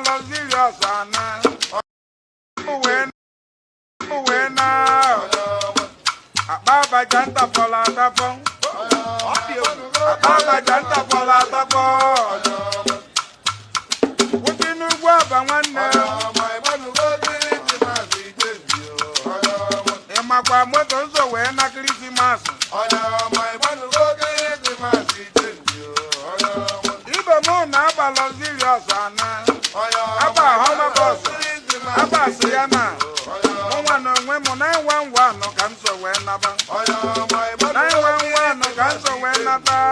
los serious when Baba Janta for la tapon. Baba Janta for la tapon. What you know about one now? My grandmother so when I Christmas. Even more now about los serious about Homa Boss. About Siana. No one no women 911 no cancel when never. 911 no cancel when never.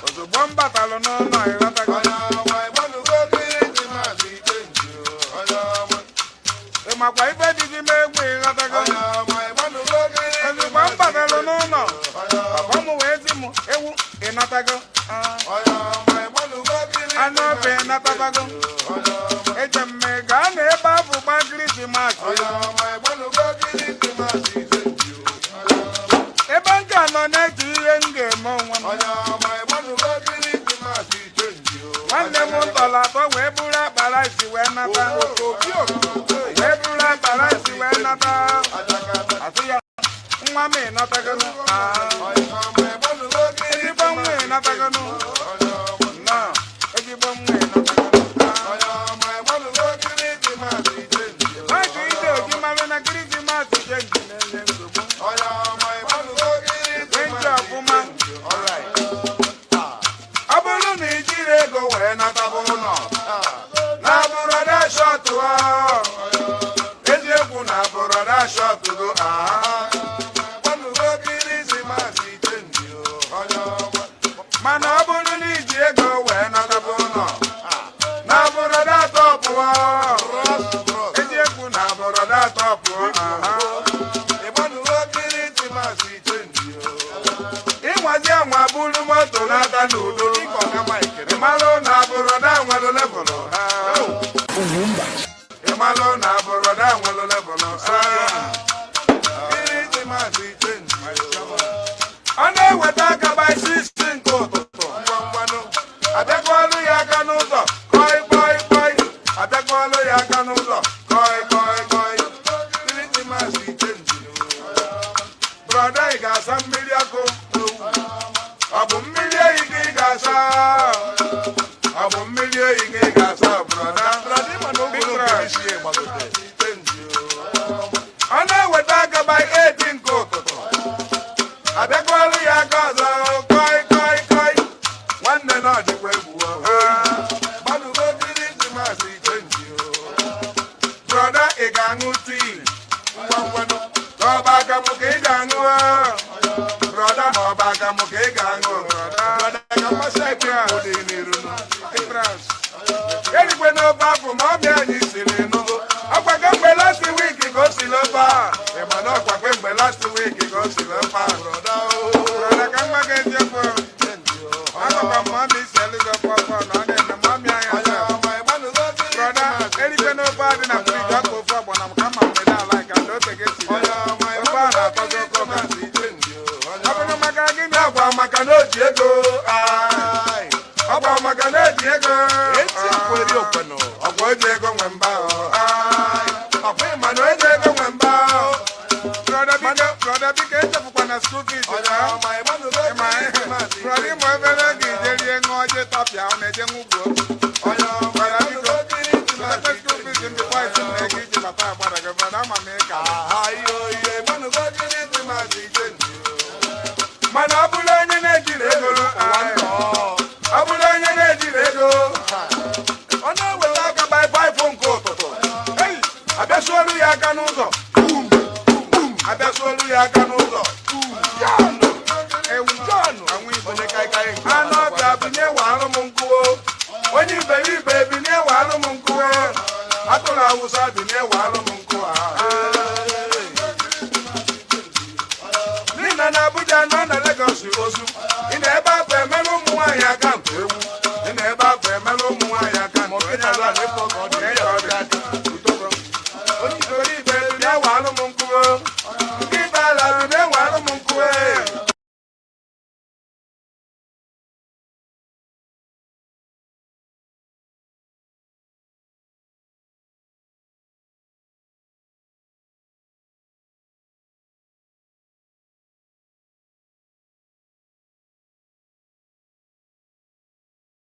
Was a one battle no I got a gun. My wife did you make me got a gun. And the one battle no. One way in Natago. I know Ben Natago. It's a mega neighbor for my Christmas. A bank on a neck and game on one. One lemon dollar, Webula Barasi when not Webula Barasi when not. I see Mammy not a gun. Not a gun. No, everyone not a gun.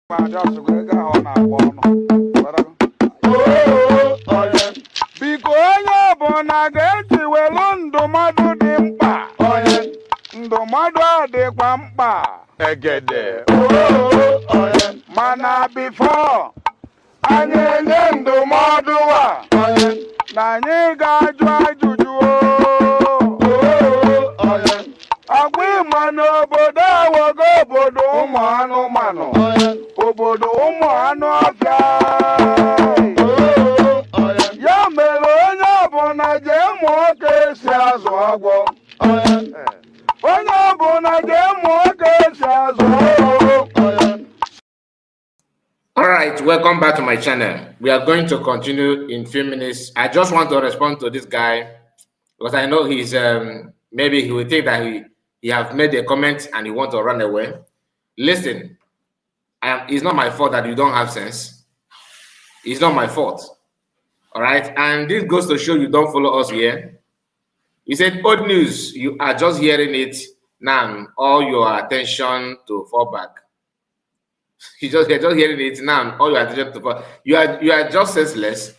biko onye ọbụla ga-eji welu ndụmọdụ dị mkpa ndụmọdụ a dịkwa mkpa Egede. mana bifo anyị enye ndụmọdụ a na anyị ga-ajụ ajụjụ agwa ịma n'obodo awogo obodo ụmụ anụmanụ obodo ụmụ anụ ọbịa ya mere onye ọbụla jee mụọ ka esi azụ agwọ onye ọbụla jee mụọ ka esi azụ All right, welcome back to my channel. We are going to continue in few minutes. I just want to respond to this guy because I know he's maybe he will think that he have made a comment and he want to run away. Listen, it's not my fault that you don't have sense. It's not my fault. All right, and this goes to show you don't follow us here. He said, old news, you are just hearing it now, all your attention to fall back. You're just hearing it now, all your attention to fall. You are just senseless.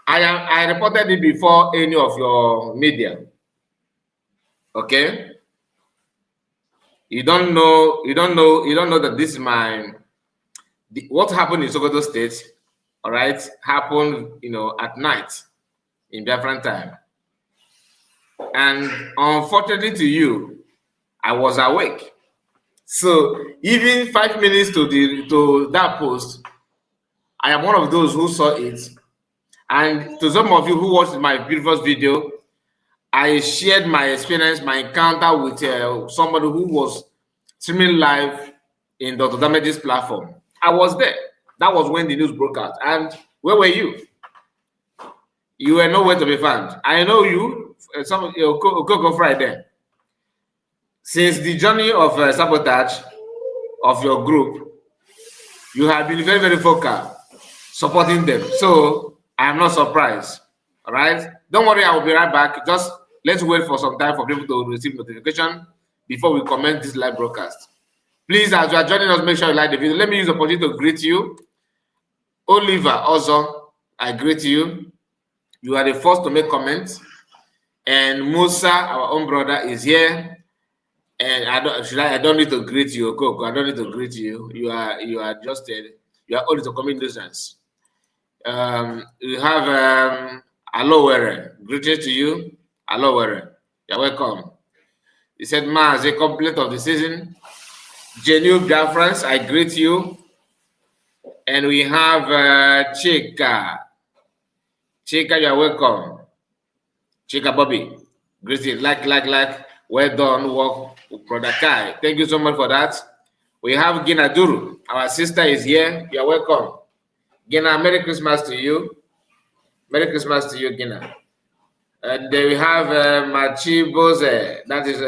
I reported it before any of your media. Okay? You don't know that this is what happened in Sokoto State, all right, happened, at night in Biafran time. And unfortunately to you, I was awake. So even 5 minutes to that post, I am one of those who saw it. And to some of you who watched my previous video, I shared my experience, my encounter with somebody who was streaming live in Dr. Damage's platform. I was there. That was when the news broke out. And where were you? You were nowhere to be found. I know you, some of your Coco Friday. Since the journey of sabotage of your group, you have been very, very vocal, supporting them. So I'm not surprised. All right. Don't worry, I will be right back. Just let's wait for some time for people to receive notification before we comment this live broadcast. Please, as you are joining us, make sure you like the video. Let me use the opportunity to greet you. Oliver, also, I greet you. You are the first to make comments. And Musa, our own brother, is here. And I don't need to greet you, Coco. I don't need to greet you. You are just you are only to commit nuisance. We have Alowere. Greetings to you. Alowere. You're welcome. He said, Ma, as a complete of the season. Genuine Biafrans, I greet you. And we have Chika. Chika, you're welcome. Chika Bobby. Greetings. Like. Well done, work, Brother Kai. Thank you so much for that. We have Gina Duru. Our sister is here. You're welcome. Gina, Merry Christmas to you. Merry Christmas to you, Gina. And then we have Machi Bose. That is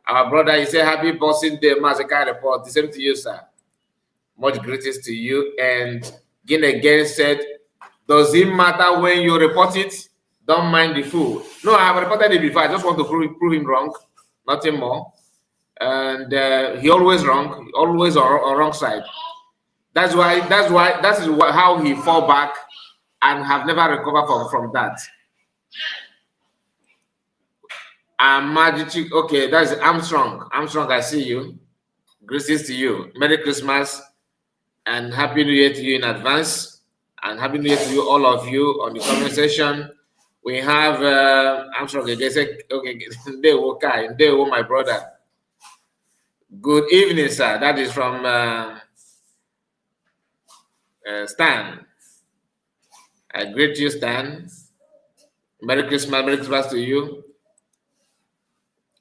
our brother. He said, Happy Boxing Day, Massacre Report. The same to you, sir. Much greetings to you. And Gina again said, does it matter when you report it? Don't mind the fool. No, I have reported it before. I just want to prove him wrong. Nothing more. And he always wrong, always on wrong side. That is how he fall back and have never recovered from that. Magic, okay, that's Armstrong. Armstrong, I see you. Greetings to you. Merry Christmas and Happy New Year to you in advance. And Happy New Year to you, all of you, on the comment section. We have Armstrong. They say, okay, they were my brother. Good evening, sir. That is from Stan. I greet you, Stan. Merry Christmas to you.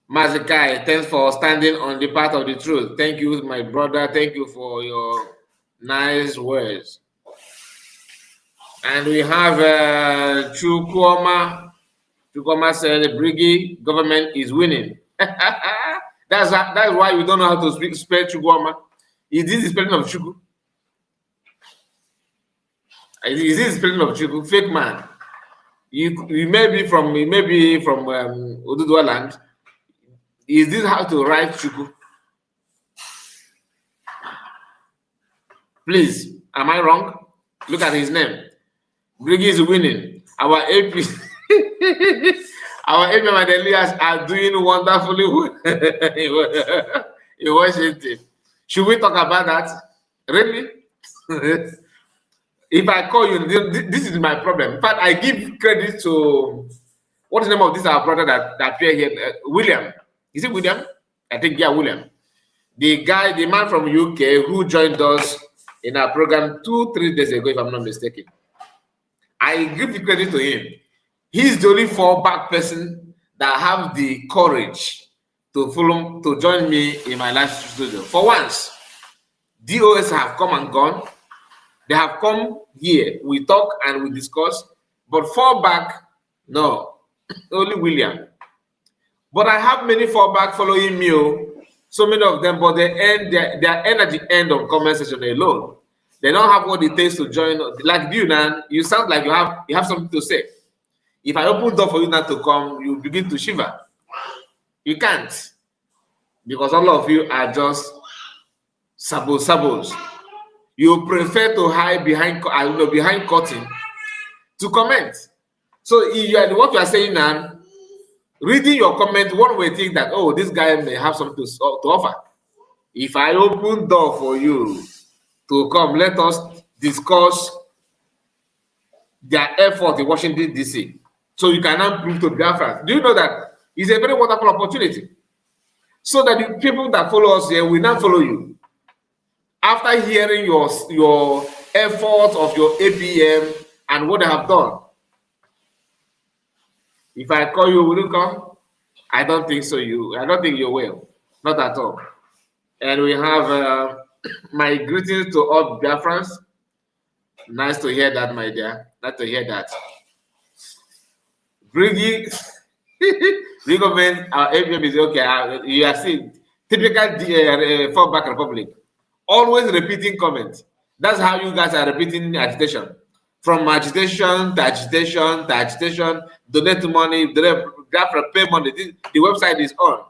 Mazikai, thanks for standing on the path of the truth. Thank you, my brother. Thank you for your nice words. And we have Chukwuma. Chukwuma said the Briggy government is winning. That's why we don't know how to spell Chukwuma. Is this the spelling of Chukwu? Is this the spelling of Chukwu? Fake man. You may be from Oduduwa land. Is this how to write Chukwu? Please, am I wrong? Look at his name. Griggy is winning. Our AP, our APM and Elias are doing wonderfully in Washington. Should we talk about that? Really? If I call you, this is my problem. In fact, I give credit to what's the name of this our brother that appeared here? William. Is it William? I think, yeah, William. The guy, the man from UK who joined us in our program 2-3 days ago, if I'm not mistaken. I give the credit to him. He's the only fallback person that have the courage to follow, to join me in my live studio. For once, DOS have come and gone. They have come here. We talk and we discuss. But fallback, no. Only William. But I have many fallback following me. So many of them, but they end their end at the end of comment section alone. They don't have what it takes to join. Like you now, you sound like you have something to say. If I open door for you now to come, you begin to shiver. You can't, because all of you are just sabos. You prefer to hide behind curtain to comment. So what you are saying now, reading your comment, one way think that, oh, this guy may have something to offer. If I open door for you to come, let us discuss their effort in Washington, D.C. So you can now prove to Biafra. Do you know that it's a very wonderful opportunity? So that the people that follow us here will now follow you. After hearing your effort of your APM and what they have done. If I call you, will you come? I don't think so. I don't think you will. Not at all. And we have my greetings to all Biafrans. Nice to hear that, my dear. Nice to hear that. Briggy, recommend our APM is okay. You are seeing typical fallback republic. Always repeating comments. That's how you guys are repeating agitation. From agitation to agitation to agitation, donate money, pay money. The website is on.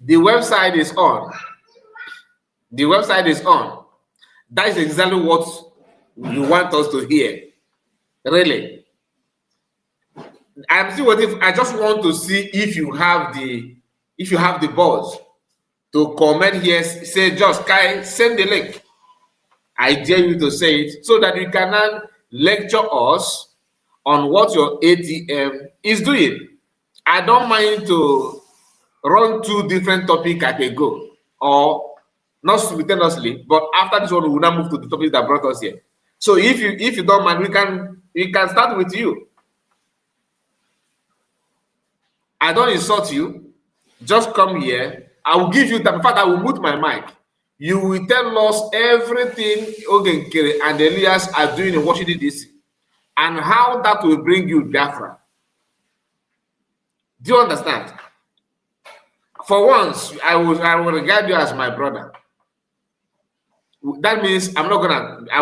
The website is on. The website is on. That is exactly what you want us to hear. Really. I'm still waiting. I just want to see if you have the balls to comment here. Say, just Kai, send the link. I dare you to say it so that you can lecture us on what your ATM is doing. I don't mind to run 2 different topics at a go, or not simultaneously, but after this one, we will now move to the topic that brought us here. So if you don't mind, we can start with you. I don't insult you. Just come here. I will give you time. In fact, I will mute my mic. You will tell us everything Ogenkere and Elias are doing in Washington, D.C. and how that will bring you Biafra. Do you understand? For once, I will regard you as my brother. That means I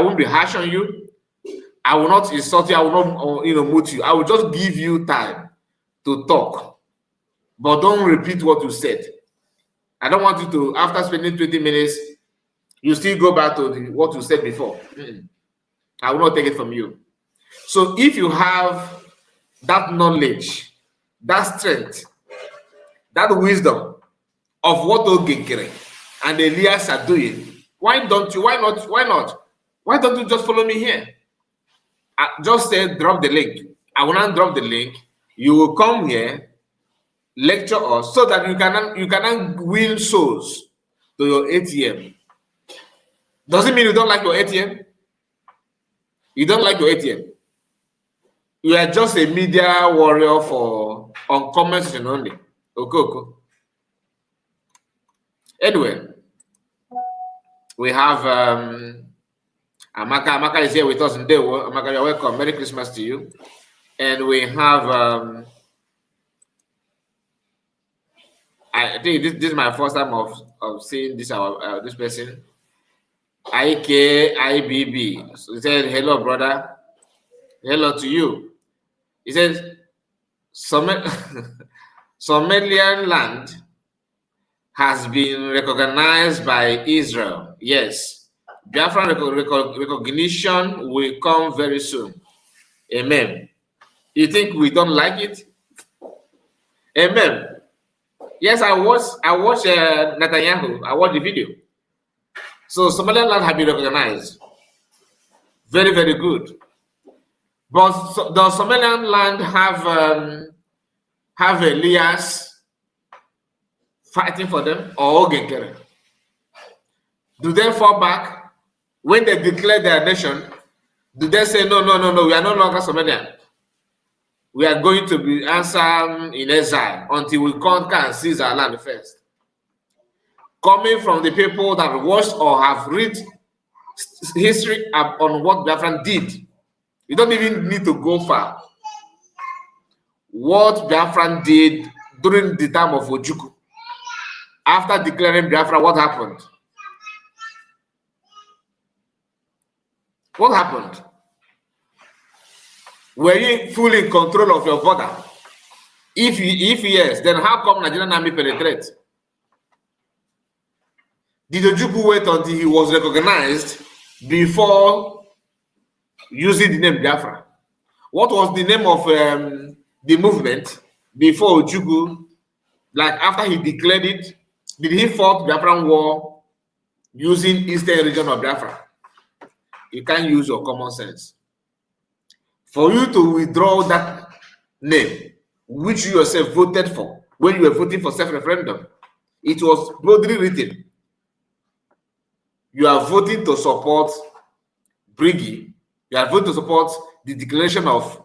won't be harsh on you. I will not insult you. I will not, mute you. I will just give you time to talk. But don't repeat what you said. I don't want you to, after spending 20 minutes, you still go back to what you said before. I will not take it from you. So if you have that knowledge, that strength, that wisdom of what Ogenkere and Elias are doing, why not? Why don't you just follow me here? Just say, drop the link. I will not drop the link. You will come here, lecture us so that you can win souls to your ATM. Doesn't mean you don't like your ATM. You don't like your ATM. You are just a media warrior on comment section only. Okay. Anyway, we have Amaka. Amaka is here with us today. Amaka, you're welcome. Merry Christmas to you. And we have I think this is my first time of seeing this person. IKIBB. So he said, hello, brother. Hello to you. He says, Somalian land has been recognized by Israel. Yes. Biafran recognition will come very soon. Amen. You think we don't like it? Amen. Yes, I watched Netanyahu. I watched the video. So Somalian land have been recognized. Very, very good. But does Somalian land have Elias fighting for them or Ogenkere? Do they fall back when they declare their nation? Do they say no, we are no longer Somalian? We are going to be answered in exile until we conquer and seize our land first. Coming from the people that watched or have read history on what Biafran did, you don't even need to go far. What Biafran did during the time of Ojukwu, after declaring Biafra, what happened? What happened? Were you fully in control of your border? If yes, then how come Nigerian army penetrate? Did Ojukwu wait until he was recognized before using the name Biafra? What was the name of the movement before Ojukwu? Like after he declared it, did he fought Biafran war using eastern region of Biafra? You can't use your common sense. For you to withdraw that name, which you yourself voted for when you were voting for self-referendum, it was boldly written. You are voting to support Brigi. You are voting to support the declaration of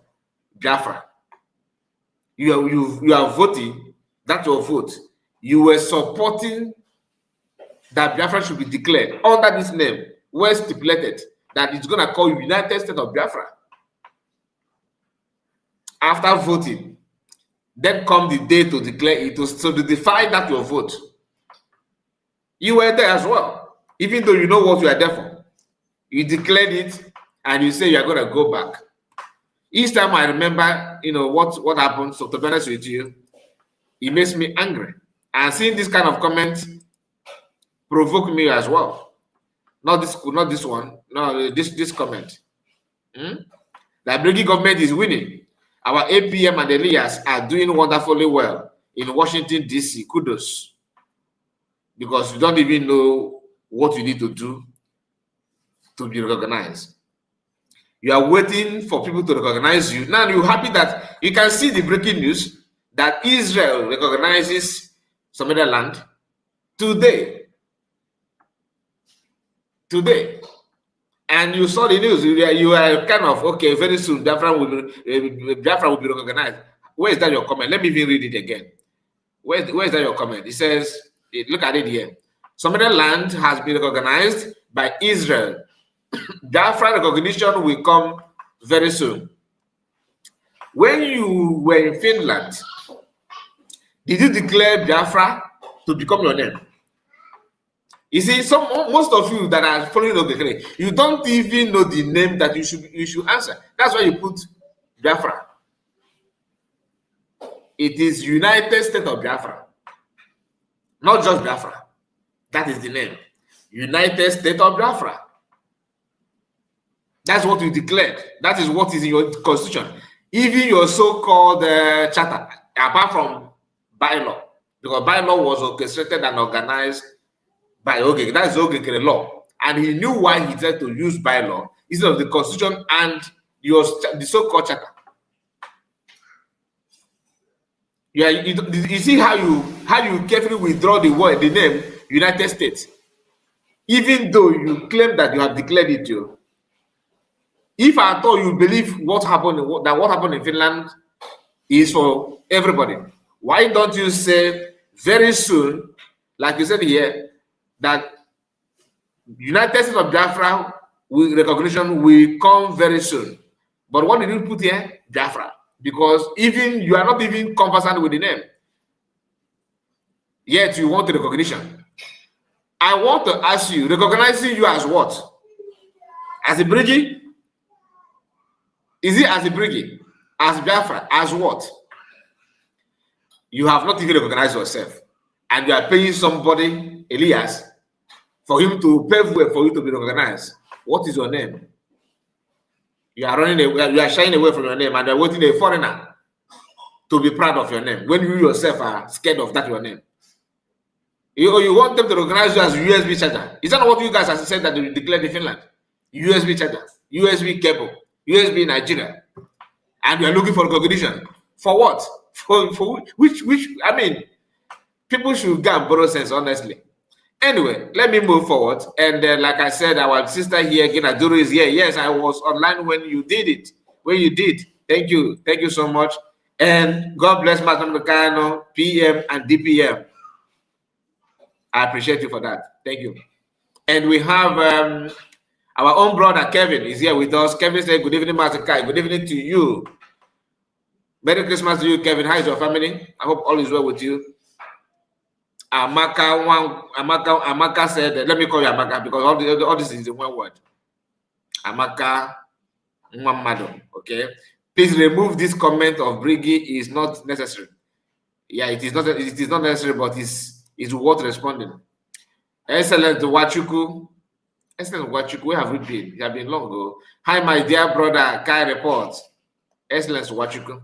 Biafra. You are voting, that's your vote. You were supporting that Biafra should be declared under this name, well stipulated that it's going to call United States of Biafra. After voting, then come the day to declare it, to define that your vote. You were there as well, even though you know what you are there for. You declared it and you say you are going to go back. Each time I remember, what happened, so to be honest with you, it makes me angry. And seeing this kind of comment provoke me as well. Not this one. No, this comment. The Brigi government is winning. Our APM and Elias are doing wonderfully well in Washington, D.C. Kudos. Because you don't even know what you need to do to be recognized. You are waiting for people to recognize you. Now you're happy that you can see the breaking news that Israel recognizes Somaliland today. And you saw the news. You are kind of okay. Very soon, Biafra will be recognized. Where is that your comment? Let me even read it again. Where is that your comment? It says, look at it here. Somaliland has been recognized by Israel. Biafra recognition will come very soon. When you were in Finland, did you declare Biafra to become your name? You see, most of you that are following the you don't even know the name that you should answer. That's why you put Biafra. It is United States of Biafra, not just Biafra. That is the name, United States of Biafra. That's what you declared. That is what is in your constitution. Even your so-called charter, apart from bylaw, because bylaw was orchestrated and organized by Ogekere. That is Ogekere law. And he knew why he tried to use bylaw instead of the constitution and the so-called charter. Yeah, you see how you carefully withdraw the word, the name United States, even though you claim that you have declared it. If I thought you believe what happened in Finland is for everybody, why don't you say very soon, like you said here, that United States of Biafra recognition will come very soon? But what did you put here? Biafra. Because even you are not even conversant with the name. Yet you want the recognition. I want to ask you, recognizing you as what? As a Brigi? Is it as a Brigi? As Biafra? As what? You have not even recognized yourself, and you are paying somebody, Elias, for him to pave way for you to be recognized. What is your name? You are running away, you are shying away from your name, and you're waiting a foreigner to be proud of your name when you yourself are scared of that your name. You want them to recognize you as USB charger. Is that not what you guys have said that you declared in Finland? USB charger, USB cable, USB Nigeria, and you are looking for recognition. For what? For which? I mean, people should go and borrow sense, honestly. Anyway, let me move forward. And like I said, our sister here, Gina Duru, is here. Yes, I was online when you did it. When you did. Thank you. Thank you so much. And God bless Madam Lucano, PM and DPM. I appreciate you for that. Thank you. And we have our own brother, Kevin, is here with us. Kevin said, good evening, Master Kai. Good evening to you. Merry Christmas to you, Kevin. How is your family? I hope all is well with you. Amaka said, let me call you Amaka because all this is in one word. Amaka Mwamado. Okay. Please remove this comment of Briggy is not necessary. Yeah, it is not necessary, but it's worth responding. Excellent Wachuku. Excellent Wachuku. We have repeated. You have been long ago. Hi, my dear brother, Kai Report. Excellent Wachuku.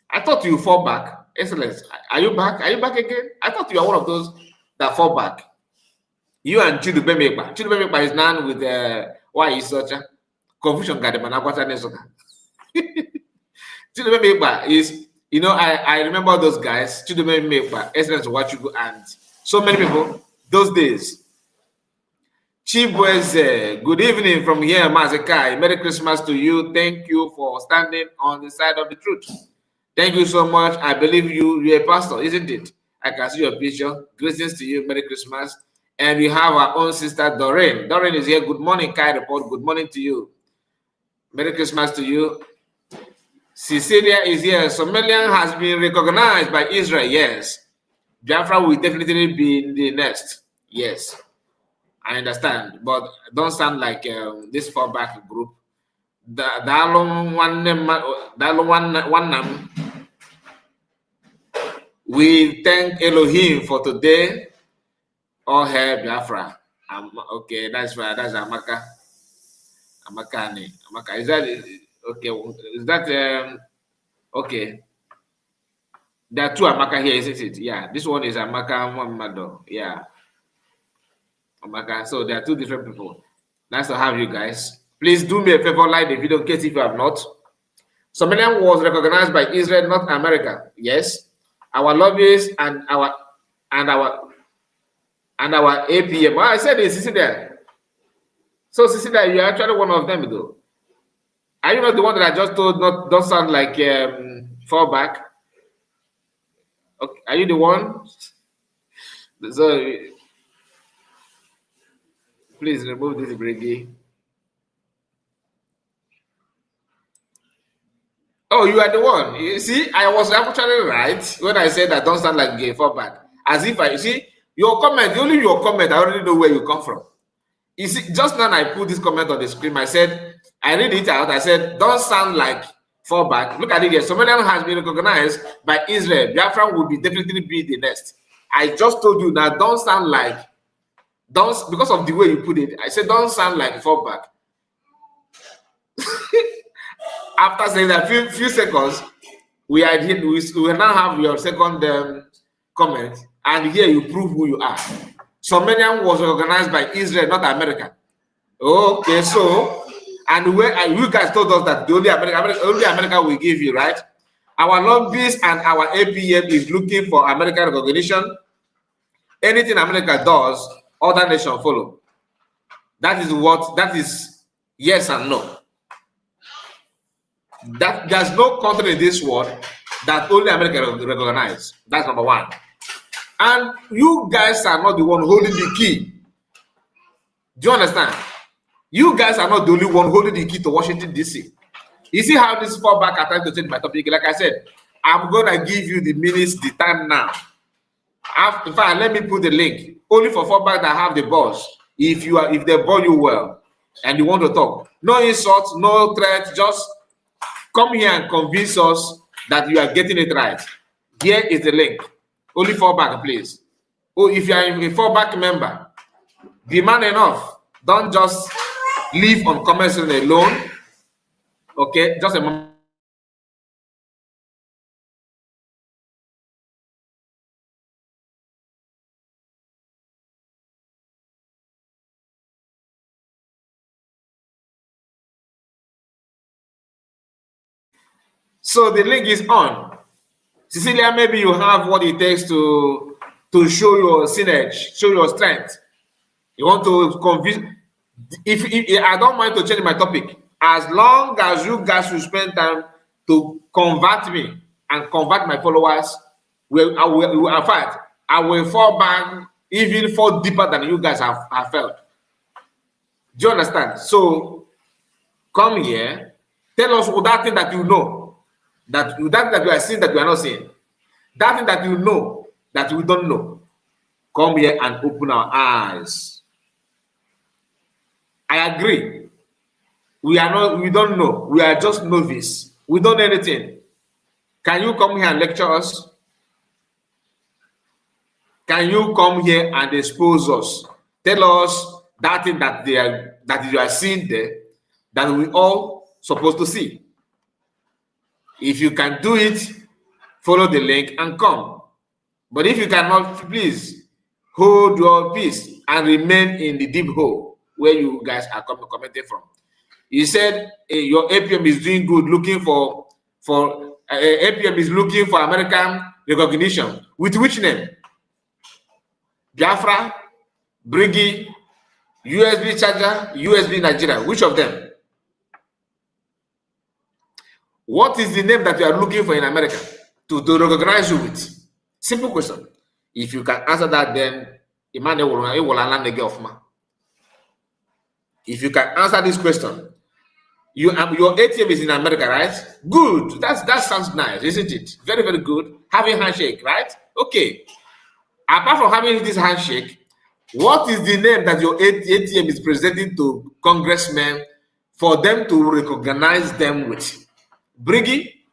I thought you fall back. Excellent. Are you back? Are you back again? I thought you are one of those that fall back. You and Chidubemekpa. Chidubemekpa is now with why is such a confusion? Chidubemekpa is, you know, I remember those guys. Chidubemekpa, Excellent Wachugu, and so many people those days. Chibweze, good evening from here, Mazekai. Merry Christmas to you. Thank you for standing on the side of the truth. Thank you so much. I believe you're a pastor, isn't it? I can see your picture. Greetings to you. Merry Christmas. And we have our own sister, Doreen. Doreen is here. Good morning, Kai Report. Good morning to you. Merry Christmas to you. Cecilia is here. Somalian has been recognized by Israel. Yes. Biafra will definitely be the next. Yes. I understand. But don't sound like this fallback group. We thank Elohim for today. All hail Biafra. Okay, that's right. That's Amaka. Amaka. Is that okay? Is that okay? There are two Amaka here, isn't it? Yeah. This one is Amaka Muhammado. Yeah. Amaka. So there are two different people. Nice to have you guys. Please do me a favor, like the video in case if you have not. Somalian was recognized by Israel, not America. Yes. Our lobbyists and our APM. I said it's Cecilia. So Cecilia, you're actually one of them, though. Are you not the one that I just told don't sound like fallback? Okay. Are you the one? So please remove this Briggy. Oh, you are the one. You see, I was actually right when I said that don't sound like gay fallback. As if you see your comment, only your comment, I already know where you come from. You see, just now I put this comment on the screen. I said, I read it out. I said, don't sound like fallback. Look at it here. Somalian has been recognized by Israel. Biafra will definitely be the next. I just told you now, don't sound like, because of the way you put it. I said, don't sound like fallback. After saying that few seconds, we will now have your second comment, and here you prove who you are. Somalian was organized by Israel, not America. Okay, so, and where you guys told us that the only America will give you, right? Our lobbyists and our APM is looking for American recognition. Anything America does, other nations follow. That is yes and no. That there's no country in this world that only America recognize. That's number one. And you guys are not the one holding the key. Do you understand? You guys are not the only one holding the key to Washington, D.C. You see how this fallback I tried to change my topic? Like I said, I'm going to give you the minutes, the time now. In fact, let me put the link. Only for fallback that have the balls. If they ball you well and you want to talk. No insult, no threat, just come here and convince us that you are getting it right. Here is the link. Only fallback, please. Oh, if you are a fallback member, demand enough. Don't just leave on comments alone. Okay, just a moment. So the link is on. Cecilia, maybe you have what it takes to show your synergy, show your strength. You want to convince. If I don't mind to change my topic, as long as you guys will spend time to convert me and convert my followers, I will fall back, even fall deeper than you guys have felt. Do you understand? So come here, tell us that thing that you know, that you are seeing that we are not seeing, that thing that you know that we don't know. Come here and open our eyes. I agree. We don't know. We are just novice. We don't know anything. Can you come here and lecture us? Can you come here and expose us? Tell us that thing that you are seeing there that we all supposed to see. If you can do it, follow the link and come. But if you cannot, please hold your peace and remain in the deep hole where you guys are commenting from. You said your APM is doing good, looking for APM is looking for American recognition. With which name? Biafra, Brigi, USB charger, USB Nigeria. Which of them? What is the name that you are looking for in America to recognize you with? Simple question. If you can answer that, then Emmanuel will land the girl. If you can answer this question, your ATM is in America, right? Good. That sounds nice, isn't it? Very, very good. Having handshake, right? Okay. Apart from having this handshake, what is the name that your ATM is presenting to congressmen for them to recognize them with? Brigi,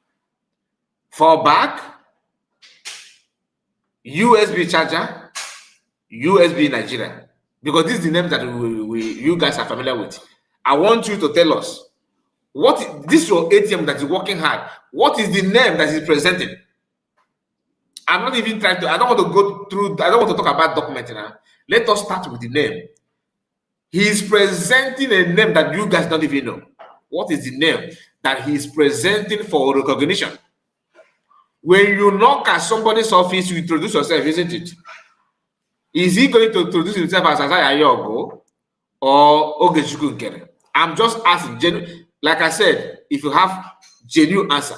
fallback, USB charger, USB Nigeria. Because this is the name that you guys are familiar with. I want you to tell us, this is your ATM that is working hard. What is the name that is presenting? I'm not even trying to, I don't want to go through, I don't want to talk about documenting now. Let us start with the name. He's presenting a name that you guys don't even know. What is the name that he's presenting for recognition? When you knock at somebody's office, you introduce yourself, isn't it? Is he going to introduce himself as Asaya Yogo or Ogechukwu Nkere? I'm just asking, like I said, if you have genuine answer.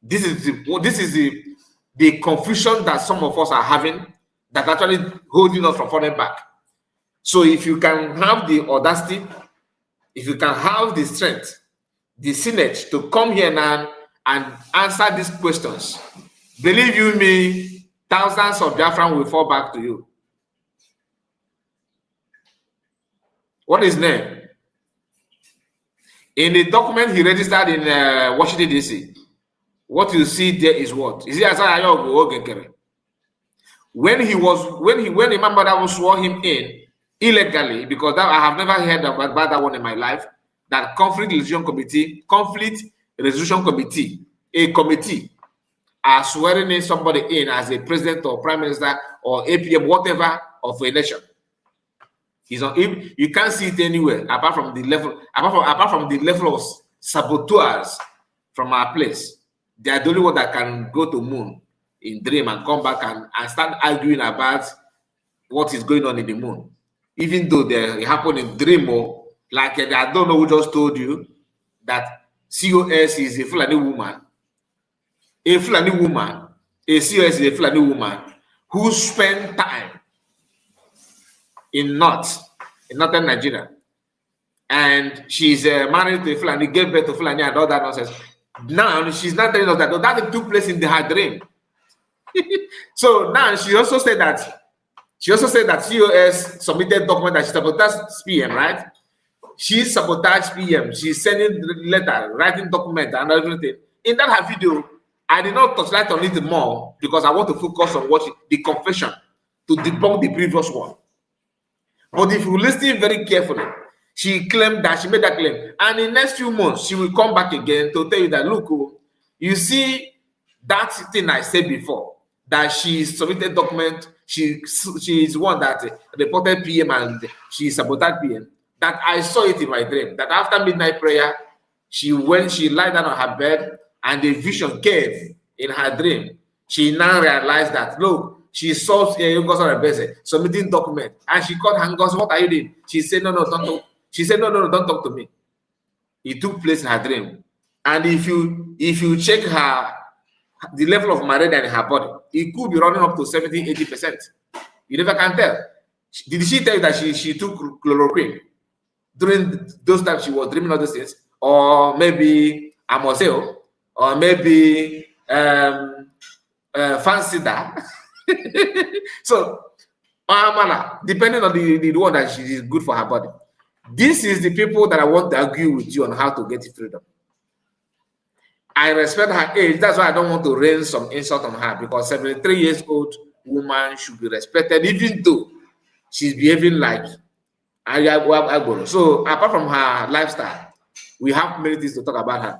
This is the confusion that some of us are having that actually holding us from falling back. So if you can have the audacity, if you can have the strength, the synergy to come here now and answer these questions, believe you me, thousands of Biafran will fall back to you. What is his name? In the document he registered in Washington, D.C., what you see there is what? Is it Asaya Yogo Ogekere? When Imam Bada swore him in illegally, because I have never heard about that one in my life, that conflict resolution committee, a committee, are swearing in somebody in as a president or prime minister or APM, whatever, of a nation. You can't see it anywhere apart from the level of saboteurs from our place. They are the only one that can go to moon in dream and come back and start arguing about what is going on in the moon. Even though they happen in dream, or like I don't know who just told you that COS is a Fulani woman. A Fulani woman, a COS is a Fulani woman who spent time in northern Nigeria. And she's married to a Fulani, gave birth to Fulani and all that nonsense. Now she's not telling us that took place in her dream. So now she also said that COS submitted document that she sabotaged PM, right? She sabotaged PM. She's sending letter, writing document and everything. In that her video, I did not touch light on it more because I want to focus on what the confession to debunk the previous one. But if you listen very carefully, she claimed that she made that claim, and in the next few months she will come back again to tell you that, look, you see that thing I said before, that she submitted document, she is one that reported PM and she sabotaged PM, that I saw it in my dream, that after midnight prayer, she lied down on her bed and the vision came in her dream. She now realized that, look, she saw submitting document, and she called Hangos, what are you doing? She said, no, don't talk. She said, no, don't talk to me. It took place in her dream. And if you check the level of malaria in her body, it could be running up to 70-80%. You never can tell. Did she tell you that she took chloroquine during those times she was dreaming of those things? Or maybe Amoseo, or maybe fancy that. So, depending on the one that she is good for her body. This is the people that I want to argue with you on how to get freedom. I respect her age. That's why I don't want to rain some insult on her, because 73 years old woman should be respected, even though she's behaving like Agboro. So apart from her lifestyle, we have many things to talk about her.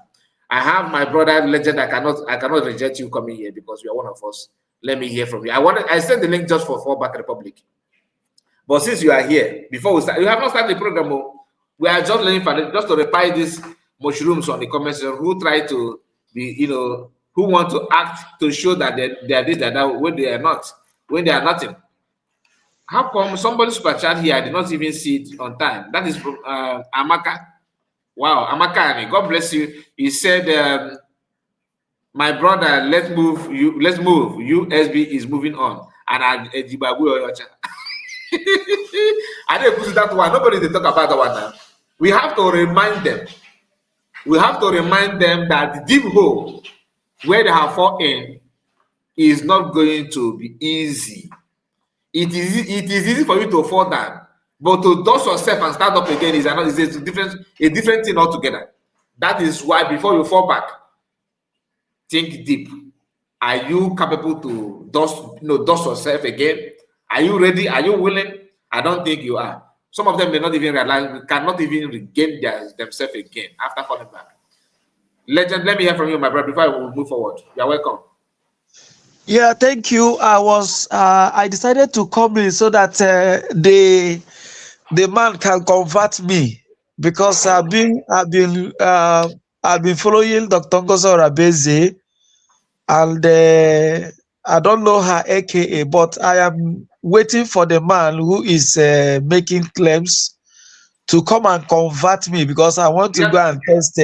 I have my brother Legend. I cannot reject you coming here because you are one of us. Let me hear from you. I sent the link just for Fallback Republic. But since you are here, before we start, you have not started the program. We are just learning for just to reply these mushrooms on the comments who try to be, who want to act to show that they are this, that when they are not, when they are nothing. How come somebody super chat here? I did not even see it on time. That is from Amaka. Wow, Amaka, God bless you. He said, my brother, let's move. USB is moving on. And I didn't put that one. Nobody did talk about that one now. We have to remind them. We have to remind them that the deep hole where they have fallen in is not going to be easy. It is easy for you to fall down, but to dust yourself and stand up again is a different thing altogether. That is why before you fall back, think deep. Are you capable to dust yourself again? Are you ready? Are you willing? I don't think you are. Some of them may not even realize, cannot even regain themselves again after falling back. Legend, let me hear from you, my brother, before I will move forward. You're welcome. Yeah, thank you. I decided to come in so that the man can convert me, because I've been following Dr. Ngozo Rabeze, and I don't know her AKA, but I am waiting for the man who is making claims to come and convert me, because I want to go and test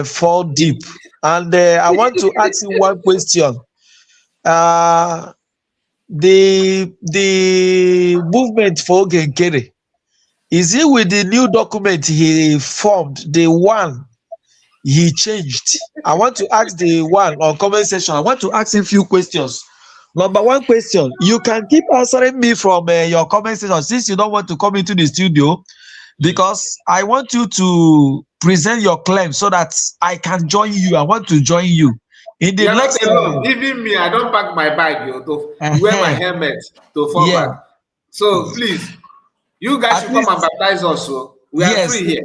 fall deep. And I want to ask you one question. The movement for Ogenkere, is it with the new document he formed, the one he changed? I want to ask the one on comment section. I want to ask him a few questions. Number one question, you can keep answering me from your comment section since you don't want to come into the studio, because I want you to present your claim so that I can join you. I want to join you. In the next not alone. Even me, I don't pack my bag to wear my helmet to fall back. So please, you guys should come and baptize us. So we are free here.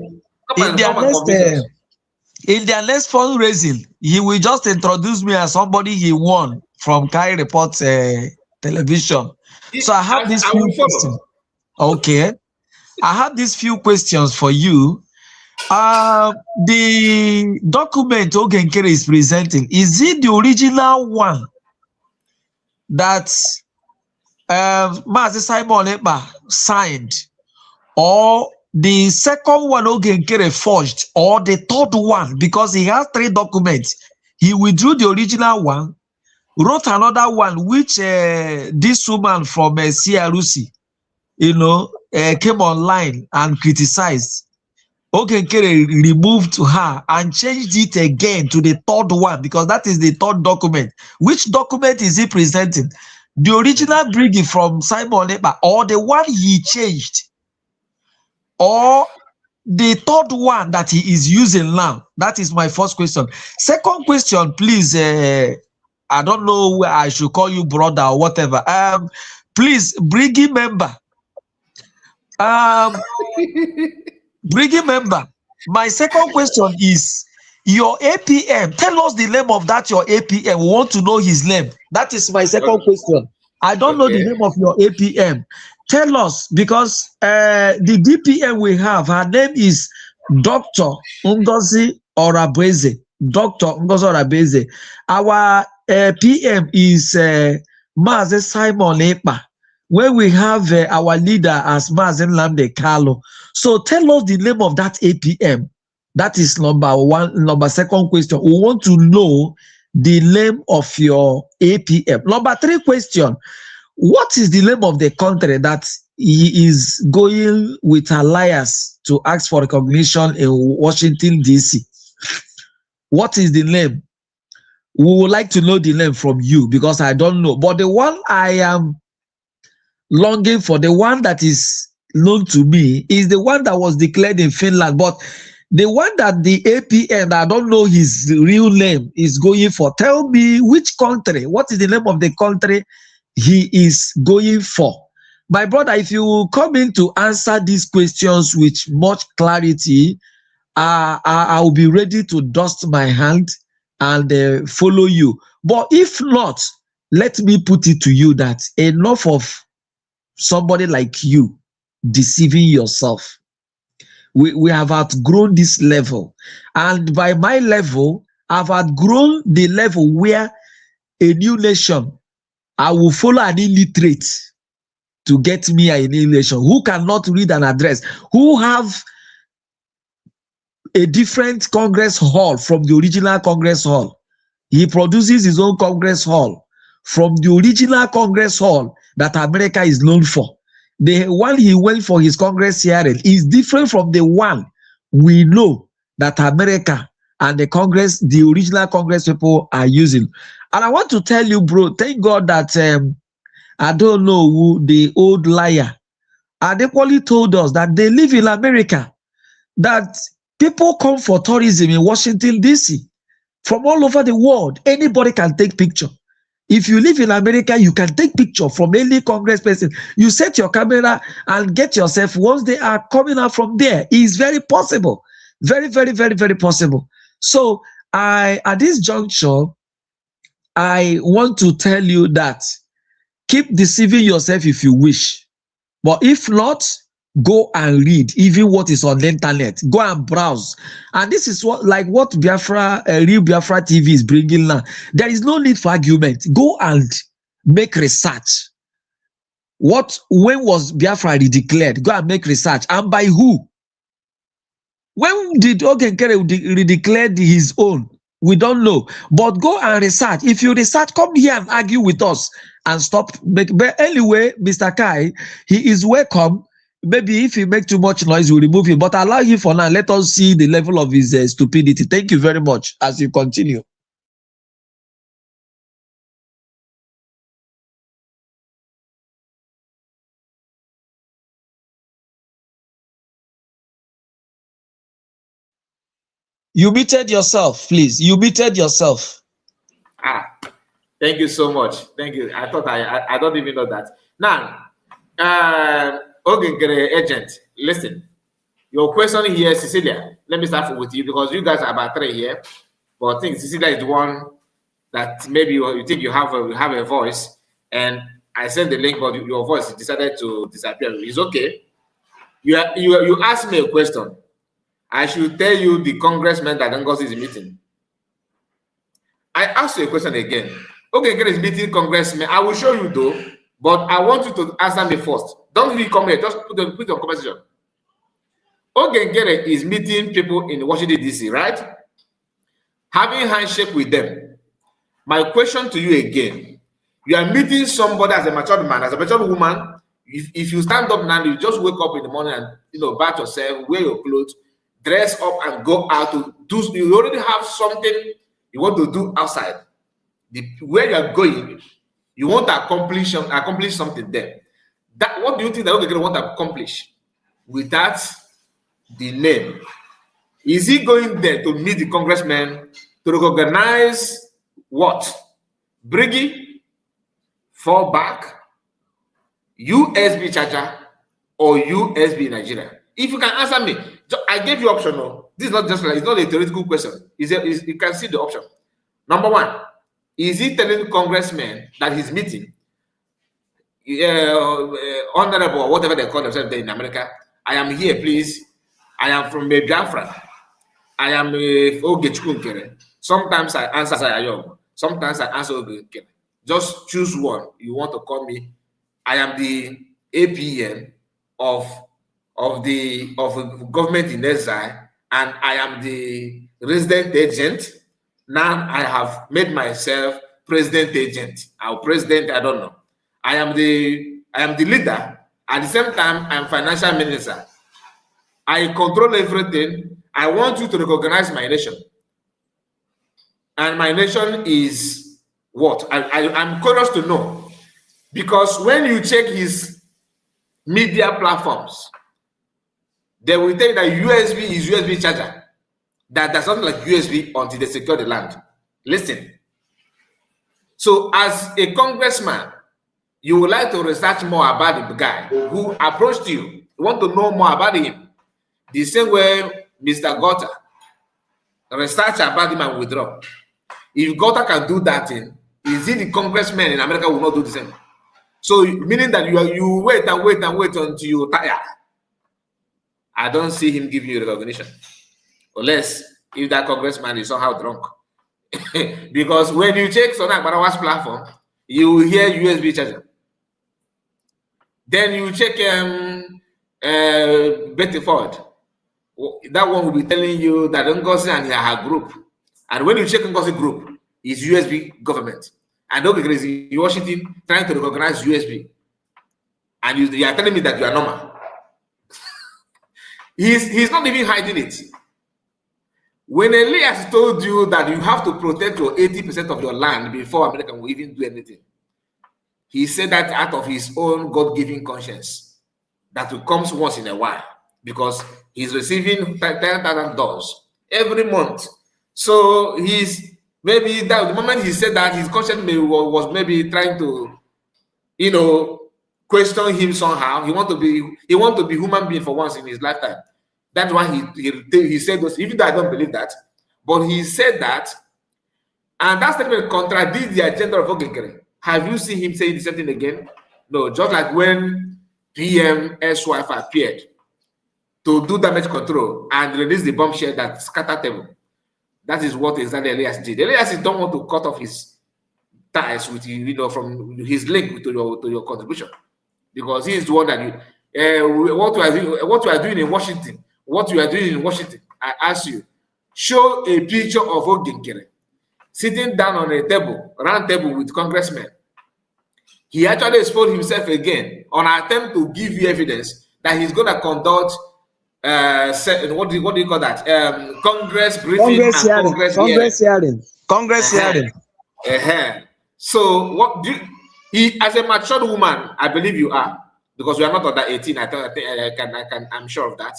Come and convince us. In their next fundraising, he will just introduce me as somebody he won from Kai Report television. So I have these few questions. Okay. I have these few questions for you. The document Ogenkere is presenting, is it the original one that Mazi Simon Ekpa signed, or the second one Ogenkere forged, or the third one? Because he has 3 documents. He withdrew the original one, wrote another one, which this woman from CRUC, came online and criticized. Ogenkere removed her and changed it again to the third one, because that is the third document. Which document is he presenting? The original bringing from Simon Ekpa, or the one he changed, or the third one that he is using now? That is my first question. Second question, please. I don't know where I should call you brother or whatever. Please, Briggy member. Briggy member. My second question is your APM. Tell us the name of that your APM. We want to know his name. That is my second question. I don't know the name of your APM. Tell us, because the DPM we have, her name is Dr. Ngozi Orabeze. Dr. Ngozi Orabeze. Our PM is Mazi Simon Ekpa, where we have our leader as Mazi Nnamdi Kanu. So tell us the name of that APM. That is number one. Number second question. We want to know the name of your APM. Number three question. What is the name of the country that he is going with alliance to ask for recognition in Washington, D.C.? What is the name? We would like to know the name from you, because I don't know. But the one I am longing for, the one that is known to me, is the one that was declared in Finland. But the one that the APN, I don't know his real name, is going for. Tell me which country, what is the name of the country he is going for? My brother, if you come in to answer these questions with much clarity, I will be ready to dust my hand and follow you. But if not, let me put it to you that enough of somebody like you deceiving yourself. We have outgrown this level. And by my level, I've outgrown the level where a new nation, I will follow an illiterate to get me an nation who cannot read an address, who have a different Congress hall from the original Congress hall. He produces his own Congress hall from the original Congress hall that America is known for. The one he went for his Congress hearing is different from the one we know that America and the Congress, the original Congress people are using. And I want to tell you, bro, thank God that I don't know who, the old liar, Adequately told us that they live in America, that people come for tourism in Washington, D.C. from all over the world. Anybody can take picture. If you live in America, you can take picture from any Congress person. You set your camera and get yourself. Once they are coming out from there, it's very possible. Very, very, very, very possible. So at this juncture, I want to tell you that keep deceiving yourself if you wish. But if not, go and read even what is on the internet. Go and browse. And this is what Biafra, Real Biafra TV is bringing now. There is no need for argument. Go and make research. When was Biafra redeclared? Go and make research. And by who? When did Ogenkere redeclare his own? We don't know. But go and research. If you research, come here and argue with us and stop. But anyway, Mr. Kai, he is welcome. Maybe if he makes too much noise, we'll remove him. But allow him for now. Let us see the level of his stupidity. Thank you very much as you continue. You muted yourself, please. You muted yourself. Thank you so much. Thank you. I thought I don't even know that. Now, Ogenkere agent, listen. Your question here, Cecilia. Let me start with you because you guys are about three here. But I think Cecilia is the one that maybe you think you have a voice. And I sent the link, but your voice decided to disappear. It's okay. You asked me a question. I should tell you the congressman that Ngozi is meeting. I asked you a question again. Ogenkere is meeting congressman. I will show you though, but I want you to answer me first. Don't really come here. Just put your conversation. Ogenkere is meeting people in Washington, D.C., right? Having handshake with them. My question to you again. You are meeting somebody as a matured man, as a matured woman. If you stand up now, you just wake up in the morning and bath yourself, wear your clothes, dress up and go out to do. You already have something you want to do outside. Where you are going, you want to accomplish something there. What do you think that Ogenkere want to accomplish with that the name. Is he going there to meet the congressman to recognize what? Briggy, fall back, USB charger, or USB Nigeria? If you can answer me, I gave you option. No, this is not just like, it's not a theoretical question. You can see the option. Number one, is he telling the congressman that he's meeting honorable or whatever they call themselves in America? I am here, please. I am from Biafra. I am Ogechukunkere. Sometimes I answer Ayom. Sometimes I answer Ogechukunkere. Just choose one. You want to call me. I am the APN of government in exile, and I am the resident agent. Now I have made myself president agent. Our president, I don't know. I am the leader. At the same time, I am financial minister. I control everything. I want you to recognize my nation. And my nation is what? I'm curious to know. Because when you check his media platforms, they will tell you that USB is USB charger. That does not like USB until they secure the land. Listen. So as a congressman, you would like to research more about the guy who approached you. You want to know more about him. The same way Mr. Gota, research about him and withdraw. If Gota can do that thing, is it the congressman in America will not do the same? So meaning that you wait and wait and wait until you tire. I don't see him giving you recognition. Unless if that congressman is somehow drunk. Because when you check Sonak Barawa's platform, you will hear USB charger. Then you check Betty Ford. That one will be telling you that Ngozi and her group. And when you check Ngozi group, it's USB government. And Ogenkere is in Washington trying to recognize USB. And you are telling me that you are normal. He's not even hiding it. When Elias told you that you have to protect your 80% of your land before America will even do anything, he said that out of his own God-given conscience that will come once in a while because he's receiving $10,000 every month. So he's maybe that the moment he said that, his conscience was maybe trying to, question him somehow. He want to be human being for once in his lifetime. That's why he said those, even though I don't believe that, but he said that, and that statement contradicts the agenda of Ogenkere. Have you seen him saying the same thing again? No, just like when PM S-Wife appeared to do damage control and release the bombshell that scattered table. That is what exactly Elias did. Elias don't want to cut off his ties with from his link to your contribution, because he is the one that what you are doing in Washington. What you are doing in Washington, I ask you, show a picture of Ogenkere sitting down on a table, round table with congressmen. He actually exposed himself again on an attempt to give you evidence that he's going to conduct what do you call that? Congress briefing and Congress hearing. So what do he, as a matured woman, I believe you are, because we are not under 18. I'm sure of that.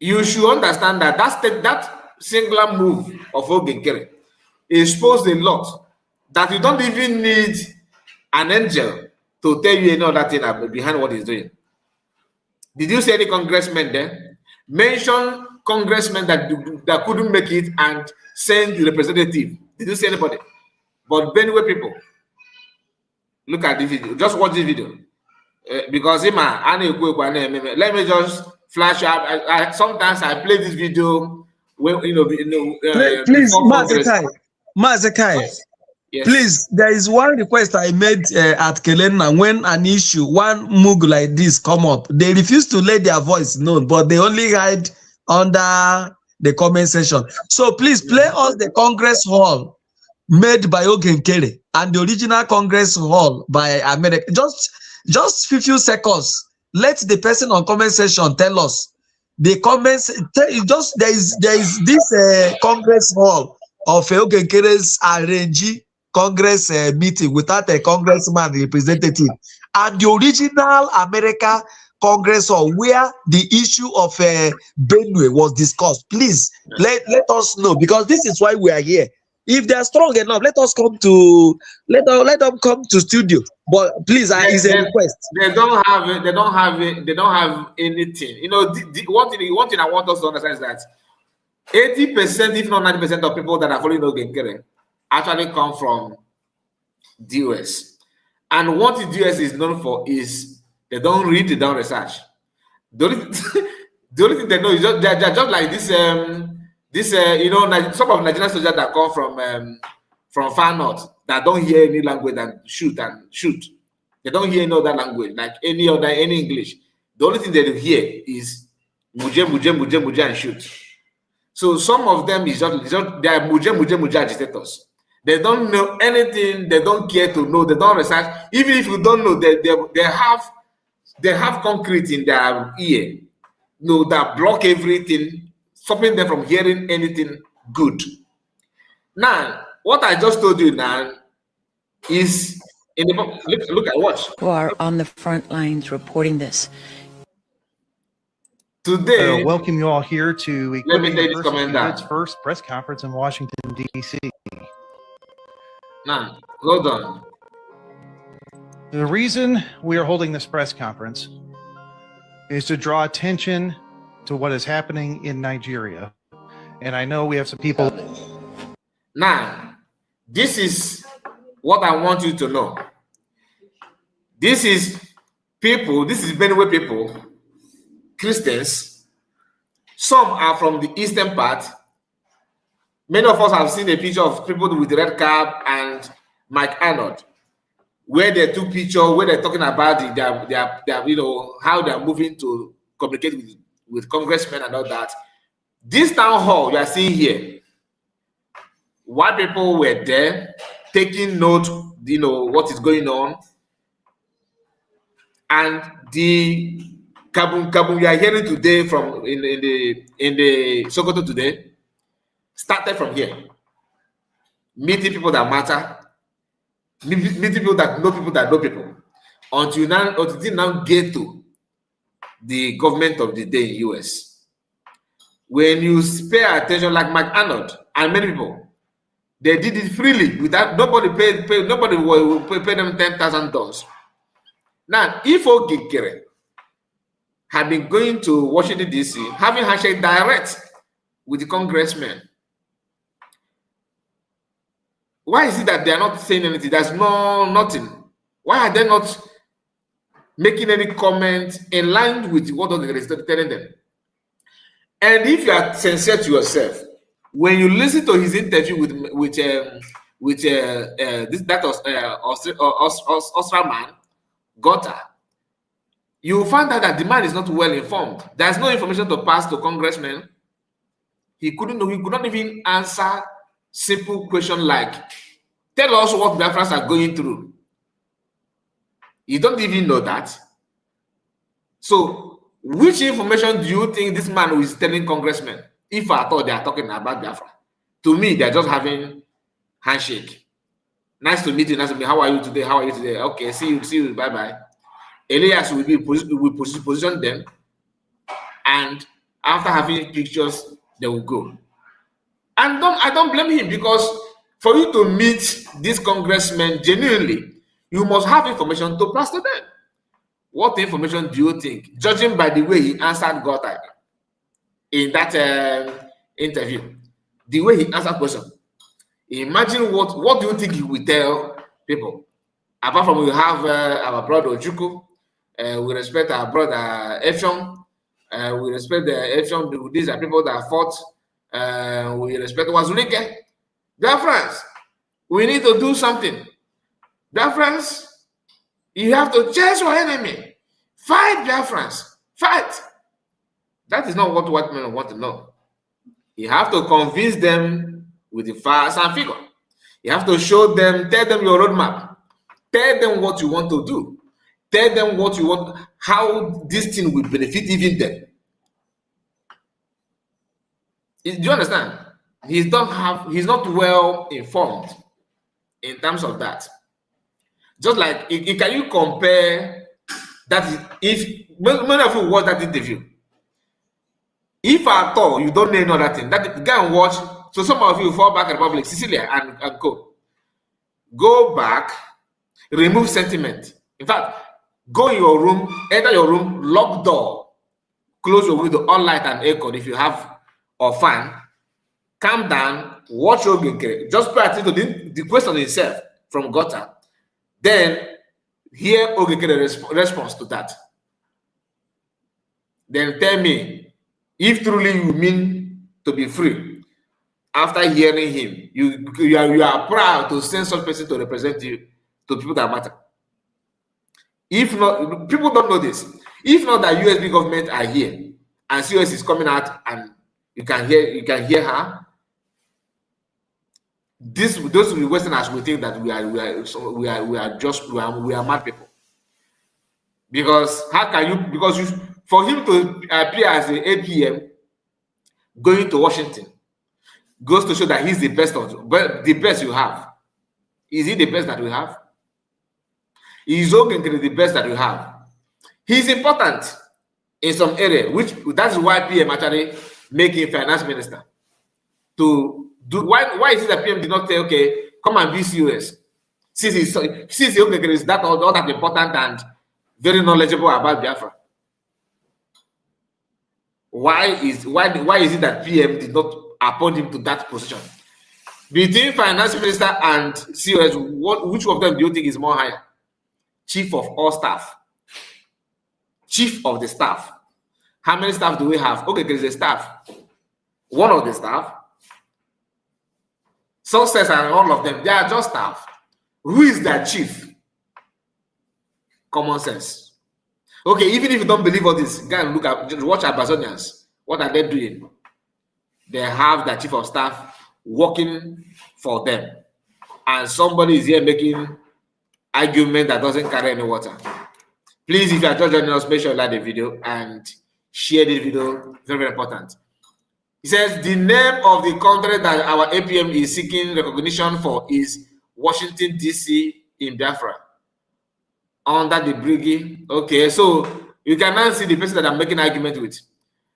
You should understand that that singular move of Ogenkere exposed a lot that you don't even need an angel to tell you that thing behind what he's doing. Did you see any congressman there? Mention congressmen that couldn't make it and send the representative. Did you see anybody? But Benue people, look at the video. Just watch this video. Because let me just flash up. Sometimes I play this video when please, Mazekai. Yes. Please, there is one request I made at Kelena when an issue, one mug like this come up. They refuse to let their voice known, but they only hide under the comment section. So please play us the Congress Hall made by Ogenkere and the original Congress Hall by America. Just few seconds. Let the person on comment section tell us the comments. There is this Congress Hall of Ogenkere's arrangee Congress meeting without a congressman representative, and the original America Congress Hall where the issue of Benue was discussed. Please let us know, because this is why we are here. If they are strong enough, let us come to let them come to studio. But please, it's a request. They don't have it. They don't have it. They don't have anything. You know, one thing I want us to understand is that 80%, if not 90% of people that are following Ogenkere actually come from the US. And what the US is known for is they don't read, they don't research. The only thing they know is they're just like this. You know, some of Nigerian soldiers that come from far north that don't hear any language and shoot. They don't hear any other language like any English. The only thing they hear is muje and shoot. So some of them is just they are muje agitators. They don't know anything. They don't care to know. They don't research. Even if you don't know, they have concrete in their ear, that block everything, stopping them from hearing anything good. Now, what I just told you now is in the look at watch. Who are on the front lines reporting this. Today, welcome you all here to its first press conference in Washington, D.C. Now, hold on. The reason we are holding this press conference is to draw attention to what is happening in Nigeria. And I know we have some people. Now, this is what I want you to know. This is Benue people, Christians. Some are from the eastern part. Many of us have seen a picture of people with the red cap and Mike Arnold, where they took picture, where they're talking about their how they're moving to communicate with congressmen and all that. This town hall you are seeing here, white people were there taking note, what is going on, and the Kaboom you are hearing today from in the Sokoto today started from here. Meeting people that matter, meeting people that know people, until now get to the government of the day in US. When you pay attention, like Mike Arnold and many people, they did it freely without nobody will pay them $10,000. Now, if Ogenkere had been going to Washington DC, having handshake direct with the congressmen, why is it that they are not saying anything? There's nothing. Why are they not making any comment in line with what Ogenkere is telling them? And if you are sincere to yourself, when you listen to his interview with Austraman Gota, you find out that the man is not well informed. There's no information to pass to congressmen. He could not even answer simple question like, tell us what Biafrans are going through. You don't even know that. So, which information do you think this man is telling congressmen, if at all they are talking about Biafra? To me, they're just having handshake. Nice to meet you. Nice to meet you. How are you today? How are you today? Okay, see you. Bye-bye. Elias will position them, and after having pictures, they will go. And I don't blame him, because for you to meet these congressmen genuinely, you must have information to pass to them. What information do you think? Judging by the way he answered Gota in that interview, the way he answered question, imagine what do you think he will tell people? Apart from we have our brother Ojukwu, we respect our brother Efshon, we respect the Efshon. These are people that fought. We respect Wazulike. Biafrans, we need to do something. Biafrans, you have to chase your enemy. Fight, Biafrans. Fight. That is not what white men want to know. You have to convince them with the facts and figure. You have to show them, tell them your roadmap. Tell them what you want to do. Tell them what you want, how this thing will benefit even them. Do you understand? He's not well informed in terms of that. Just like, can you compare That is, if many of you watch that interview, if at all you don't know any other thing, that go and watch. So some of you fall back Republic, Sicilia and go back, remove sentiment. In fact, go in your room, enter your room, lock door, close your window, on light and air con if you have, or fan. Calm down, watch Ogenkere. Just pay attention to the question itself from Gota. Then hear Ogenkere's response to that. Then tell me if truly you mean to be free. After hearing him, you are proud to send such person to represent you to people that matter. If not, people don't know this. If not that USB government are here and COS is coming out and you can hear her. Those Westerners will think that we are mad people. Because how can you? Because for him to appear as an APM going to Washington goes to show that he's the best you have. Is he the best that we have? Is Ogenkere the best that we have? He's important in some area, that's why PM actually make him finance minister. To do why is it that PM did not say, okay, come and be COS? Since Ogenkere is that all that important and very knowledgeable about Biafra. Why is it that PM did not appoint him to that position? Between finance minister and COS, which of them do you think is more higher? Chief of all staff. Chief of the staff. How many staff do we have? Okay, there is a staff. One of the staff. Success and all of them, they are just staff. Who is their chief? Common sense. Okay, even if you don't believe all this, go and watch Amazonians. What are they doing? They have their chief of staff working for them. And somebody is here making argument that doesn't carry any water. Please, if you are just joining us, make sure you like the video and share the video. Very, very important. He says the name of the country that our APM is seeking recognition for is Washington, D.C. in Biafra. Under the brigade. Okay, so you can now see the person that I'm making argument with.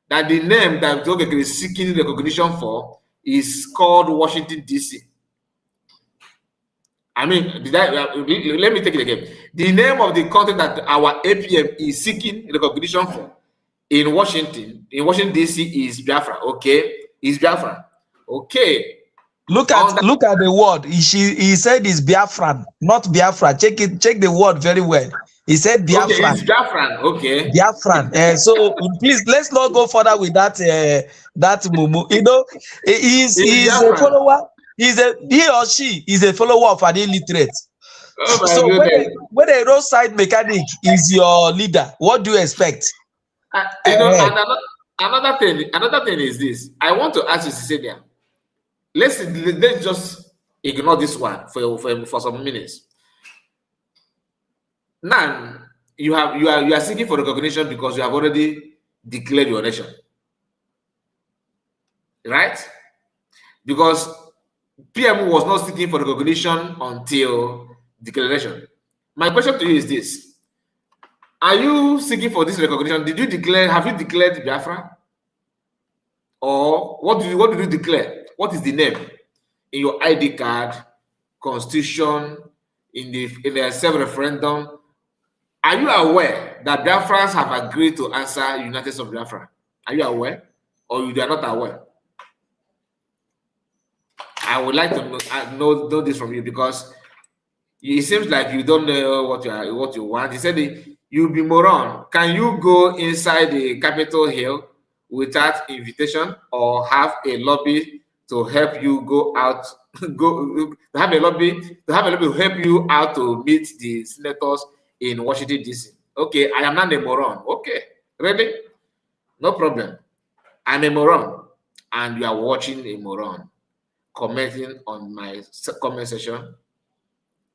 That the name that Ogenkere is seeking recognition for is called Washington, D.C. I mean, let me take it again. The name of the country that our APM is seeking recognition for in Washington D.C. is Biafra. Okay, is Biafra. Okay. Look at the word. He said it's Biafran, not Biafra. Check the word very well. He said Biafran. Okay, it's Biafran. Okay. Biafran. So please let's not go further with that. That mumu. You know, he's a follower. He or she is a follower of an illiterate. Oh, so when a roadside mechanic is your leader, what do you expect? Another thing is this. I want to ask you, Cecilia. Let's just ignore this one for some minutes. Now you are seeking for recognition because you have already declared your nation, right? Because PM was not seeking for recognition until declaration. My question to you is this: are you seeking for this recognition? Have you declared Biafra? Or what did you declare? What is the name in your ID card, constitution, in the self-referendum? Are you aware that Biafrans have agreed to answer United States of Biafra? Are you aware? Or you are not aware? I would like to know this from you because it seems like you don't know what you want. He said you'll be moron. Can you go inside the Capitol Hill without invitation or have a lobby to help you go out? To have a lobby to help you out to meet the senators in Washington, D.C. Okay, I am not a moron. Okay, ready? No problem. I'm a moron, and you are watching a moron commenting on my comment section,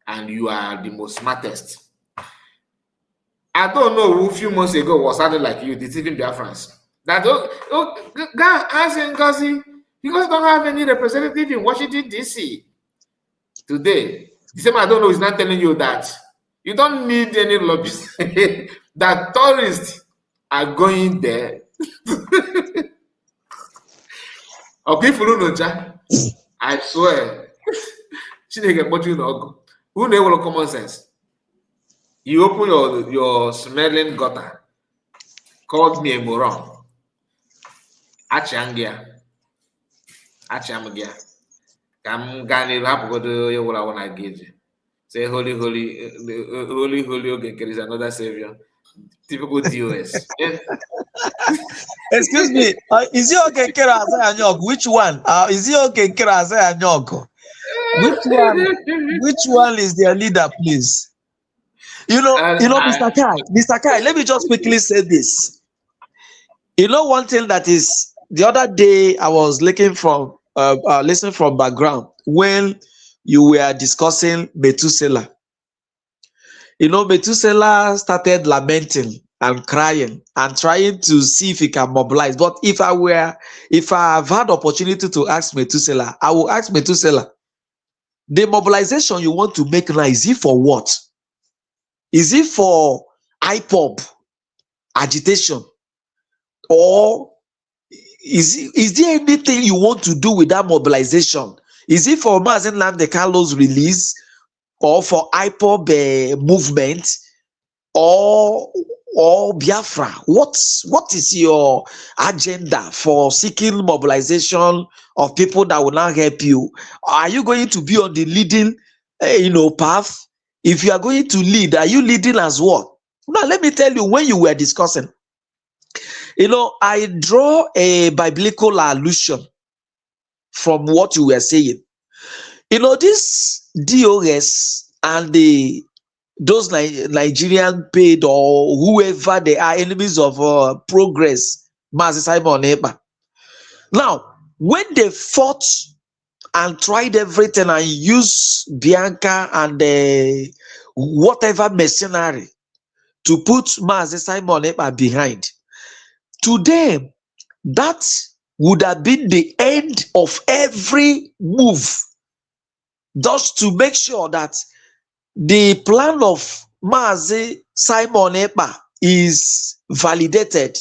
and you are the most smartest. I don't know who a few months ago was sounding like you deceiving Biafrans. That God ask Ngozi, you guys don't have any representative in Washington, D.C. Today, the same I don't know is not telling you that you don't need any lobbies. that tourists are going there. Okay, I swear. Who never common sense? You open your smelling gutter, called me a moron. Achangia. Achamagia. Come Gani Rapodo, you will want to engage. Say holy, okay, there is another savior. Typical DOS. Excuse me, is it okay, Kera Anyog? Which one? Is it okay, Kera Anyog? Which one is their leader, please? Mr. Kai, let me just quickly say this. You know, one thing that is, the other day I was listening from background when you were discussing Methuselah. You know, Methuselah started lamenting and crying and trying to see if he can mobilize. But if I have had opportunity to ask Methuselah, I will ask Methuselah, the mobilization you want to make now, is it for what? Is it for IPOB agitation? Or is there anything you want to do with that mobilization? Is it for Mazen Nnamdi Kalu's release, or for IPOB movement, or Biafra? What is your agenda for seeking mobilization of people that will not help you? Are you going to be on the leading path? If you are going to lead, are you leading as what? Now let me tell you, when you were discussing, I draw a biblical allusion from what you were saying. This DOS and those Nigerian paid or whoever they are, enemies of progress, Mazi Simon Ekpa. Now, when they fought and tried everything and used Bianca and whatever mercenary to put Mazi Simon Ekpa behind, to them, that would have been the end of every move, just to make sure that the plan of Mazi Simon Ekpa is validated,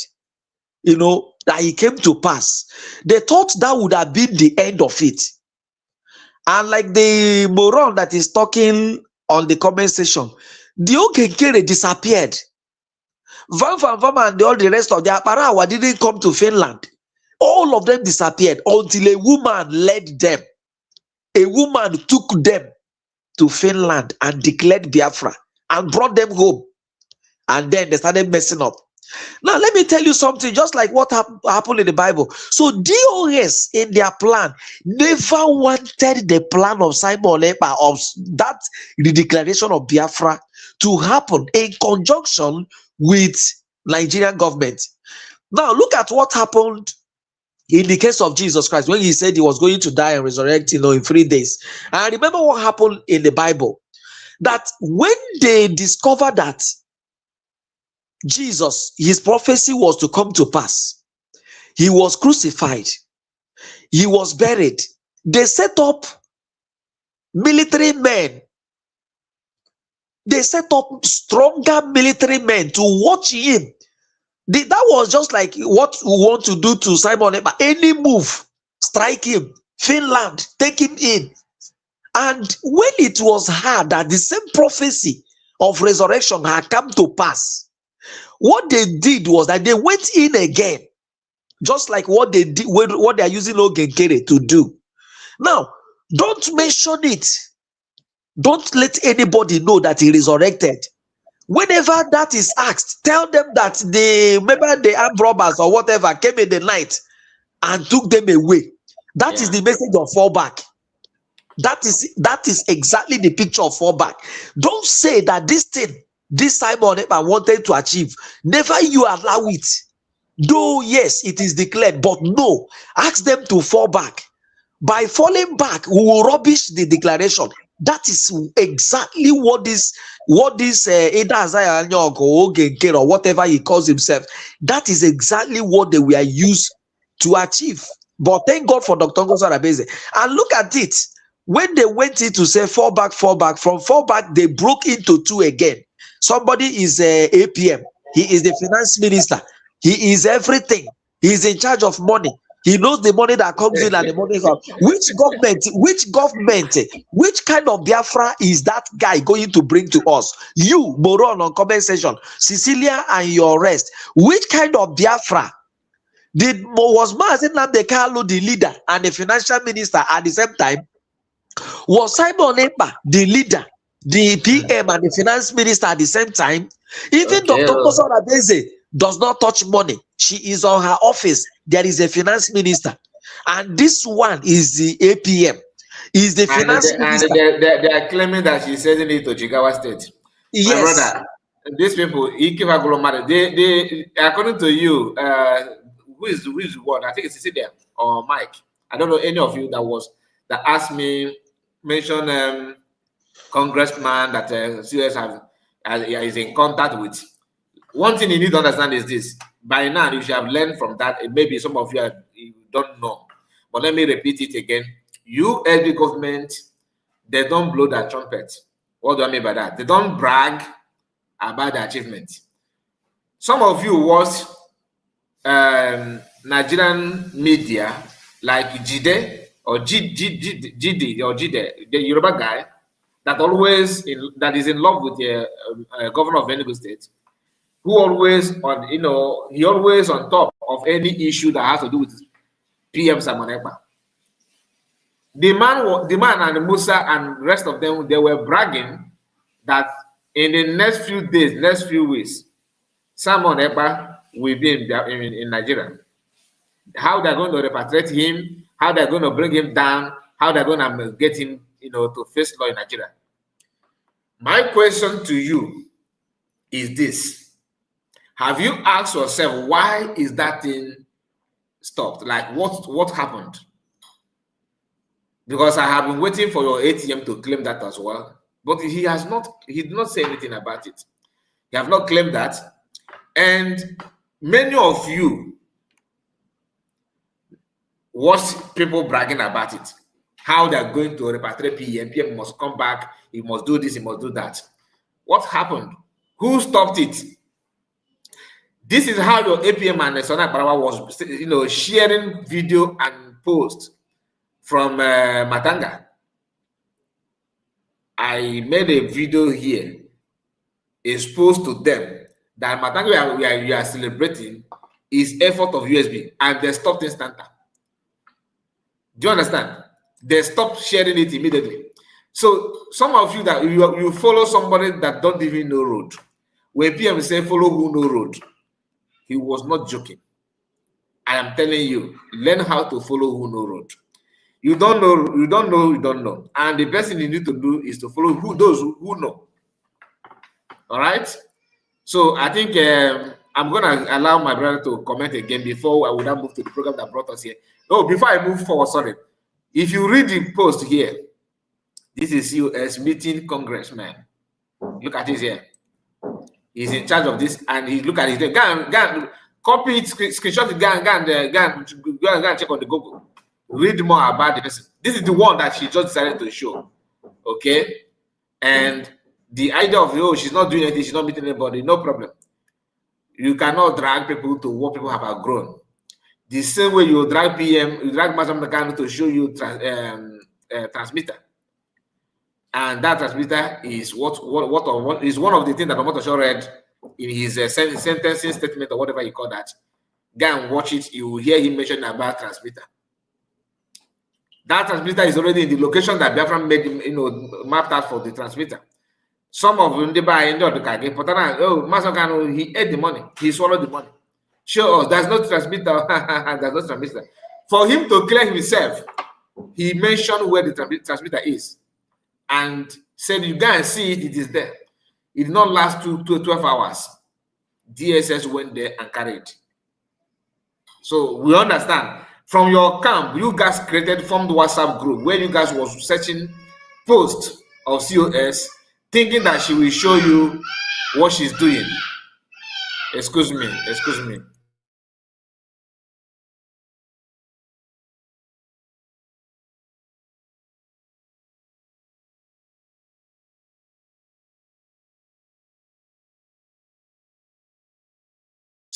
that he came to pass. They thought that would have been the end of it. And like the moron that is talking on the comment section, the Okenkere disappeared. Van and all the rest of the Aparawa didn't come to Finland. All of them disappeared until a woman led them. A woman took them to Finland and declared Biafra and brought them home. And then they started messing up. Now, let me tell you something, just like what happened in the Bible. So DOS in their plan never wanted the plan of Simon Ekpa, of that, the declaration of Biafra, to happen in conjunction with Nigerian government. Now, look at what happened in the case of Jesus Christ, when he said he was going to die and resurrect, in 3 days. And remember what happened in the Bible, that when they discovered that Jesus, his prophecy was to come to pass, he was crucified, he was buried, they set up military men. They set up stronger military men to watch him. That was just like what we want to do to Simon Ekpa. Any move, strike him. Finland, take him in. And when it was heard that the same prophecy of resurrection had come to pass, what they did was that they went in again, just like what they did, what they are using Ogenkere to do. Now, don't mention it. Don't let anybody know that he resurrected. Whenever that is asked, tell them that remember the armed robbers or whatever came in the night and took them away. That is the message of fallback. That is exactly the picture of fallback. Don't say that this thing, this Simon Ekpa wanted to achieve, never you allow it. Though, yes, it is declared, but no, ask them to fall back. By falling back, we will rubbish the declaration. That is exactly what this Eda Azaya Anyog or Ogenkere or whatever he calls himself, that is exactly what they were used to achieve. But thank God for Dr. Ngozi Arabeze. And look at it. When they went in to say fall back, from fall back, they broke into two again. Somebody is APM. He is the finance minister. He is everything. He is in charge of money. He knows the money that comes in and the money comes. Which kind of Biafra is that guy going to bring to us? You, Moron, on comment section, Cecilia and your rest. Which kind of Biafra was Mazi Nnamdi Kanu the leader and the financial minister at the same time? Was Simon Ekpa the leader, the PM and the finance minister at the same time? Even Okay. Dr. Kosa Adeze does not touch money. She is on her office. There is a finance minister. And this one is the APM. Is the finance minister. And they are claiming that she's sending it to Jigawa State. Yes. My brother, these people, they according to you, who is what? I think it's Cecilia or Mike. I don't know any of you that asked me, mention congressman that CS is in contact with. One thing you need to understand is this. By now, you should have learned from that. And maybe some of you don't know. But let me repeat it again. You, as the government, they don't blow their trumpet. What do I mean by that? They don't brag about the achievement. Some of you watch Nigerian media like Jide or Jide or Jide, the Yoruba guy that is in love with the governor of Enugu State, who always he always on top of any issue that has to do with PM Simon Ekpa. The man and Musa and the rest of them, they were bragging that in the next few days, next few weeks, Simon Ekpa will be in Nigeria. How they're going to repatriate him, how they're going to bring him down, how they're going to get him, to face law in Nigeria. My question to you is this. Have you asked yourself, why is that thing stopped? Like, what happened? Because I have been waiting for your ATM to claim that as well. But he did not say anything about it. He have not claimed that. And many of you watch people bragging about it. How they're going to repatriate PM. PM must come back. He must do this. He must do that. What happened? Who stopped it? This is how your APM and Sona Parawa was, sharing video and post from Matanga. I made a video here exposed to them that Matanga we are celebrating is effort of USB, and they stopped instantly. Do you understand? They stopped sharing it immediately. So some of you that you follow somebody that don't even know road. When PM say follow who know road, he was not joking. I am telling you, learn how to follow who know road. You don't know. And the best thing you need to do is to follow those who know. All right? So I think I'm going to allow my brother to comment again before I would have moved to the program that brought us here. Oh, before I move forward, sorry. If you read the post here, this is US meeting congressman. Look at this here. He's in charge of this, and he look at it. Go copy it, screenshot it, go and check on the Google. Read more about the person. This is the one that she just decided to show. Okay? And the idea of, she's not doing anything, she's not meeting anybody, no problem. You cannot drag people to what people have outgrown. The same way you drag PM, you drag Mazam Nakano to show you transmitter. And that transmitter is what is one of the things that Omotosho read in his sentencing statement or whatever you call that. Go and watch it, you will hear him mention about transmitter. That transmitter is already in the location that Biafra made, mapped out for the transmitter. Some of them, they buy into the car. Masakano, he ate the money. He swallowed the money. Show us, there's no transmitter. There's no transmitter. For him to clear himself, he mentioned where the transmitter is and said, you go and see it, it is there. It did not last 12 hours. DSS went there and carried. So we understand. From your camp, you guys formed WhatsApp group where you guys was searching posts of COS, thinking that she will show you what she's doing. Excuse me.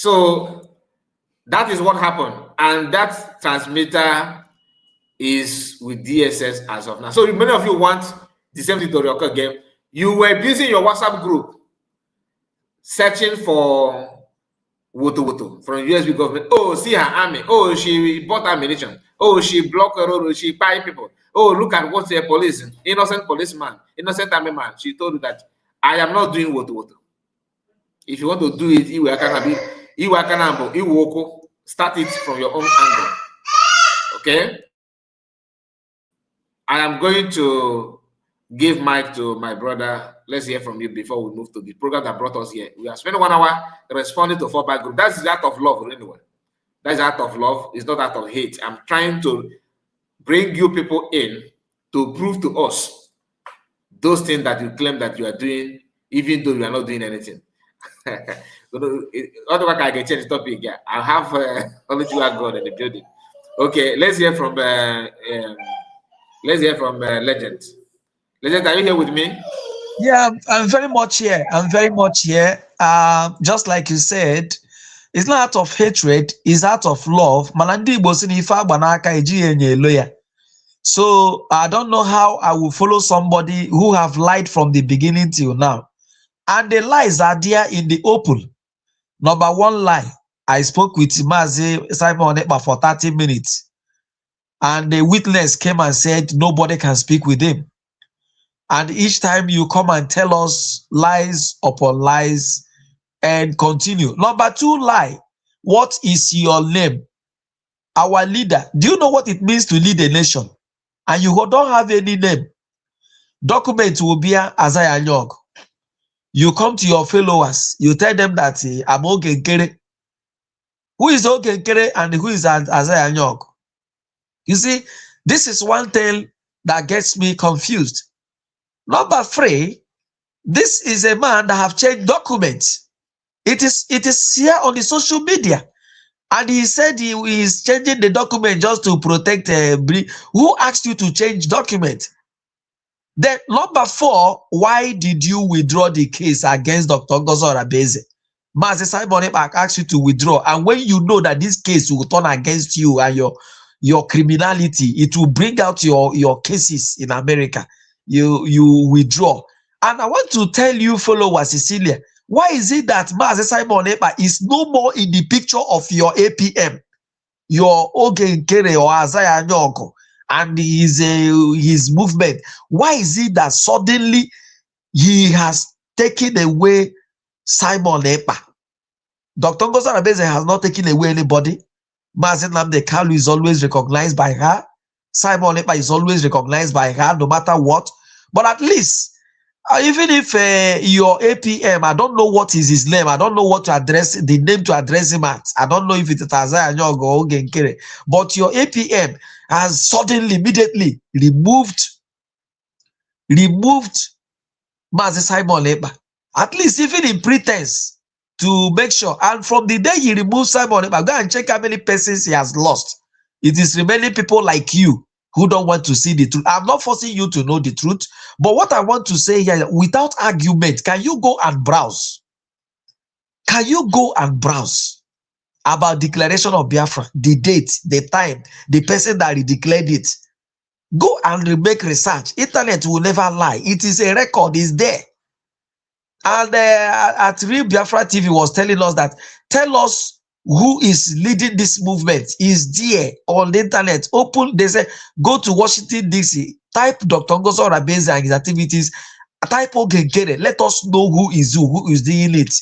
So that is what happened. And that transmitter is with DSS as of now. So many of you want the same thing to occur again. You were busy in your WhatsApp group searching for Woto from USB government. Oh, see her army. Oh, she bought ammunition. Oh, she blocked a road. She buy people. Oh, look at what the police, innocent policeman, innocent army man. She told you that I am not doing Woto. If you want to do it, start it from your own angle. Okay? I am going to give mic to my brother. Let's hear from you before we move to the program that brought us here. We are spending 1 hour responding to fallback group. That's the act of love, anyway. That's the act of love. It's not act of hate. I'm trying to bring you people in to prove to us those things that you claim that you are doing, even though you are not doing anything. Otherwise, I can change the topic. Yeah, I have only two God in the building. Okay, let's hear from Legend. Legend, are you here with me? Yeah, I'm very much here. I'm very much here. Just like you said, it's not out of hatred, it's out of love. So I don't know how I will follow somebody who have lied from the beginning till now. And the lies are there in the open. Number one lie, I spoke with Mazi Simon Ekpa for 30 minutes. And the witness came and said nobody can speak with him. And each time you come and tell us lies upon lies and continue. Number two lie, what is your name? Our leader, do you know what it means to lead a nation? And you don't have any name. Document will be Azaya Nyog. You come to your followers, you tell them that I'm Ogenkere. Who is Ogenkere and who is Azaya Nyog? You see, this is one thing that gets me confused. Number three, this is a man that have changed documents. It is here on the social media. And he said he is changing the document just to protect who asked you to change document? Then number four, why did you withdraw the case against Dr. Ngozo Arabeze? Mazi Simon Ekpa asked you to withdraw, and when you know that this case will turn against you and your criminality, it will bring out your cases in America. You withdraw. And I want to tell you, followers, Cecilia, why is it that Mazi Simon Ekpa is no more in the picture of your APM, your Ogenkere or Azaya Nyoko, and his movement? Why is it that suddenly he has taken away Simon Ekpa? Dr. Ngozo Arabeze has not taken away anybody. Mazi Nnamdi Kanu is always recognized by her. Simon Ekpa is always recognized by her, no matter what. But at least, even if your APM, I don't know what is his name. I don't know what to address, the name to address him at. I don't know if it's Azaya Nyog or Ogenkere. But your APM has suddenly, immediately removed Mazi Simon Ekpa. At least even in pretense to make sure. And from the day he removed Simon Ekpa, go and check how many persons he has lost. It is remaining people like you who don't want to see the truth. I'm not forcing you to know the truth, but what I want to say here, without argument, can you go and browse? Can you go and browse about declaration of Biafra, the date, the time, the person that declared it? Go and make research. Internet will never lie. It is a record, it's there. And at Real Biafra TV was telling us that, tell us who is leading this movement. Is there on the internet. Open, they say, go to Washington, D.C., type Dr. Ngozo Arabeze and his activities, type Ogenkere. Let us know who is doing it,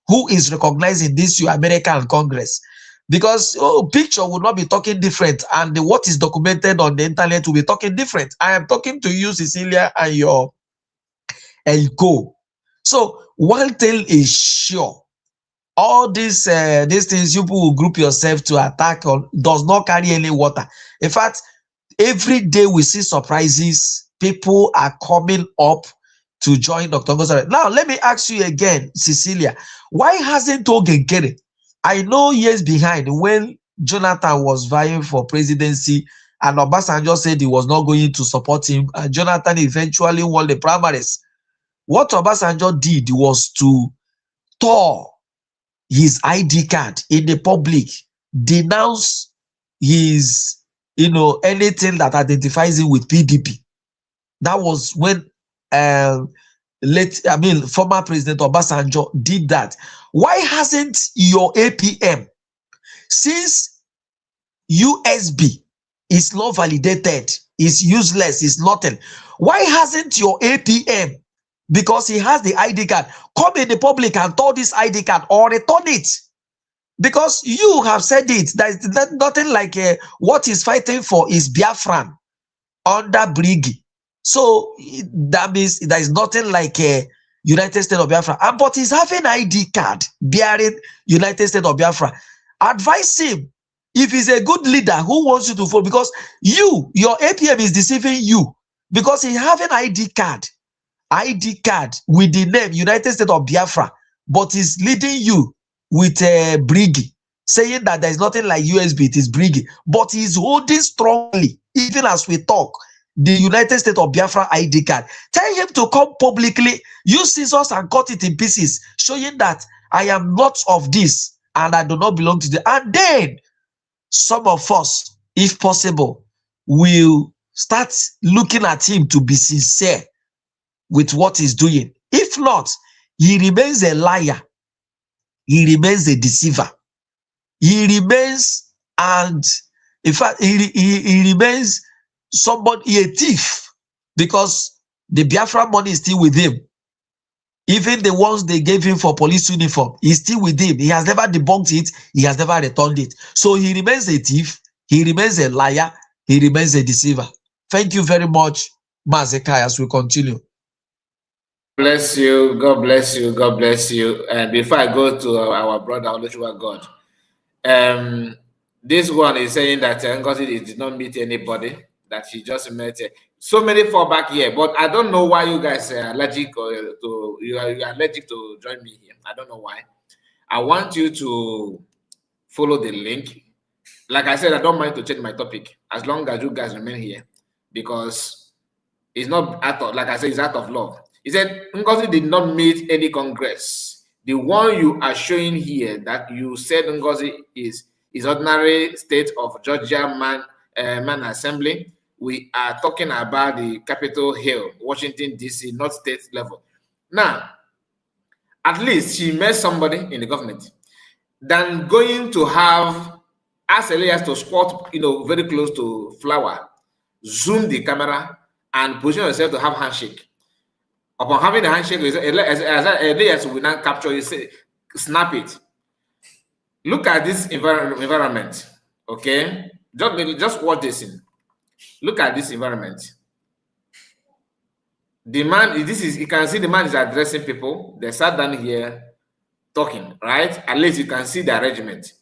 who is recognizing this American Congress. Because picture will not be talking different, and what is documented on the internet will be talking different. I am talking to you, Cecilia, and your co. So one thing is sure. All these things you will group yourself to attack on does not carry any water. In fact, every day we see surprises. People are coming up to join Dr. Ngozo. Now, let me ask you again, Cecilia, why hasn't Ogenkere? I know years behind, when Jonathan was vying for presidency and Obasanjo said he was not going to support him, and Jonathan eventually won the primaries. What Obasanjo did was to thaw his ID card in the public, denounce his, anything that identifies him with PDP. That was when former President Obasanjo did that. Why hasn't your APM, since USB is not validated, is useless, is nothing, why hasn't your APM, because he has the ID card, come in the public and throw this ID card or return it? Because you have said it, there's nothing like what he's fighting for is Biafran under Brigi. So that means there is nothing like United States of Biafra. But he's having ID card bearing United States of Biafra. Advise him, if he's a good leader who wants you to vote, because your APM is deceiving you, because he have an ID card with the name United States of Biafra, but he's leading you with Brigi, saying that there is nothing like USB, it is Brigi, but he's holding strongly, even as we talk, the United States of Biafra ID card. Tell him to come publicly, use scissors and cut it in pieces, showing that I am not of this and I do not belong to the. And then some of us, if possible, will start looking at him to be sincere with what he's doing. If not, he remains a liar. He remains a deceiver. He remains, and in fact, he remains somebody, a thief, because the Biafra money is still with him. Even the ones they gave him for police uniform is still with him. He has never debunked it. He has never returned it. So he remains a thief. He remains a liar. He remains a deceiver. Thank you very much, Mazekai, as we continue. Bless you. God bless you. God bless you. And before I go to our brother, Olusegun God, this one is saying that Ngozi did not meet anybody, that she just met so many fall back here. But I don't know why you guys are allergic to you are allergic to join me here. I don't know why. I want you to follow the link. Like I said, I don't mind to change my topic as long as you guys remain here, because it's not out of, like I said, it's out of love. He said Ngozi did not meet any Congress. The one you are showing here that you said Ngozi is ordinary state of Georgia man assembly. We are talking about the Capitol Hill, Washington, D.C., not state level. Now, at least she met somebody in the government than going to have, as Elias to squat, very close to Flower, zoom the camera and position yourself to have handshake. Upon having a handshake, Elias will now capture you, say, snap it. Look at this environment, okay? Just watch this in. Look at this environment. The man, you can see the man is addressing people. They sat down here talking, right? At least you can see the arrangement.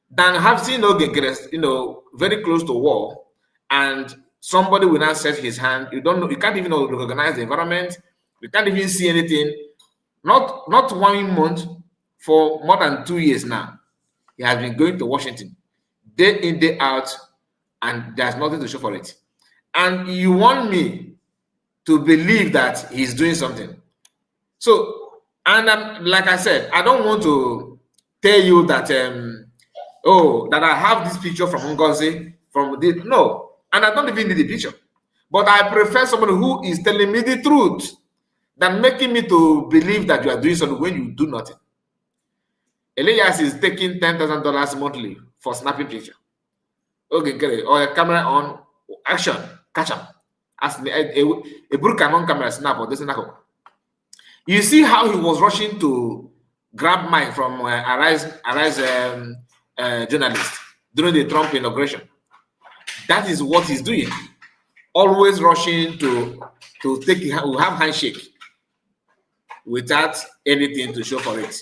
Then have seen very close to wall, and somebody will not set his hand. You don't know, you can't even recognize the environment. You can't even see anything. Not 1 month, for more than 2 years now. He has been going to Washington, day in, day out, and there's nothing to show for it. And you want me to believe that he's doing something. So, and like I said, I don't want to tell you that, that I have this picture from Ngozi, no, and I don't even need the picture. But I prefer somebody who is telling me the truth than making me to believe that you are doing something when you do nothing. Elias is taking $10,000 monthly for snapping picture. Okay, get it. Or a camera on, action, catch him. As a Brook Canon camera snap or doesn't happen. You see how he was rushing to grab mic from Arise journalist during the Trump inauguration. That is what he's doing. Always rushing to have handshake without anything to show for it.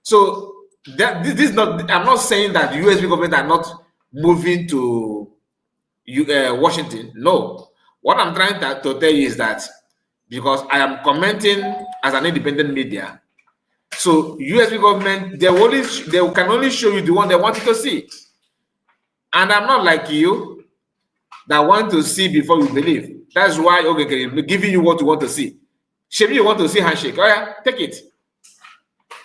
So this is not. I'm not saying that the US government are not moving to Washington. No, what I'm trying to tell you is that because I am commenting as an independent media, so US government they can only show you the one they want you to see, and I'm not like you that want to see before you believe. That's why okay, giving you what you want to see. Maybe you want to see handshake. Oh yeah, take it.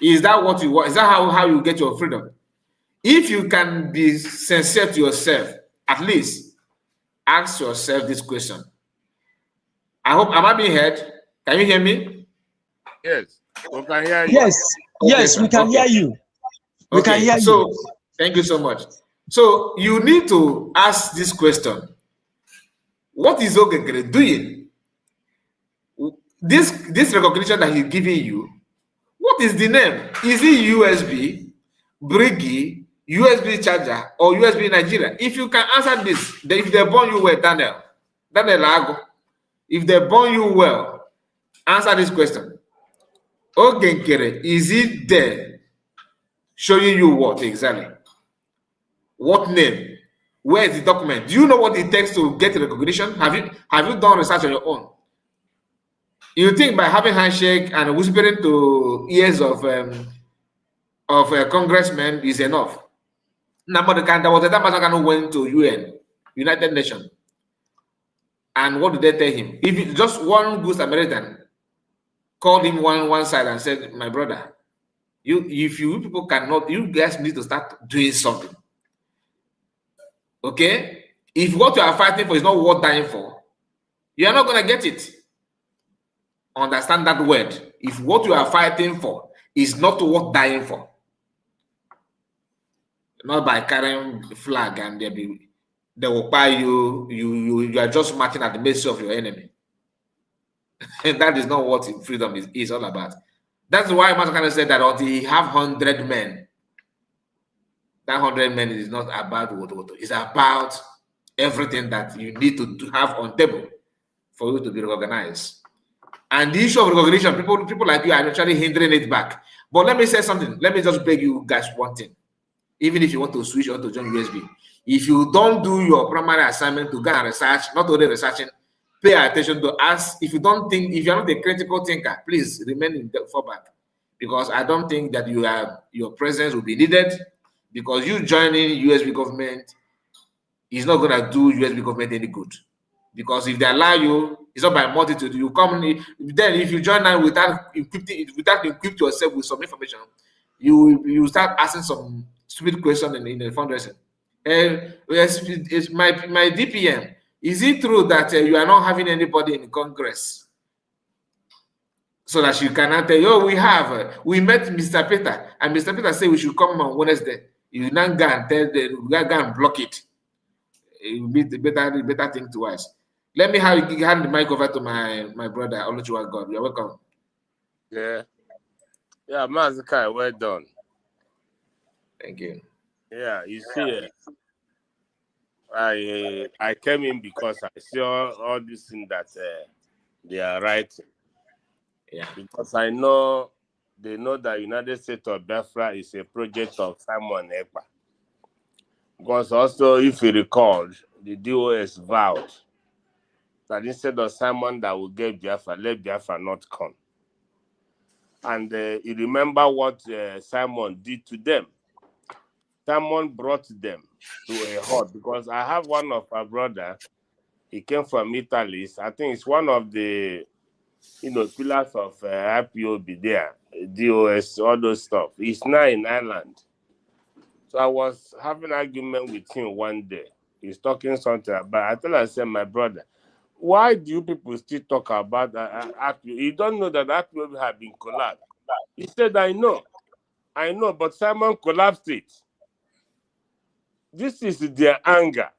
Is that what you want? Is that how you get your freedom? If you can be sincere to yourself, at least ask yourself this question. I hope, am I being heard? Can you hear me? Yes, we can hear you. Yes, yes, sir. we can hear you. We can hear So you. thank you so much. So you need to ask this question. What is Ogekere doing? This recognition that he's giving you, what is the name? Is it USB, Brigi, USB charger, or USB Nigeria? If you can answer this, then if they born you well, Daniel Ago, if they born you well, answer this question. Ogekere, is it there showing you what exactly? What name? Where is the document? Do you know what it takes to get recognition? Have you done research on your own? You think by having handshake and whispering to ears of congressmen is enough? Now, but there was a time who went to United Nations, and what did they tell him? If just one good Samaritan called him one side and said, "My brother, if you people cannot, you guys need to start doing something." Okay? If what you are fighting for is not worth dying for, you are not going to get it. Understand that word. If what you are fighting for is not worth dying for, not by carrying flag and they will buy you, you are just marching at the mercy of your enemy. And that is not what freedom is all about. That's why Master said that until he have 100 men, that 100 men is not about what. It's about everything that you need to have on table for you to be recognized. And the issue of recognition, people like you are actually hindering it back. But let me say something. Let me just beg you guys one thing. Even if you want to switch on to join USB, if you don't do your primary assignment to go and research, not only researching, pay attention to ask. If you don't think, if you're not a critical thinker, please remain in the fallback, because I don't think that your presence will be needed, because you joining USB government is not going to do USB government any good. Because if they allow you, it's not by multitude. You come, then if you join now without equip yourself with some information, you start asking some stupid question in the fundraising. It's my DPM. Is it true that you are not having anybody in Congress? So that you cannot tell, oh, we met Mr. Peter, and Mr. Peter said we should come on Wednesday. You now go and tell them, go and block it. It will be the better thing to us. Let me hand the mic over to my brother, Oluchiwa God. You're welcome. Yeah, Mazakai, well done. Thank you. Yeah, you see, I came in because I saw all these things that they are writing. Yeah. Because they know that United States of Biafra is a project of Simon Ekpa. Because also, if you recall, the DOS vowed that instead of Simon that will get Biafra, let Biafra not come. And you remember what Simon did to them. Simon brought them to a halt, because I have one of our brother. He came from Italy. I think it's one of the pillars of IPOB there, DOS, all those stuff. He's now in Ireland. So I was having an argument with him one day. He's talking something about, I tell him, I said, my brother, why do you people still talk about IPOB? You don't know that IPOB have been collapsed. He said, I know, but Simon collapsed it. This is their anger.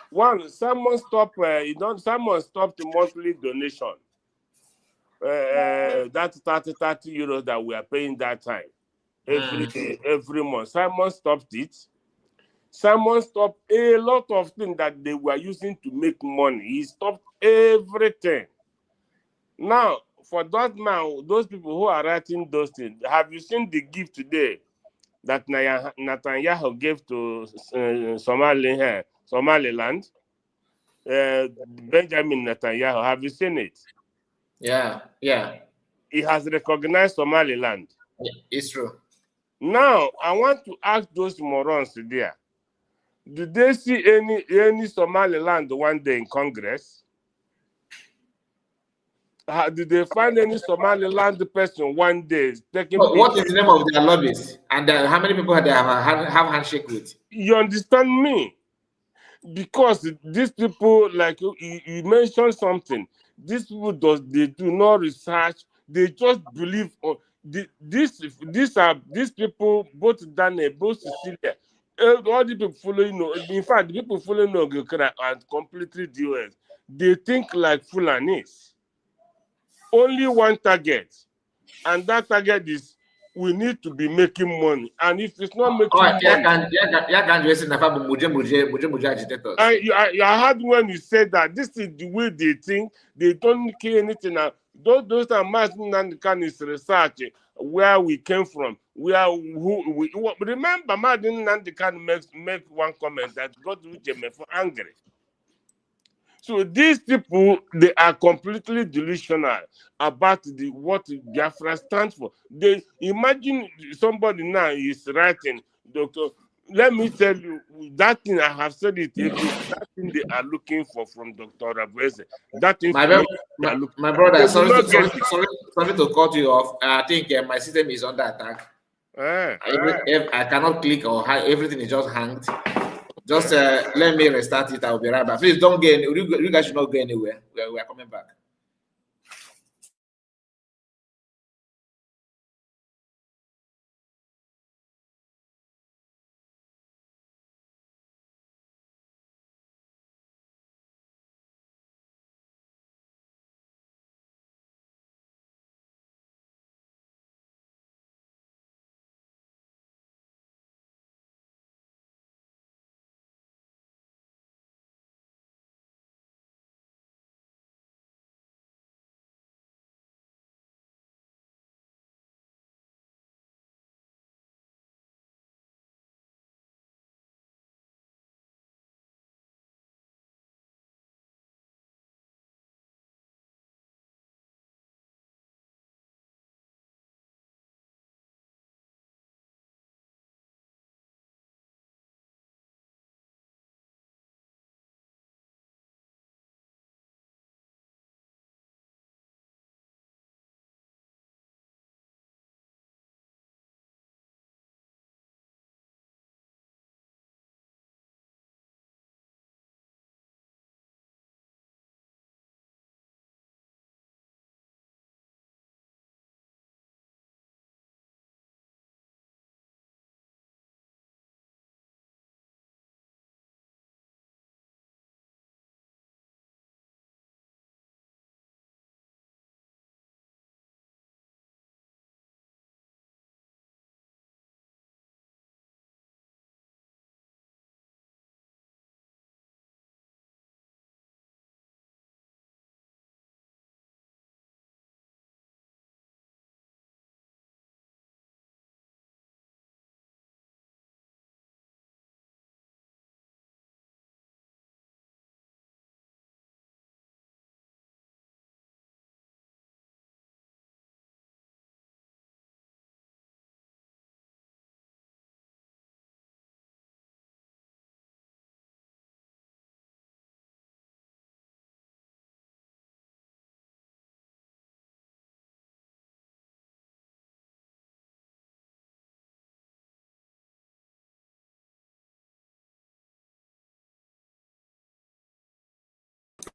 One, Simon stopped the monthly donation. That 30 euros that we are paying that time every month. Simon stopped it. Simon stopped a lot of things that they were using to make money. He stopped everything. Now, for that man, those people who are writing those things, have you seen the gift today that Netanyahu gave to Somaliland? Benjamin Netanyahu, have you seen it? Yeah. He has recognized Somaliland. Yeah, it's true. Now, I want to ask those morons there, do they see any Somaliland one day in Congress? Did they find any Somaliland person one day taking What is pictures? the name of their lobbies? And how many people they have handshake with? You understand me? Because these people, like you mentioned something, these people they do not research. They just believe on these people, both Dane, both Cecilia, all the people following. In fact, the people following Ogekara are completely DOS. They think like Fulanis. Only one target, and that target is we need to be making money. And if it's not making money, I heard when you said that this is the way they think. They don't care anything. Now, those are Martin is research where we came from, remember Martin Nandikan make one comment that got Uche for angry. So these people, they are completely delusional about what Biafra stands for. They imagine somebody now is writing, Doctor. Let me tell you that thing. I have said it every. That thing they are looking for from Dr. Rabuese. That information they are looking. My brother, sorry to to cut you off. I think my system is under attack. I cannot click or everything is just hanged. Just let me restart it. I'll be right back. Please don't get. You guys should not go anywhere. We are coming back.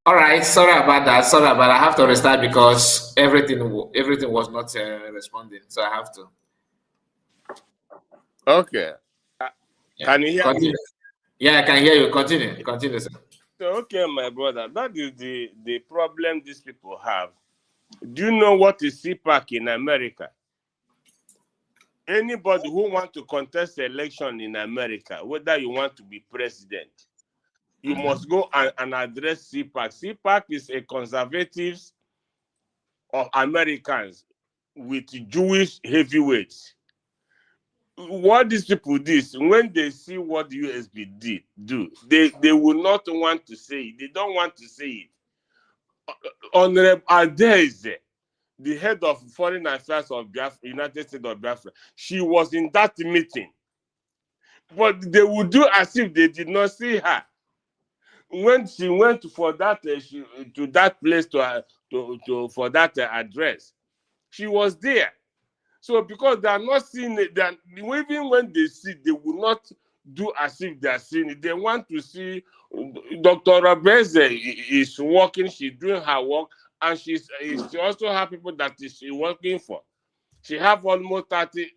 All right, sorry about that. I have to restart because everything was not responding, so I have to. Okay. Can you hear Continue. me? Yeah, I can hear you. Continue, sir. Okay, my brother. That is the problem these people have. Do you know what is CPAC in America? Anybody who wants to contest the election in America, whether you want to be president, you must go and address CPAC. CPAC is a conservatives of Americans with Jewish heavyweights. What these people do, when they see what the USB do, they will not want to say it. They don't want to say it. Honorable Adeze, the head of foreign affairs of Biafra, United States of Biafra, she was in that meeting. But they would do as if they did not see her. when she went for that to that place for that address, she was there. So because they are not seeing it, even when they see, they will not do as if they are seeing it. They want to see Dr. Rabeze is working, she's doing her work, and she also have people that she's working for. She have almost 30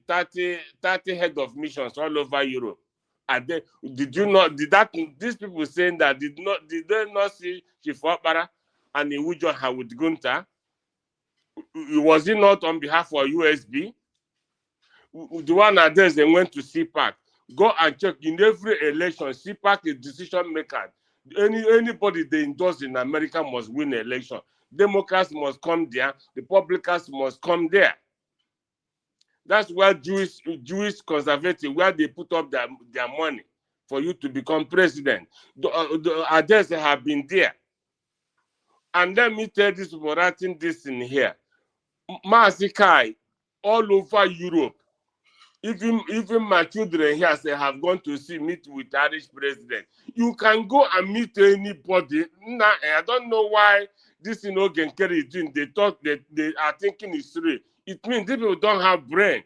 head of missions all over Europe. And then, these people saying that did they not see Chief Okpara and he joined her with Gunta? Was it not on behalf of USB? The one that they went to CPAC. Go and check in every election. CPAC is decision maker. Anybody they endorse in America must win election. Democrats must come there. Republicans must come there. That's where Jewish conservative, where they put up their money for you to become president. The others have been there. And let me tell this for writing this in here. Masikai, all over Europe, even my children here say have gone to meet with Irish president. You can go and meet anybody. Now, I don't know why this Genkeri is doing. They thought that they are thinking it's real. It means people don't have brain.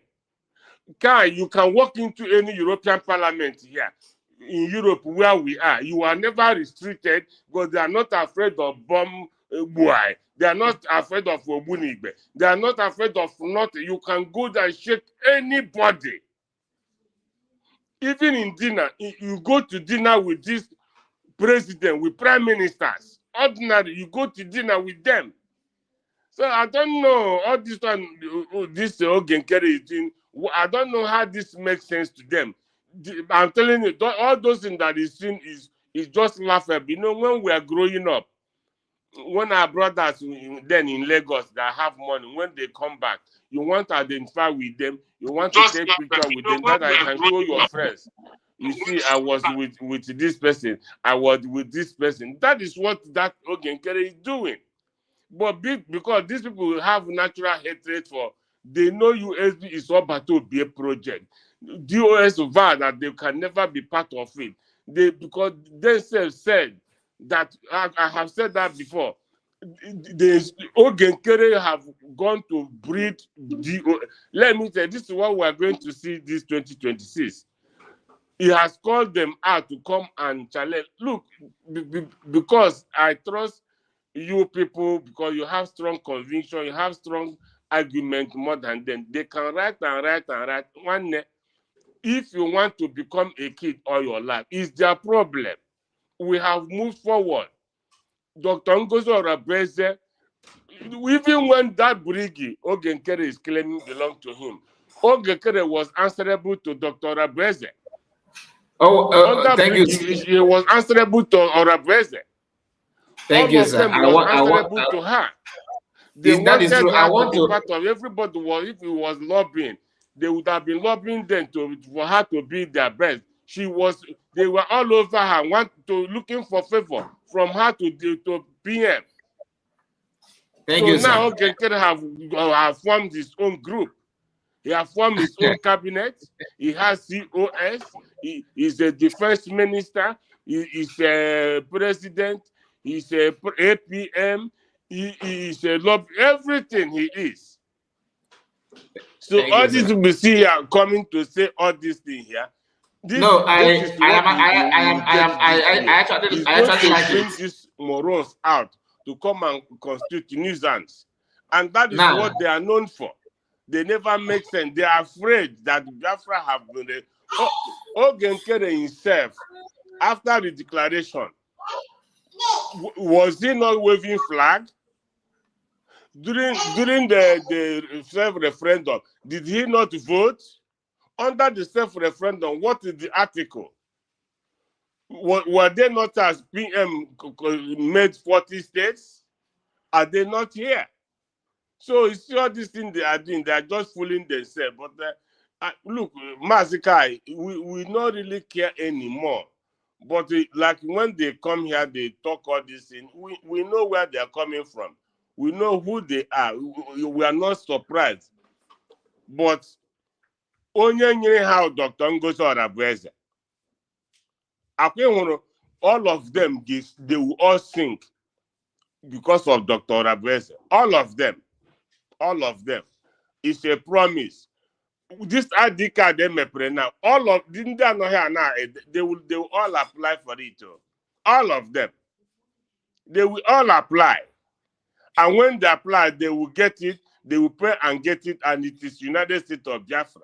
You can walk into any European parliament here in Europe where we are. You are never restricted because they are not afraid of bomb boy. They are not afraid of Obunigbe. They are not afraid of nothing. You can go there and shake anybody. Even in dinner, you go to dinner with this president, with prime ministers. Ordinary, you go to dinner with them. So I don't know all this one, this Genkeri thing. I don't know how this makes sense to them. I'm telling you, all those things that is seen is just laughable. You know, when we are growing up, when our brothers then in Lagos that have money, when they come back, you want to identify with them, you want to take picture with them, that I can show your friends. You see, I was with this person, I was with this person. That is what that Genkeri is doing. But because these people have natural hatred for, they know USB is about to be a project. DOS vow that they can never be part of it. Because they said that, I have said that before, the Genkeri have gone to breed Let me tell you, this is what we are going to see this 2026. He has called them out to come and challenge. Look, because I trust you people, because you have strong conviction, you have strong argument more than them. They can write and write and write. One, if you want to become a kid all your life, it's their problem. We have moved forward. Dr. Ngozo Rabeze, even when that Brigi, Genkeri is claiming belonged to him, Genkeri was answerable to Dr. Rabeze. Thank you. He was answerable to Rabeze. Thank you, sir. I want to her. That is true. I want to be part of everybody. If it was lobbying, they would have been lobbying them for her to be their best. They were all over her, looking for favor from her to PM. Thank you, sir. Now Genkeri have formed his own group. He has formed his own cabinet. He has COS. He is a defense minister. He is a president. He's a APM. He is a lobby. Everything he is. So Thank all you, these sir. we see here coming to say all these things here. I actually like bring it. these morons out to come and constitute nuisance, and that is what they are known for. They never make sense. They are afraid that Biafra have been. Genkeri himself, after the declaration, was he not waving flag during the self-referendum? Did he not vote under the self-referendum? What is the article? Were they not, as PM made 40 states? Are they not here? So you see all these things they are doing, they are just fooling themselves. But look, Mazikai, we not really care anymore. But like when they come here, they talk all these things. We know where they are coming from. We know who they are. We are not surprised. But onye nyere how Dr. Ngozi Orabueze. all of them, they will all sink because of Dr. Rabese. All of them. It's a promise. This ID card they may now. All of didn't they know here now? They will all apply for it. All of them. They will all apply. And when they apply, they will get it, they will pay and get it, and it is United States of Biafra.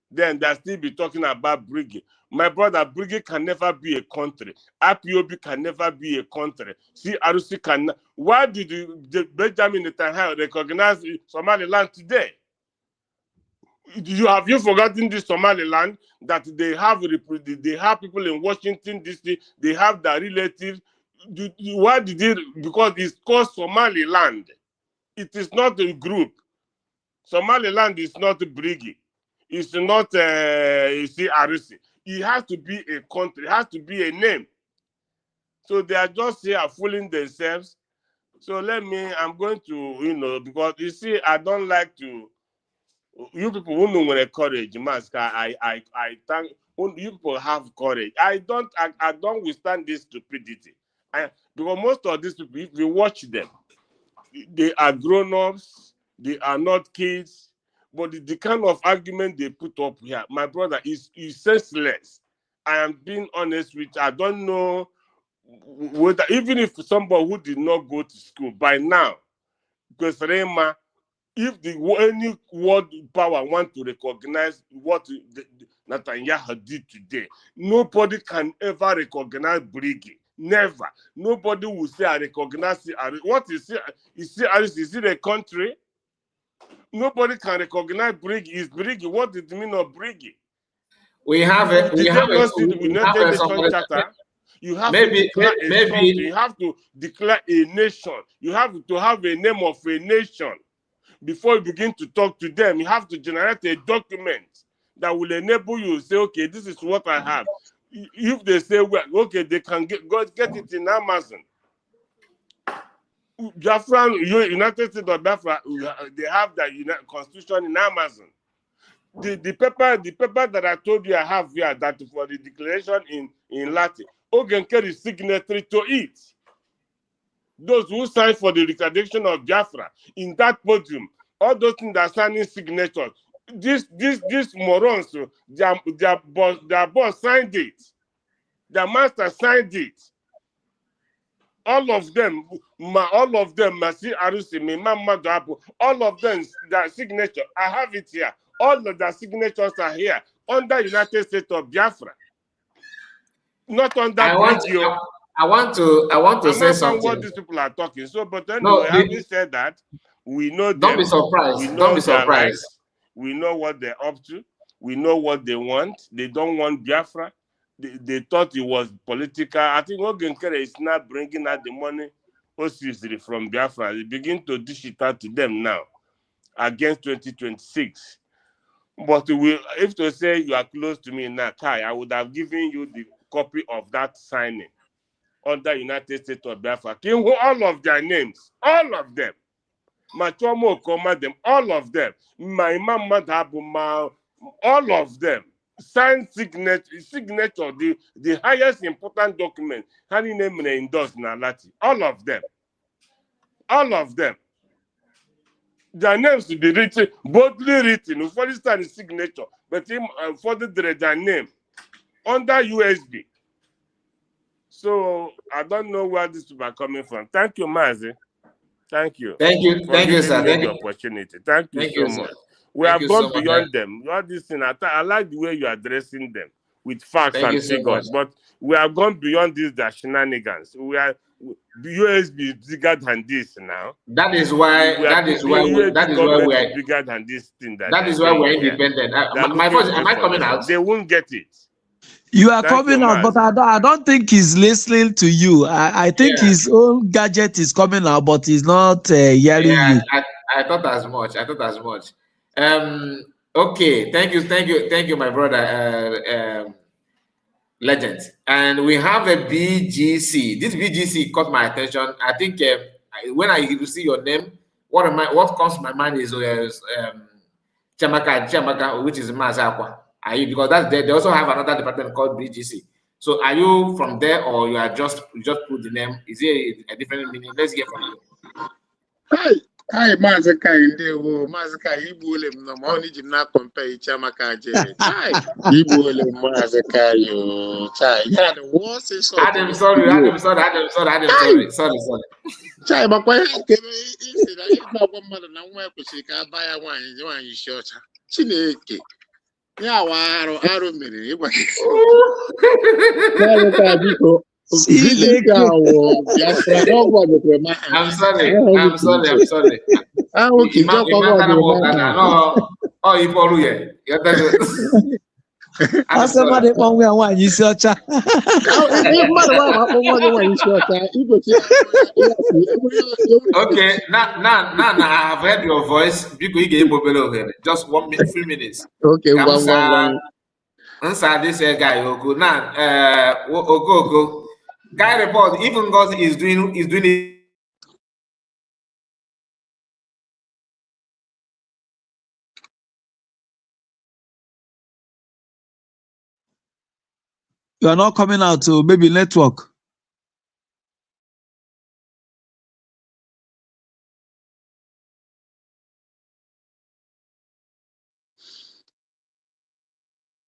Then they'll still be talking about Briggy. My brother, Briggy can never be a country. IPOB can never be a country. CRC can. Why did Benjamin Netanyahu recognize Somaliland today? Have you forgotten this Somaliland that they have people in Washington DC, they have their relatives. Why did it? Because it's called Somaliland. It is not a group. Somaliland is not a Briggy. It's not CRC. It has to be a country. It has to be a name. So they are just here fooling themselves. So I'm going to, because you see, I don't like to. You people who know when a courage, Master, I thank you people have courage. I don't withstand this stupidity. Because most of these people, if you watch them, they are grown-ups, they are not kids, but the kind of argument they put up here, my brother, is senseless. I am being honest with you. I don't know whether, even if somebody who did not go to school by now, because Rema, if any world power want to recognize what Netanyahu did today, nobody can ever recognize Briggy. Never. Nobody will say I recognize it. What is it? Is it a country? Nobody can recognize Briggy. Is Briggy? What did it mean of Briggy? We have it. You have to declare a something. You have to declare a nation. You have to have a name of a nation. Before you begin to talk to them, you have to generate a document that will enable you to say, okay, this is what I have. If they say, well, okay, they can get it in Amazon. Biafra, United States of Biafra, they have the constitution in Amazon. The paper that I told you I have here, that for the declaration in Latin, Ogenkere is signatory to it. Those who signed for the declaration of Biafra in that podium, all those things that are signing signatures. These morons, their boss signed it. Their master signed it. All of them, Masi Arusi, Mimam Abu, all of them, their signature, I have it here. All of their signatures are here under United States of Biafra. Not under I want to say something. What these people are talking. So, but anyway, having said that, we know them. Don't be surprised. We know don't be surprised. Rights. We know what they're up to. We know what they want. They don't want Biafra. They thought it was political. I think Ogenkere is not bringing out the money obviously from Biafra. They begin to dish it out to them now against 2026. But if to say you are close to me now, Kai, I would have given you the copy of that signing under United States of Biafra. All of their names, all of them. Machomo Koma them, all of them. My Mama Dabuma, all of them. Signed signature, the highest important document, Hani name endorsed Nalati. All of them. All of them. Their names to be written, boldly written, for this time signature, but for their name under USB. So I don't know where these people are coming from. Thank you, Mazi. Thank you. Thank you, sir. Thank you for the opportunity. Thank you so much. We have gone beyond them. All this thing, I like the way you are addressing them with facts and figures, but we have gone beyond this shenanigans. We are USB is bigger than this now. That is why we are bigger than this thing. That is why we're independent. My voice, am I coming out? They won't get it. You are coming out, but I don't think he's listening to you. I think his own gadget is coming out, but he's not hearing you. I thought as much. Okay, thank you, my brother, Legend. And we have a BGC. This BGC caught my attention. I think when I see your name, what comes to my mind is Chamaka, which is Mazakwa. Because they also have another department called BGC. So are you from there, or you are just put the name? Is it a different meaning? Let's hear from you. Hi, Mazaka Indewo, Mazaka Ibulem, no money did not compare Chamaka J. Hi, Ibulem Mazaka, you chai. Yeah, the worst is so. Adam, sorry. Chai, but why if my woman and I'm working, she can buy a wine, you short. Chineke. Yeah, I minute. I'm sorry. Okay, now I have heard your voice. Just 1 minute, 3 minutes. Okay, one. Answer this guy. Now, Ogo. Guy report. Even God is doing it. You are not coming out to maybe network.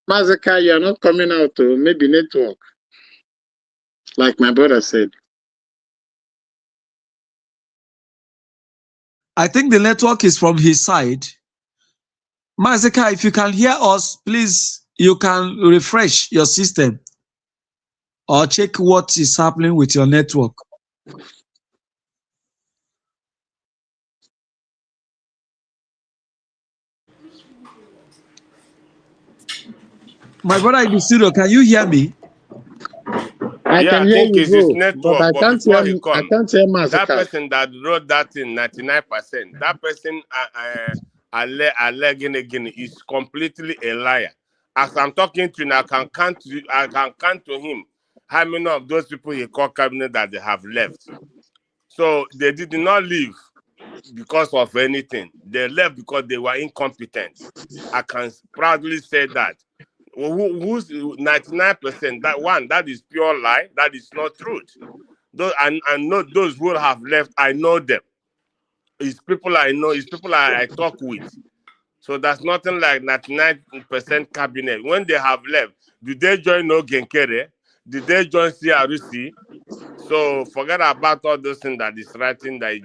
Mazaka, you are not coming out to maybe network. Like my brother said. I think the network is from his side. Mazaka, if you can hear us, please, you can refresh your system or check what is happening with your network. My brother in the studio, can you hear me? I can hear you, bro, but I can't hear Mazaka. That person that wrote that in 99%, that person again is completely a liar. As I'm talking to you, I can count to him how many of those people he called cabinet that they have left. So they did not leave because of anything. They left because they were incompetent. I can proudly say that. Who's 99%? That is pure lie. That is not truth. Those and not those who have left. I know them. It's people I know. It's people I talk with. So that's nothing like 99% cabinet. When they have left, did they join Ogenkere? Did they join CRC? So forget about all those things that is writing. They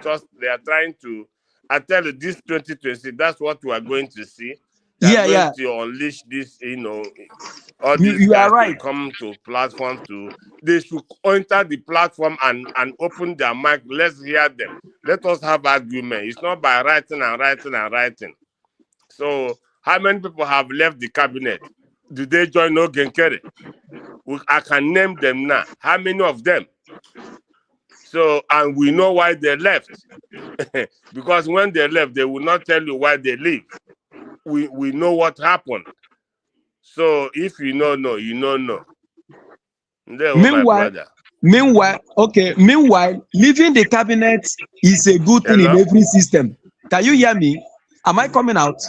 are trying to. I tell you, this 2020, that's what we are going to see. They're going to unleash this, all these guys to come to platforms they should enter the platform and open their mic. Let's hear them. Let us have argument. It's not by writing. So how many people have left the cabinet? Do they join Ogenkere? I can name them now. How many of them? So, and we know why they left. Because when they left, they will not tell you why they leave. We know what happened. So if you don't know, you don't know. Meanwhile, leaving the cabinet is a good thing in every system. Can you hear me? Am I coming out?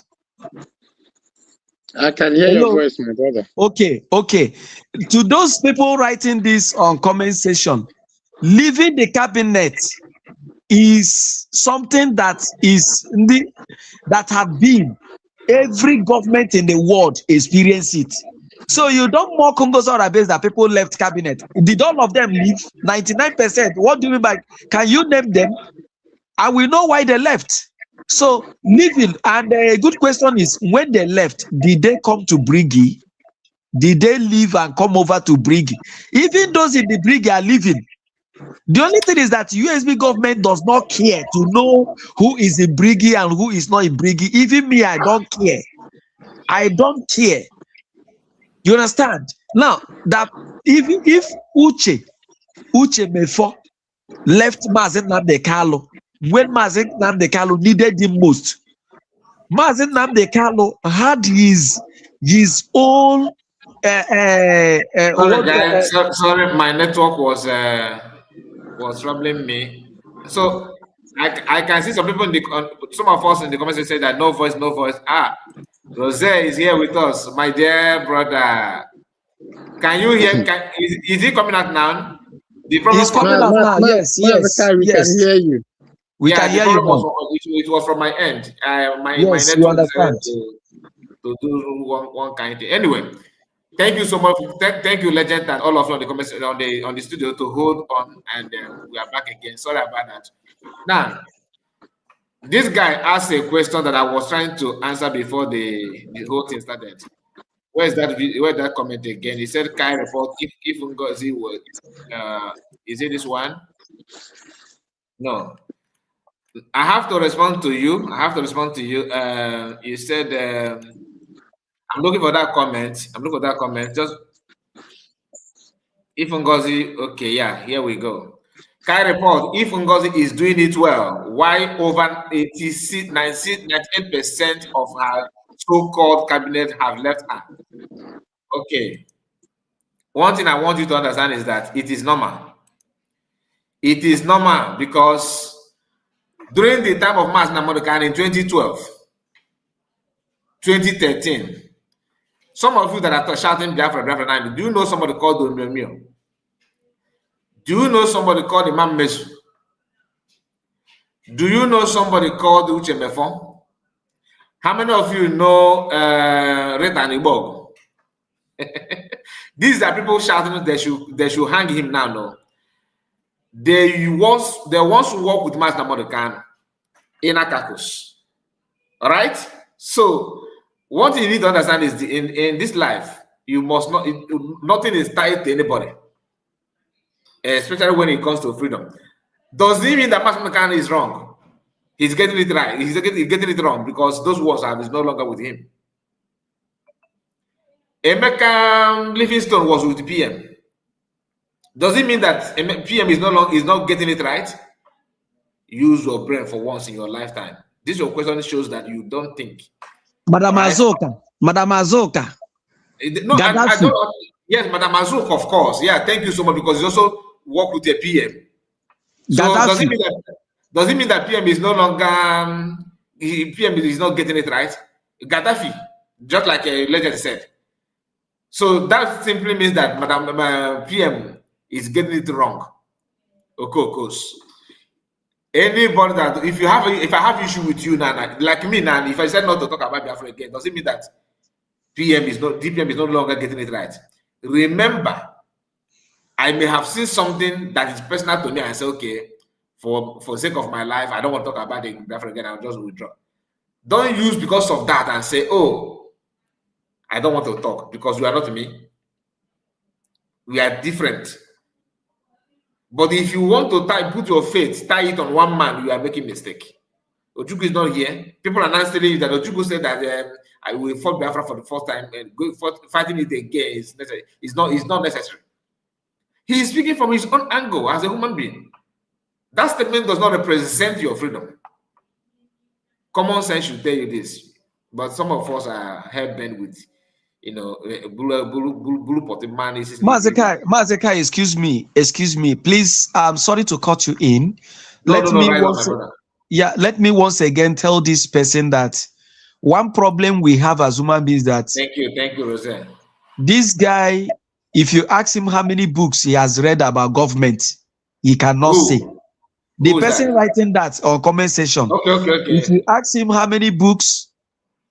I can hear your voice, my brother. Okay. To those people writing this on comment section, leaving the cabinet is something that have been every government in the world experience it. So you don't mock those other base that people left cabinet. Did all of them leave? 99%. What do you mean by? Can you name them? And we know why they left. So leaving, and a good question is, when they left, did they come to Briggy? Did they leave and come over to Briggy? Even those in the Briggy are leaving. The only thing is that USB government does not care to know who is in Briggy and who is not in Briggy. Even me, I don't care. You understand? Now, that even if Uche Mefo left Mazen Namdekalo when Mazen Namdekalo needed him most, Mazen Namdekalo had his own sorry, my network was troubling me. So I can see some people some of us in the comments say that no voice. Rose is here with us, my dear brother. Can you hear? Is it coming out now? The problem It's coming out now. Yes, yes, we yes. can hear you. We yeah, can the hear you problem now. it was from my end. My Yes, you network decided understand. to do one kind of thing. Anyway, thank you so much. Thank you, Legend, and all of you on the comments on the studio to hold on, and we are back again. Sorry about that. Now, this guy asked a question that I was trying to answer before the whole thing started. Where's that comment again? He said, "Kai report if Ngozi was is it this one? No. I have to respond to you. You said I'm looking for that comment. Just if Ngozi, okay, yeah, here we go. Kai report if Ngozi is doing it well, why over 98% of her so-called cabinet have left her? Okay. One thing I want you to understand is that it is normal. It is normal because during the time of Mass Namodokan in 2012, 2013, some of you that are shouting Biafra, Biafra, do you know somebody called Domemio? Do you know somebody called Imam Mesu? Do you know somebody called Uche Mefon? How many of you know Retan Ibog? These are people shouting they should hang him now. No, they once work with Master Mordecai in Akakos. All right. So what you need to understand is in this life you must not nothing is tied to anybody, especially when it comes to freedom. Does it mean that Master Mordecai is wrong? He's getting it right. He's getting it wrong because those words are no longer with him. Emeka Livingstone was with the PM. Does it mean that PM is not getting it right? Use your brain for once in your lifetime. This your question shows that you don't think. Madam Right? Azoka. Madam Azoka. No, I don't. Yes, Madam Azoka, of course. Yeah, thank you so much because you also work with a PM. So does it mean that PM is no longer PM is not getting it right? Gaddafi, just like a legend said. So that simply means that Madam PM is getting it wrong. Okay, of course. Anybody that if I have issue with you now, like me now, if I said not to talk about Biafra again, does it mean that DPM is no longer getting it right? Remember, I may have seen something that is personal to me and say, okay, for sake of my life, I don't want to talk about it Biafra again, I'll just withdraw. Don't use because of that and say, oh, I don't want to talk because you are not me. We are different. But if you want to put your faith, tie it on one man, you are making a mistake. Ojukwu is not here. People are now telling you that Ojukwu said that I will fight Biafra for the first time and fighting it again is necessary. It's not necessary. He is speaking from his own angle as a human being. That statement does not represent your freedom. Common sense should tell you this, but some of us are hell-bent with, blue potty man. Mazekai, excuse me, please. I'm sorry to cut you in. Let me once again tell this person that one problem we have as human beings that. Thank you, Rosette. This guy, if you ask him how many books he has read about government, he cannot say. The person writing that on comment section. Okay. If you ask him how many books,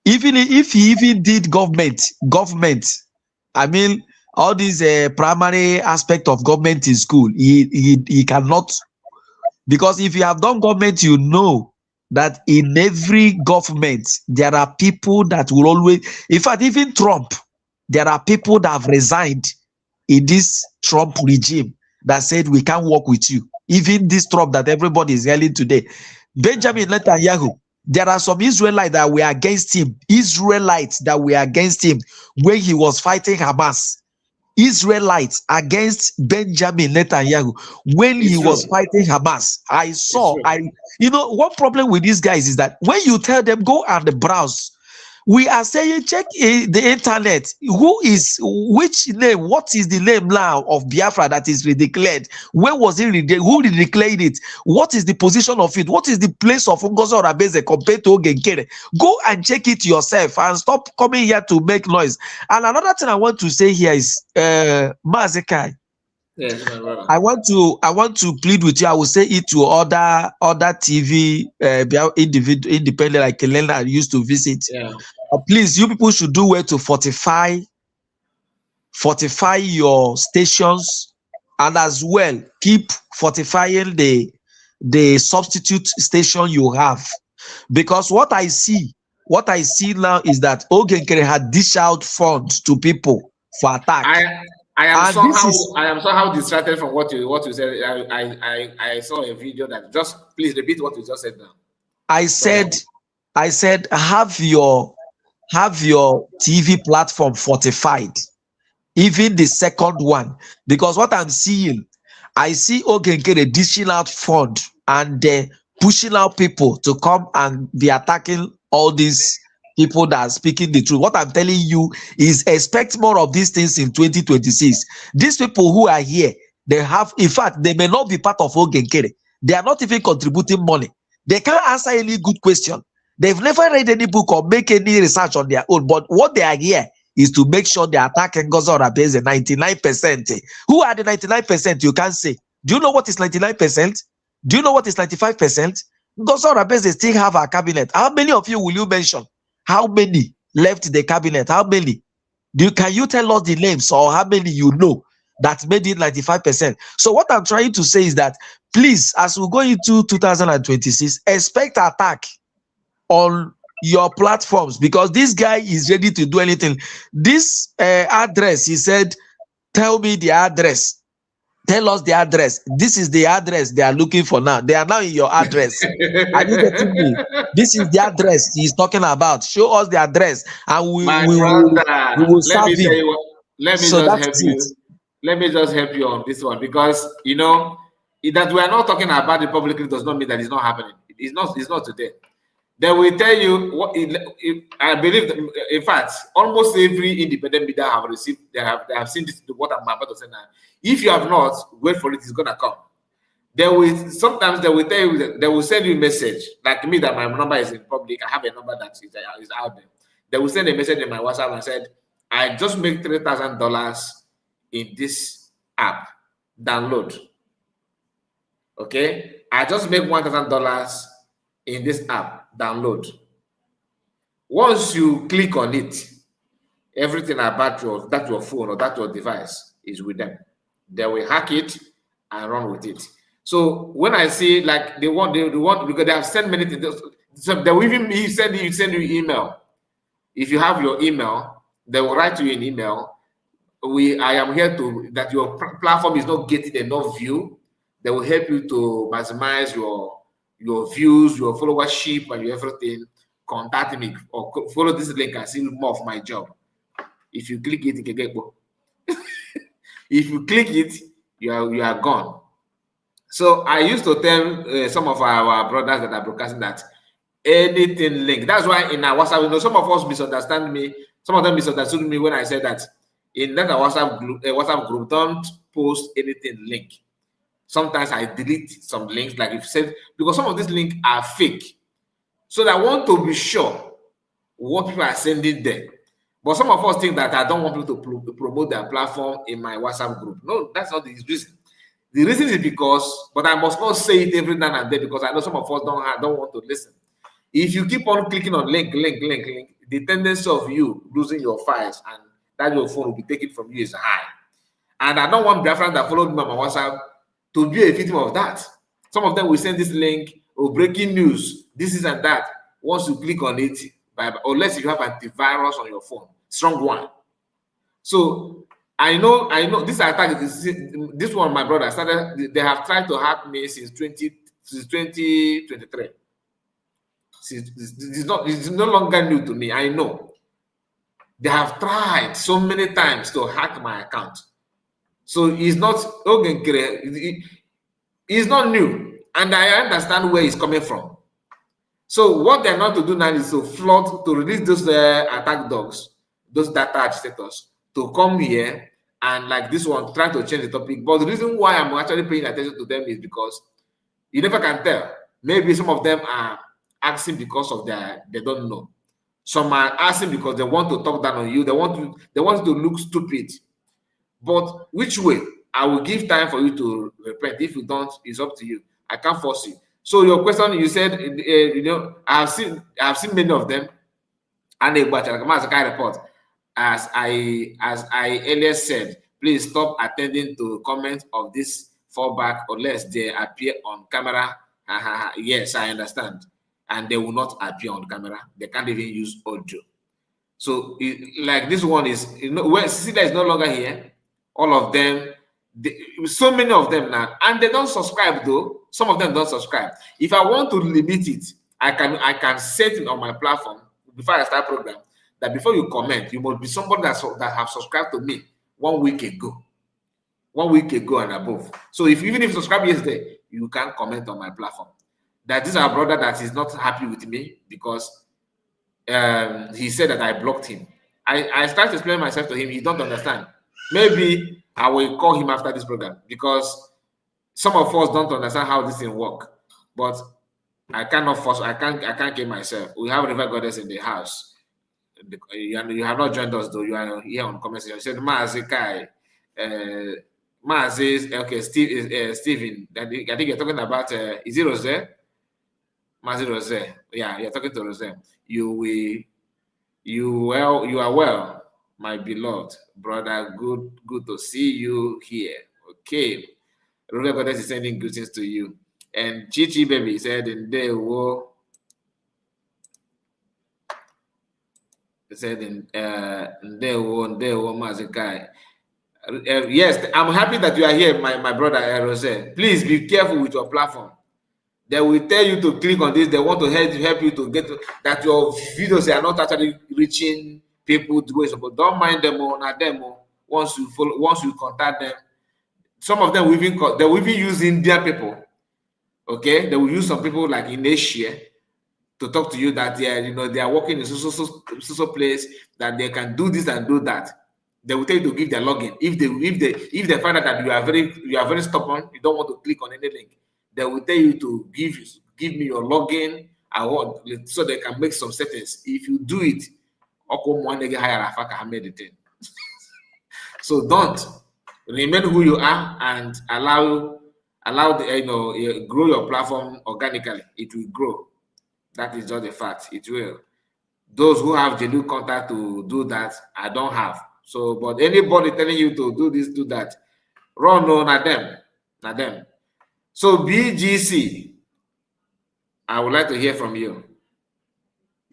even if he even did government, I mean, all these primary aspect of government in school, he cannot, because if you have done government, you know that in every government there are people that will always, in fact, even Trump, there are people that have resigned in this Trump regime that said we can't work with you. Even this Trump that everybody is yelling today, Benjamin Netanyahu, there are some Israelites that were against him. When he was fighting Hamas. Israelites against Benjamin Netanyahu when he was fighting Hamas. One problem with these guys is that when you tell them go and browse We are saying check the internet. Which name? What is the name now of Biafra that is redeclared? When was it who redeclared it? What is the position of it? What is the place of Ngozi Orabeze compared to Ogenkere? Go and check it yourself and stop coming here to make noise. And another thing I want to say here is Mazekai. Yes, my brother. I want to plead with you. I will say it to other TV independent like Elena I used to visit. Yeah. Please, you people should do well to fortify your stations, and as well keep fortifying the substitute station you have, because what I see now is that Ogenkere had dished out funds to people for attack. I am somehow distracted from what you said. I saw a video that just please repeat what you just said now. I said have your TV platform fortified, even the second one, because what I'm seeing, I see Ogenkere dishing out fund and pushing out people to come and be attacking all these people that are speaking the truth. What I'm telling you is expect more of these things in 2026. These people who are here, they have, in fact, they may not be part of Ogenkere. They are not even contributing money. They can't answer any good question. They've never read any book or make any research on their own. But what they are here is to make sure they attack Ngozi Orabeze 99%. Who are the 99%? You can't say. Do you know what is 99%? Do you know what is 95%? Ngozi Orabeze still have a cabinet. How many of you will you mention? How many left the cabinet? How many? Can you tell us the names, or how many you know that made it 95%? So what I'm trying to say is that, please, as we go into 2026, expect attack on your platforms, because this guy is ready to do anything. This address, he said, tell me the address. Tell us the address. This is the address they are looking for now. They are now in your address. Are you getting me? This is the address he's talking about. Show us the address, and we will serve him. Let me just help you on this one, because you know that we are not talking about the publicly does not mean that it's not happening. It's not today. They will tell you what I believe that, in fact, almost every independent media have received, they have seen this, what I'm about to say now. If you have not, wait for it, it's gonna come. Sometimes they will tell you that they will send you a message, like me, that my number is in public. I have a number that is out there. They will send a message in my WhatsApp and said, I just made $3,000 in this app. Download. Okay? I just made $1,000 in this app. Download. Once you click on it, everything about your phone or that your device is with them. They will hack it and run with it. So when I see like they want because they have sent many things. So they will even send you email. If you have your email, they will write you an email. I am here to that your platform is not getting enough view. They will help you to maximize your views, your followership, and your everything. Contact me or follow this link and see more of my job. If you click it, you can get more. If you click it, you are gone. So I used to tell some of our brothers that are broadcasting that anything link. That's why in our WhatsApp, you know, some of us misunderstand me. Some of them misunderstood me when I said that in that WhatsApp group, don't post anything link. Sometimes I delete some links, like if said, because some of these links are fake. So I want to be sure what people are sending there. But some of us think that I don't want people to promote their platform in my WhatsApp group. No, that's not the reason. The reason is because, but I must not say it every now and then because I know some of us don't want to listen. If you keep on clicking on link, the tendency of you losing your files and that your phone will be taken from you is high. And I don't want Biafran that followed me on my WhatsApp to be a victim of that. Some of them will send this link or breaking news, this is and that. Once you click on it, unless you have antivirus on your phone, strong one. So I know this attack, this one, my brother started, they have tried to hack me since 2023. It's no longer new to me. I know they have tried so many times to hack my account. So it's not Ogenkere, it's not new, and I understand where it's coming from. So what they're not to do now is to flood, to release those attack dogs, those data agitators, to come here and like this one, try to change the topic. But the reason why I'm actually paying attention to them is because you never can tell. Maybe some of them are asking because of they don't know. Some are asking because they want to talk down on you. They want to look stupid. But which way? I will give time for you to repent. If you don't, it's up to you. I can't force you. So your question, you said, you know, I've seen many of them, and they watch as a kind of report. As I earlier said, please stop attending to comments of this fallback unless they appear on camera. Yes, I understand, and they will not appear on camera. They can't even use audio. So, like this one is, you know, when Cecilia is no longer here, all of them. So many of them now, and they don't subscribe though. Some of them don't subscribe. If I want to limit it, I can set it on my platform before I start program that before you comment, you must be somebody that have subscribed to me 1 week ago, and above. So even if you subscribe yesterday, you can comment on my platform. That this is our brother that is not happy with me because he said that I blocked him. I started explaining myself to him. He don't understand. Maybe I will call him after this program because some of us don't understand how this thing work. But I cannot force. I can't get myself. We have River Goddess in the house. You have not joined us though. You are here on comment section. You said Maazi Kai, Maazi. Okay, Steven. I think you're talking about. Is it Rose? Maazi Rose. Yeah, you're talking to Rose. You are well. My beloved brother, good to see you here. Okay. Ruben Goddess is sending greetings to you. And Chichi baby said in Ndewo. Said in Ndewo Mazikai. Yes, I'm happy that you are here, my brother Rose. Please be careful with your platform. They will tell you to click on this. They want to help you to get that your videos are not actually reaching people the way it's supposed. Don't mind them or not them. Once you contact them, some of them will even use Indian people. Okay, they will use some people like in Asia to talk to you that they are working in so place that they can do this and do that. They will tell you to give their login. If they find out that you are very stubborn, you don't want to click on any link, they will tell you to give me your login. I want so they can make some settings. If you do it, so don't remain who you are and allow grow your platform organically. It will grow. That is just a fact. It will. Those who have genuine contact to do that, I don't have. So, but anybody telling you to do this, do that, run no, not them. So BGC, I would like to hear from you.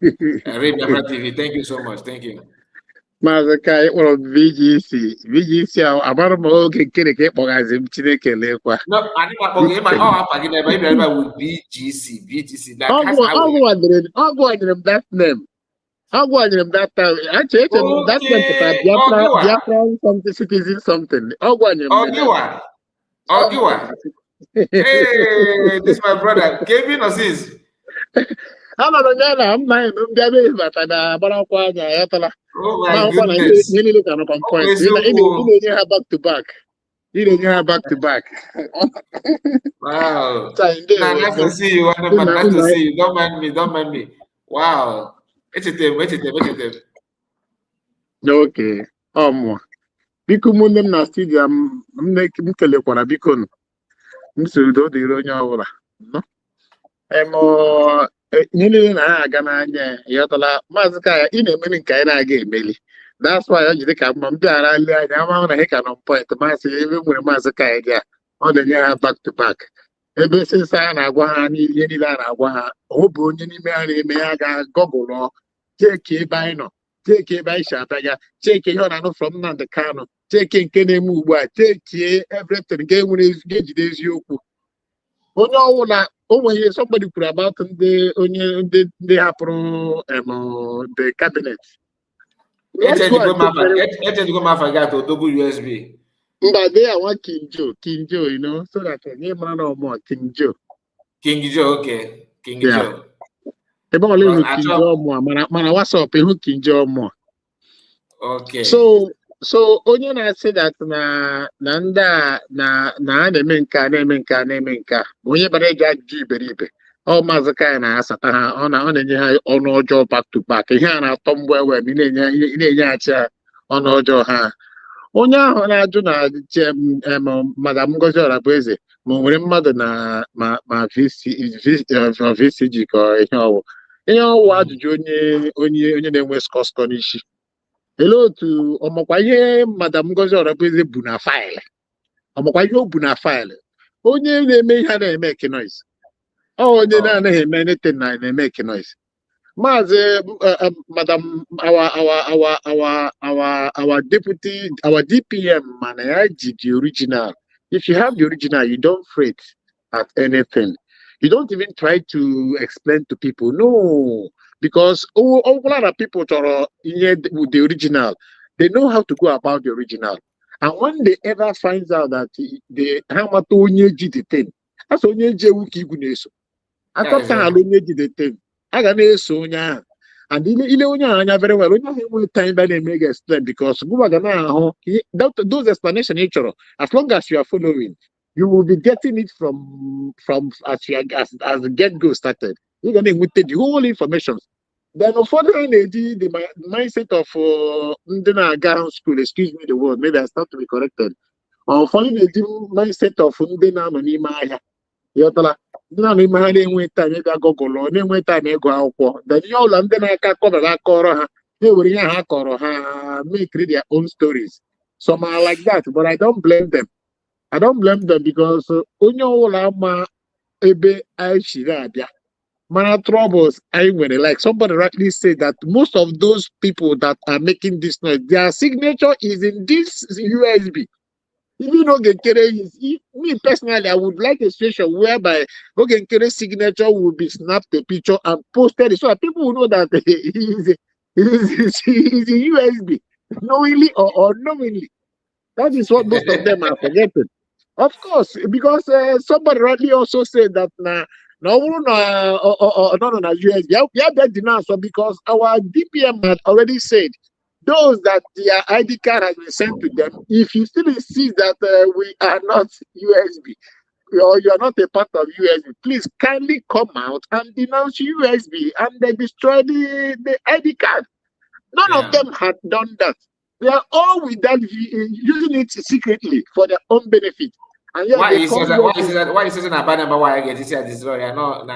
Biafra TV, thank you so much. Thank you. Mazakai, well, VGC, I'm okay, No, I think I'm with BGC. I'll go under that name. I'll go under that time. Actually, that name, Biafra, something, citizen, something. I'll go under Ogiwa. Hey, this is my brother. Kevin Osis. I'm not I'm not Oh my goodness. You look at the point. You don't have back to back. You don't have back to back. Wow. Nice to see you. Nice to see you. Don't mind me. Wow. Okay. Biko munde na studio m kelekwara biko nsudo dịrị onye ọbụla no niile na-aga n'anya yọtala maazị ka ị na-emeli nke anyị na-aga emeli that's why ọ ji dị ka mma m bịara nle anya ama na ka nọ point maazị ebe nwere maazị ka anyị dị ọ na-enye ha back to back ebe sịsa a na-agwa ha n'ihe niile a na-agwa ha ọ bụ onye n'ime ha na-eme ya ga gọgụlọ cheki ebe anyị nọ cheki ebe anyị si abịa cheki ihe ọ na-anụ from Nnamdi Kanu cheki nke na-eme ugbu a chekie everything ga-ejide eziokwu onye ọwụla o nwere somebody kwuru about ndị hapụrụ the cabinet USB. But they are one King Joe, you know, so that name man or more King Joe. Okay. King Joe. Ebe ole Because ihu I kinje thought, ọmụ mana WhatsApp ihu kinje ọmụ. okay. So onye na-asị that na ndị a na na-eme nke a na-eme nke a na-eme nke a onye bara eji ajụjụ iberibe ọ maazị ka ya na-asata ha ọ na-enye ha ọnụ ọjọọ back to back ihe a na-atọ mgbe ewe ị na-enyeghachi ha ọnụ ọjọọ ha onye ahụ na-ajụ na Madam Ngozi Orabueze ma o nwere mmadụ na VCG ka ihe ọwụ ajụjụ onye na-enwe skọskọ n'isi. Olee otu ọmakwa ihe Madam Ngozi Orabueze bu na faịlụ ọmakwa ihe o bu na faịlụ onye na-eme ihe a na-eme ekinois onye na-anaghị eme anything na-eme ekinois Maazị Madam our deputy our DPM mana ya ji the original. If you have the original, you don't fret at anything. You don't even try to explain to people. No, because a lot of people with the original, they know how to go about the original. And when they ever finds out that they have the thing, that's only Jewuki. I thought I only did the thing. I got so yeah. And very well. Only time that they make explain because those explanations nature. As long as you are following, you will be getting it from as the get-go started. You're gonna with the whole information. Then unfortunately, the mindset of Ndena school, excuse me the word, maybe I start to be corrected. Unfortunately, the mindset of Ndena Manimaya. Yotala. Na-enwe time ebe agụgụlụ na-enwe time ịgụ akwụkwọ then ihe ọbụla ndị na-aka kọrọ akọrọ ha na-ewere ihe ha kọrọ ha make their own stories. Some are like that, but I don't blame them. I don't blame them because onye ọbụla ma ebe anyị shiri abịa mana troubles anyị nwere like somebody rightly said that most of those people that are making this noise their signature is in this USB. Even Ogenkere me personally, I would like a situation whereby Ogenkere's signature will be snapped a picture and posted so that people will know that he's a USB, knowingly or unknowingly. That is what most of them are forgetting. Of course, because somebody rightly also said that no USB. Yeah, that denied so because our DPM had already said those that their ID card has been sent to them, if you still insist that we are not USB or you are not a part of USB, please kindly come out and denounce USB and they destroy the ID card. None of them had done that. They are all with that using it secretly for their own benefit. And why is that? Why is it about why I get this destroy? No,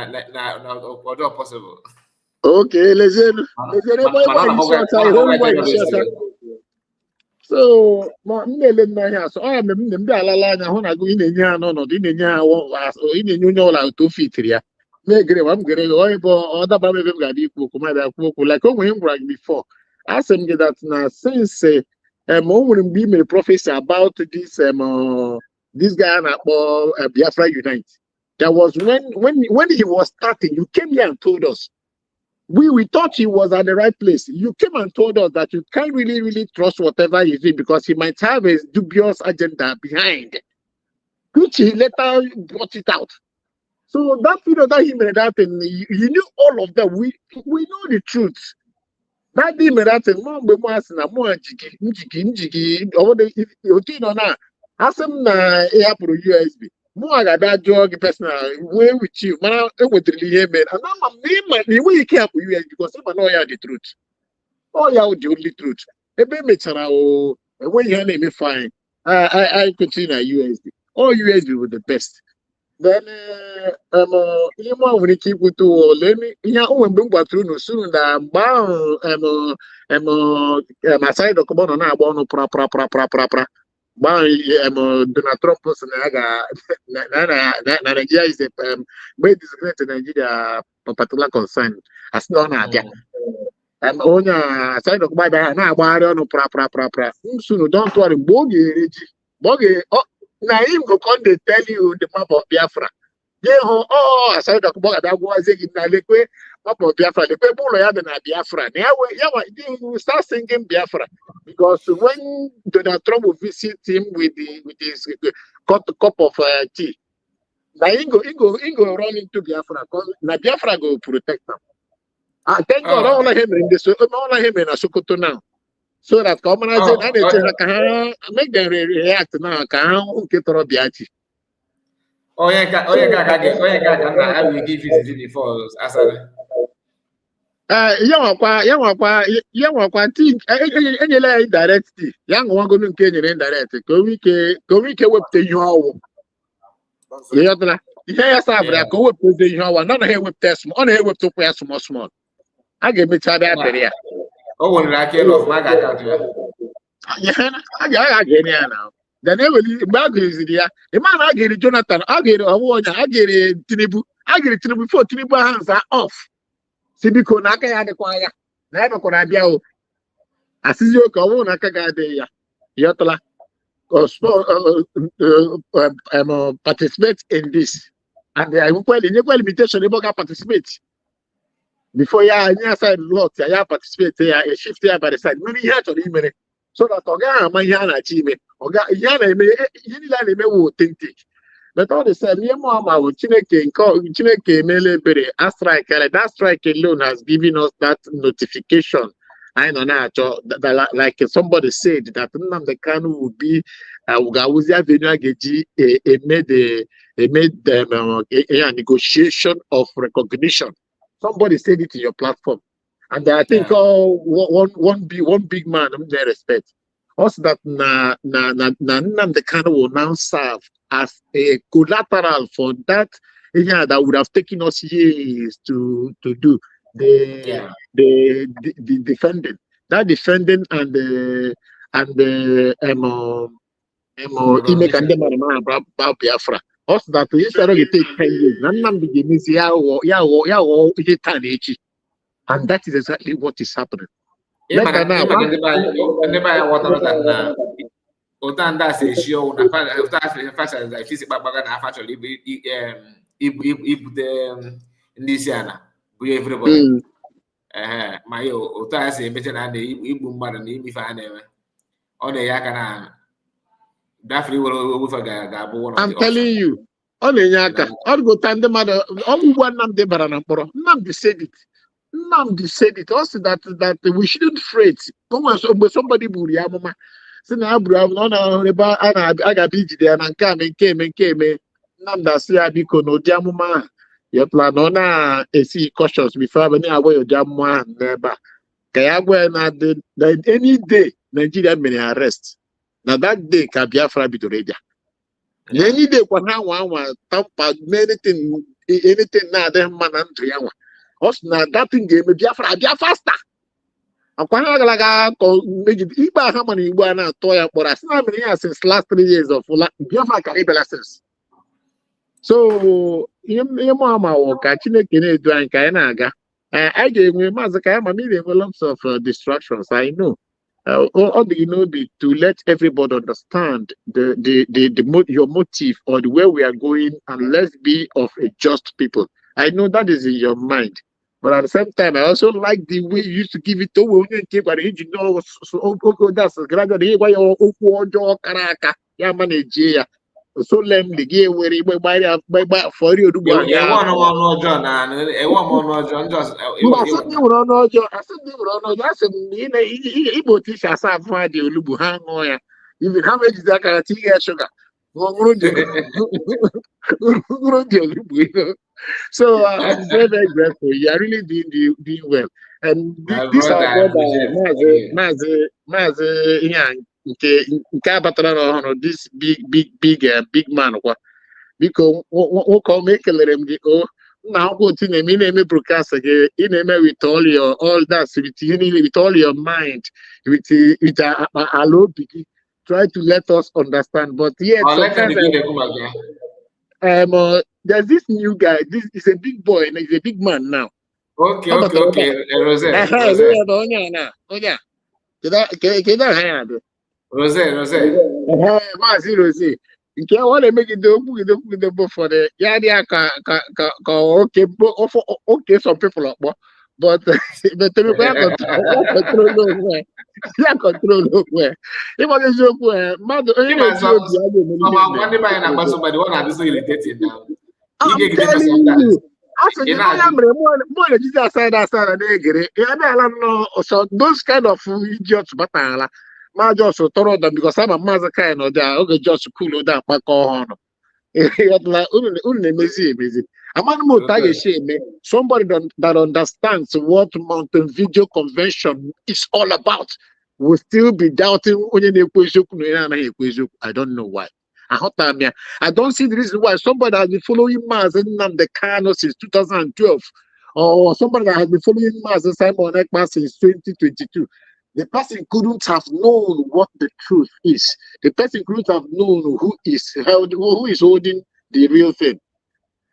possible. Okay, listen. So, so I am the alala hụ na gị na-enye ha n'ọnọdụ na-enye ha na-enye onye ọla otu fitiri ya na-egere ma m gere onye bụ ọ dabara ebe m ga-adị ikwu okwu ma bịa kwu okwu like o nwere m gwara gị before asị m gị that na since o nwere mgbe i mere prophecy about this guy na-akpọ Biafra Unite. There was when he was starting, you came here and told us. We thought he was at the right place. You came and told us that you can't really trust whatever he's doing because he might have a dubious agenda behind, which he later brought it out. So that video that he made that and you knew all of them. We know the truth. That he made that and more jiggy over the you na asem na ehapụrụ USB. More than that drug personal way with you, man. It would really happen. And I'm the way you care for you because I know you the truth. Oh, yeah, the only truth. A baby, when you name me fine. I continue USB. All USB with the best. Then, you want when you keep with to let me. Yeah, when bring back through no soon that bound my side of Kaboom na bound pra. Donald Trump person Nigeria is a very discriminated Nigeria particular concern as no na abia onya side of Bible na agbari onu pra soon don't worry boge na him go come dey tell you the map of Biafra aside of Bible that go say na lekwe map of Biafra lekwe bulo ya na Biafra na you start singing Biafra. Because when Donald Trump will visit him with his cup of tea, now he go run into Biafra because now Biafra go protect him. Thank God, all of him in this, all of him in a Sokoto now. So that common as make them react now. Can get Robiati. Oh yeah, na I will give visit before Asada. Yawa think any line direct. Young one going to get indirect. Go we can whip the you. Yes, I've go whip the you. None of him whip test, on here whip to press small. I give me time after here. Oh, when I came off my account. Yeah, I get here now. The never bag is there. The man I get Jonathan, I get a warning, I get a Tinubu, I get it before Tinubu hands are off. Sibiko Naka had a choir. Never could I be out. As is your go, Naka de Yotala. Participate in this. And I will in equal limitation, they participate. Before ya side lot, I participate here, a shift here by the side. Many years on email. So that Oga my yana achievement. Oga yana me will think. But all the same, Yamama will Chineke Mele Bere, a strike, that strike alone has given us that notification. I know now, like somebody said that the Kanu would be Ugawuzia Venuageji made a negotiation of recognition. Somebody said it in your platform. And I think one big man they respect. Also that the Kanu will now serve as a collateral for that that would have taken us years to do. The defending and the Imek and the about Biafra. Also that instead of take 10 years, and that is exactly what is happening. Everybody. My Ota say better than the Ibu Madan if I never. On the Yakana. Definitely will Gabo. I'm telling you, on the Yaka, I'll go tand the mother, only one nam de Baranaporo. Nam said it. Also that we shouldn't fret. Somebody Buriamama. Sina Abraham, I got busy there and came. Nam da see Abiko no Jamuma. Your plan on a see cautious before any away of Jamma never. Kayagwa na any day Nigeria may arrest. Now that day can be a Frabi to Radia. Any day when I want top anything now, then man and Triawa. Also, now that thing game be a faster. I'm quite like I make it Iba how many Iguana toy for us. How many years since last 3 years of Biafra Caribbean lessons. So, Mama or Kachine Kine doing Kainaga. I gave me Mazakama million lots of distractions. I know. All the be to let everybody understand your motive or the way we are going, and let's be of a just people. I know that is in your mind, but at the same time, I also like the way you used to give it to that's gradually why you Karaka, Yamanejia. So let me get where you buy for you to go. John, just I said you were on John. I said you were on that's Igbo teacher said for the Ulubu hang on. Even how much is that kind of tea sugar? So I'm very, very grateful. You are really doing well. And this are this big man because what can make them go now go to the broadcast again in with all that with all your mind with a low biggie. Try to let us understand, but yet there's this new guy. This is a big boy and he's a big man now. Okay. Rose. Nke ọ na-eme gị okwu for the ya dị ka okay some people ọkpọ but ya control okwu ịgba eziokwu mmadụ onye na-eti obi ya somebody want to be so irritating now. I'm telling you, Actually, more Jesus said that so those kind of idiots, but ma just throw them because I'm a master kind of that. Okay, just cool down, back on. Somebody that understands what Montevideo Convention is all about will still be doubting. I don't know why. I don't see the reason why somebody has been following Mars and the Kano since 2012, or somebody that has been following Mars and Simon Ekman since 2022. The person couldn't have known what the truth is. The person couldn't have known who is holding the real thing.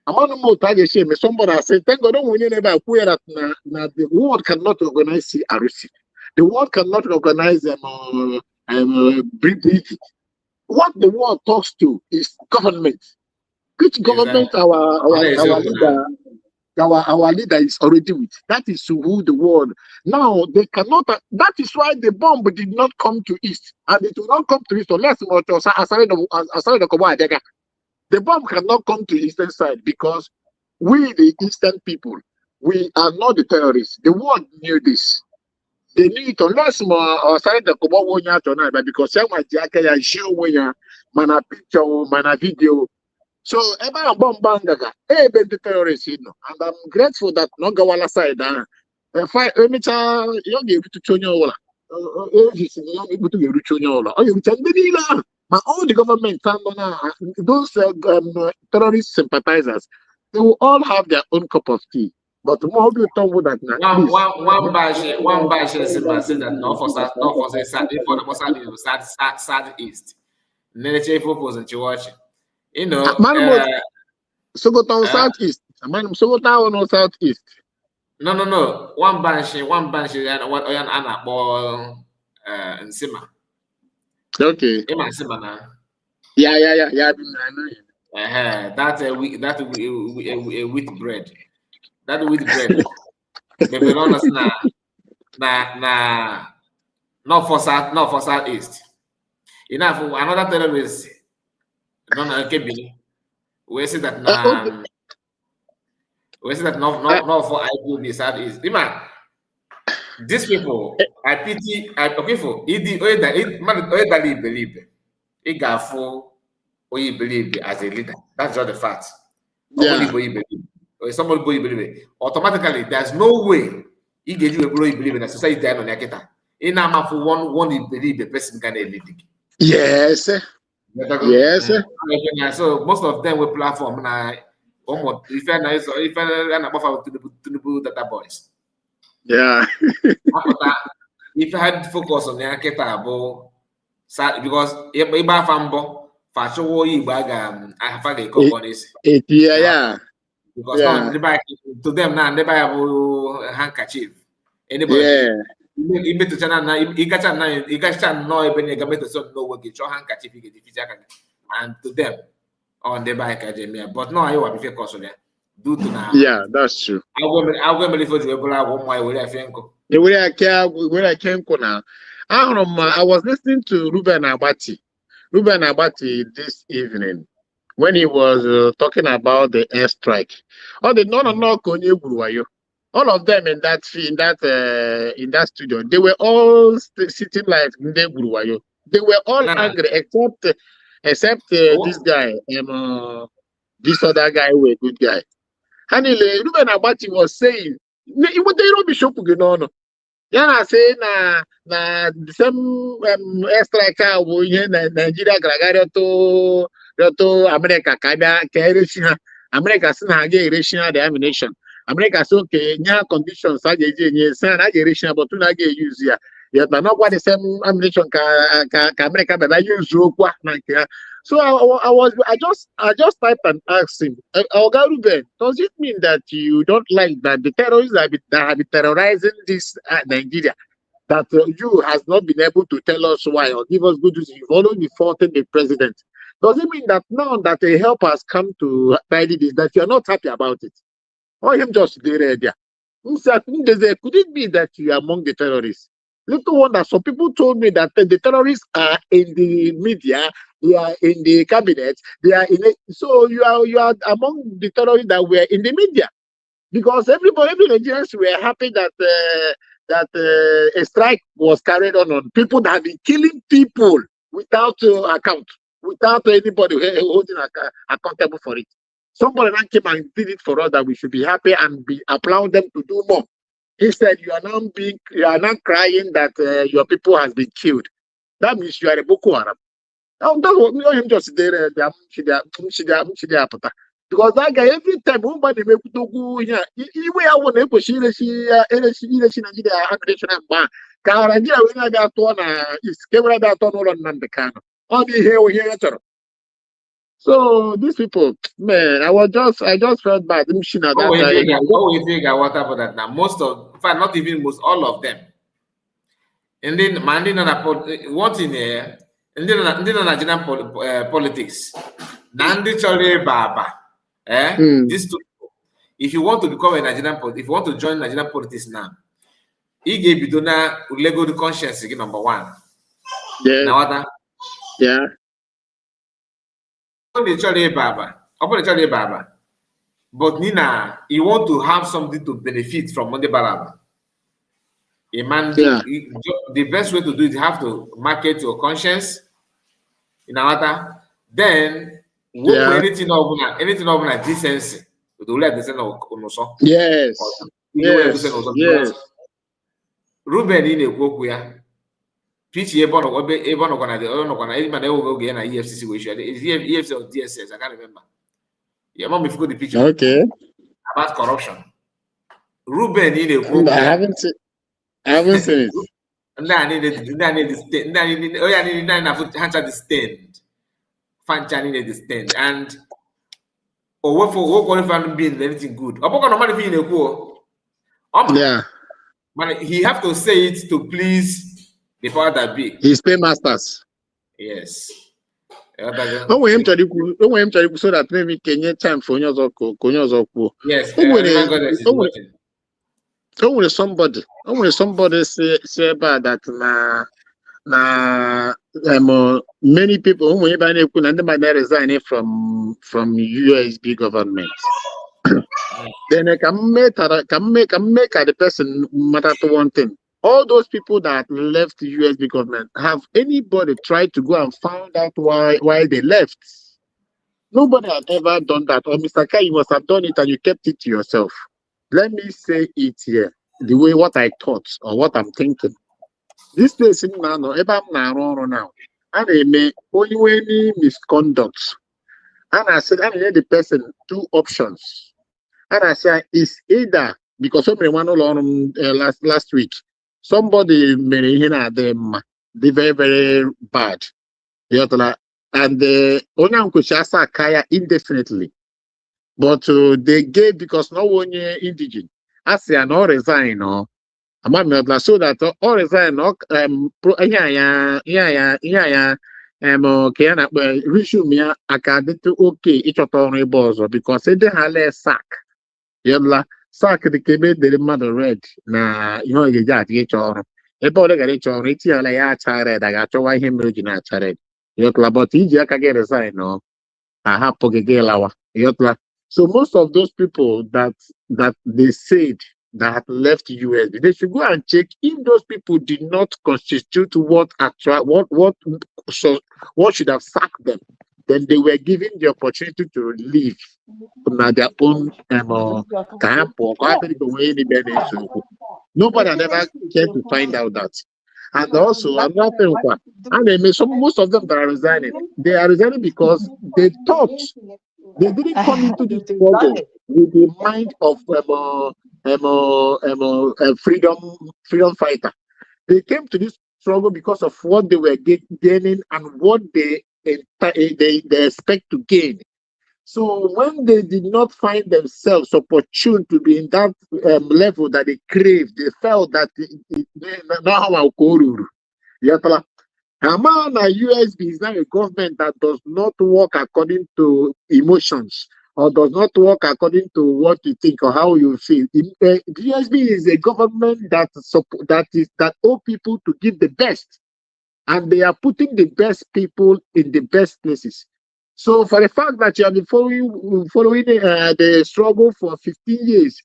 Somebody has said, thank God, that the world cannot organize CRC. The world cannot organize British. What the world talks to is government. Which government our leader is already with. That is who the world. Now they cannot. That is why the bomb did not come to East, and it will not come to East unless the bomb cannot come to Eastern side because we, the Eastern people, we are not the terrorists. The world knew this. They knew it unless the tonight, but because I show mana picture, mana video. So eba bomb bangaga, the terrorists, and I'm grateful that no Gawala side. If I you give to Chonyola, able to give to Chonyola. Oh, you tell me, but all the government, those terrorist sympathizers, they will all have their own cup of tea. But more you talk about that. One bash says that no for sad east. Nene focus on watching. You know, Sokoto southeast. Sokoto no southeast. No. One bansh and what Oyan Anna ball and Sima. Okay. Sima now. Yeah. I know. That's a wheat bread. That wheat bread. Maybe honest not for southeast. Enough another terrorist. No, Kebini. We say that now. We say that not for IPOB southeast. Remember, these people, I pity. Okay for it believe. It got for you believe as a leader. That's just the fact. Yeah. Believe. Or somebody believe it. Automatically, there's no way he gave you a believe in a society on Yakita. In a for one believe the person can lead. Yes. Yes. So most of them will platform now. Almost if I above to the data boys. Yeah. If I had focus on the Yakita because if I fambo, Fasho Ibaga, I have a companies. Yeah. Because now to them now they buy a handkerchief. Anybody? Yeah. You to channel now. You catch no even you get to so no work. Get your handkerchief you get the physical, and to them on the bike academia. But no, I will be cost there. Due to now. Yeah, that's true. I will believe for you. One way will I think. The way I came now. I was listening to Ruben Abati this evening when he was talking about the airstrike. All of them in that studio, they were all sitting like Ndeguruwayo. They were all angry except this guy, this other guy, was a good guy. And Ruben Abati was saying, they don't be shopping. Yeah, say na the same airstrike Nigeria Gragario to America Kaya America sin hage Russia the ammunition. America so okay nya conditions hage je san hage Russia but na hage use ya. Yet na not the same ammunition ka America but use kwa na kia. So I just typed and asked him, Oga Ruben, does it mean that you don't like that the terrorists that have been terrorizing this Nigeria, that you has not been able to tell us why or give us good news? You've only been faulting the president. Does it mean that now that a help has come to tidy this, that you're not happy about it? Or him just there? Could it be that you are among the terrorists? Little wonder, some people told me that the terrorists are in the media, they are in the cabinet, they are in it. So you are among the terrorists that were in the media. because every Nigerians were happy that a strike was carried on people that have been killing people without account, without anybody holding accountable for it. Somebody then came and did it for us that we should be happy and be applaud them to do more. Instead, you are now crying that your people has been killed. That means you are a Boko Haram. Now, that's what me him just there. Because that guy every time nobody make to go here, he we are one able she Nigeria aggression and ban. Nigeria we na that one is camera that one on the can. All the here. So these people, man, I just felt bad. What we think what happened that now? Most of, in fact, not even most, all of them. And then, man, one thing here, and then Nigerian politics. Nandi Chole Baba, these two. If you want to become a Nigerian politics, if you want to join Nigerian politics now, he gave you legal conscience again, number one. Yeah. Now, yeah. But Nina, you want to have something to benefit from Monday Baraba. A man, the best way to do it, you have to market your conscience in another. Then, anything of decency. Yes. Yes. Ruben in a Gokuya. Pitch Ebon or EFCC EFC or DSS, I can't remember. Your mom, if you go the picture. Okay. About corruption. Ruben in a I haven't seen it. And I need the stand. Fanchani need the stand. And what for being anything good? Yeah. Man, he have to say it to please the power that be. His paymasters. Yes. Don't want him to so that maybe can get time for Konyozoku. Yes. Only somebody say about that many people who resign from USB government. Then I can make the person matter to one thing. All those people that left the USB government, have anybody tried to go and find out why they left? Nobody had ever done that. Or Mr. Kai, you must have done it and you kept it to yourself. Let me say it here, the way what I thought or what I'm thinking. This place in now, now, and they may only any misconduct. And I said, I need the person two options. And I said, it's either because someone last week, somebody made them very, very bad. And the owner could kaya indefinitely. But they gave because no one indigent. I say no resign, no. I'm not so that all resign, no. Resume according to okay, each other boss because they had sack. Yabla sack the kebe the mother red. Na you know you got each other. A boy got each other. It's like a child. I got to why him original child. Yotla, but he just get resign, no. I have pogegelawa. Yotla. So most of those people that they said that left the US, they should go and check if those people did not constitute what should have sacked them. Then they were given the opportunity to leave on their own camp or nobody had ever cared to find out that. And also another thing, and they may most of them that are resigning, they are resigning because they thought they didn't come into this struggle with the mind of freedom fighter. They came to this struggle because of what they were gaining and what they expect to gain. So when they did not find themselves opportune to be in that level that they craved, they felt that Hamana USB is now a government that does not work according to emotions or does not work according to what you think or how you feel. USB is a government that owes people to give the best, and they are putting the best people in the best places. So for the fact that you have been following the struggle for 15 years,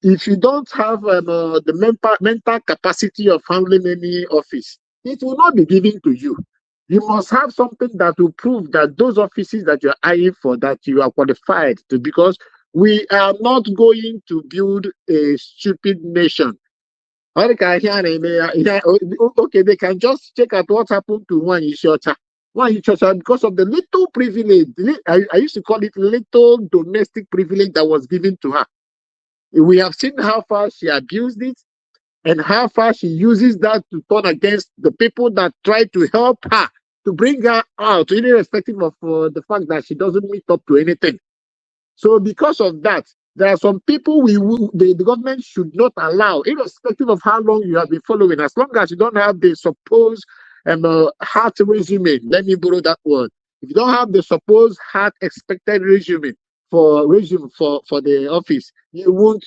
if you don't have the mental capacity of handling any office, it will not be given to you. You must have something that will prove that those offices that you're eyeing for, that you are qualified to, because we are not going to build a stupid nation. Okay, they can just check out what happened to one Ishota. One Ishota, because of the little privilege, I used to call it little domestic privilege that was given to her. We have seen how far she abused it and how far she uses that to turn against the people that try to help her, to bring her out, irrespective of the fact that she doesn't meet up to anything. So because of that, there are some people the government should not allow, irrespective of how long you have been following, as long as you don't have the supposed heart resume. Let me borrow that word. If you don't have the supposed heart expected resume for the office, it will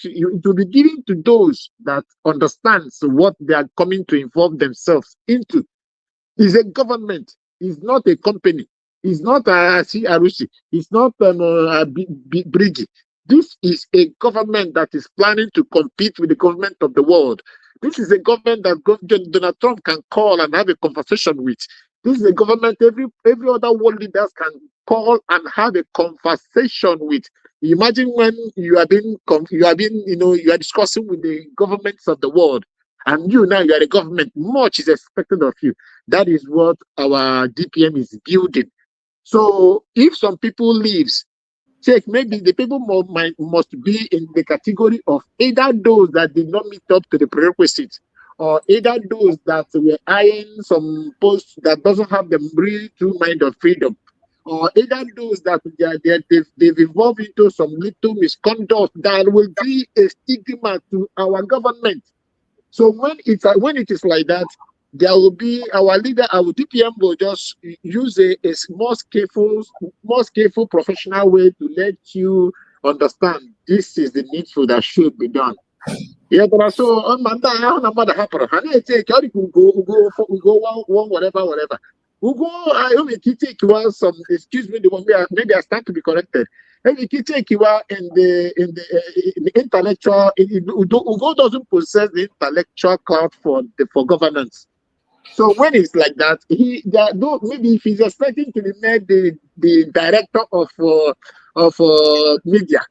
be given to those that understands what they are coming to involve themselves into. It's a government. It's not a company. It's not a CRC. It's not a Bridge. This is a government that is planning to compete with the government of the world. This is a government that Donald Trump can call and have a conversation with. This is a government every other world leaders can call and have a conversation with. Imagine when you are discussing with the governments of the world, and you are the government. Much is expected of you. That is what our DPM is building. So if some people leaves, check, maybe the people must be in the category of either those that did not meet up to the prerequisites, or either those that were eyeing some posts that doesn't have the real true mind of freedom, or either those that they've evolved into some little misconduct that will be a stigma to our government. So when it is like that, there will be our leader, our DPM will just use a more skillful professional way to let you understand this is the needful that should be done. Yeah, but so on Monday, I don't know what happened. I take we go one whatever. We go. I only take some. Excuse me, the one maybe I stand to be corrected. Maybe take you in the intellectual. Ugo doesn't possess the intellectual clout for governance. So when it's like that, maybe if he's expecting to be made the director of media,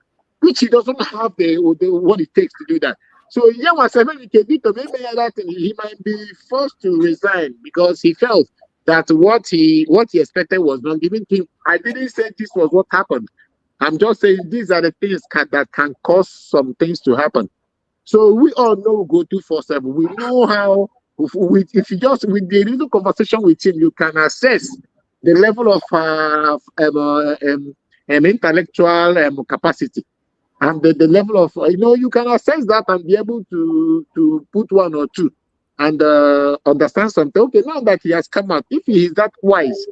which he doesn't have the what it takes to do that. So he might be forced to resign because he felt that what he expected was not given to him. I didn't say this was what happened. I'm just saying these are the things that can cause some things to happen. So we all know go 247. We know how. If you just with the little conversation with him, you can assess the level of intellectual capacity and the level of you can assess that and be able to put one or two and understand something. Okay, now that he has come out, if he is that wise,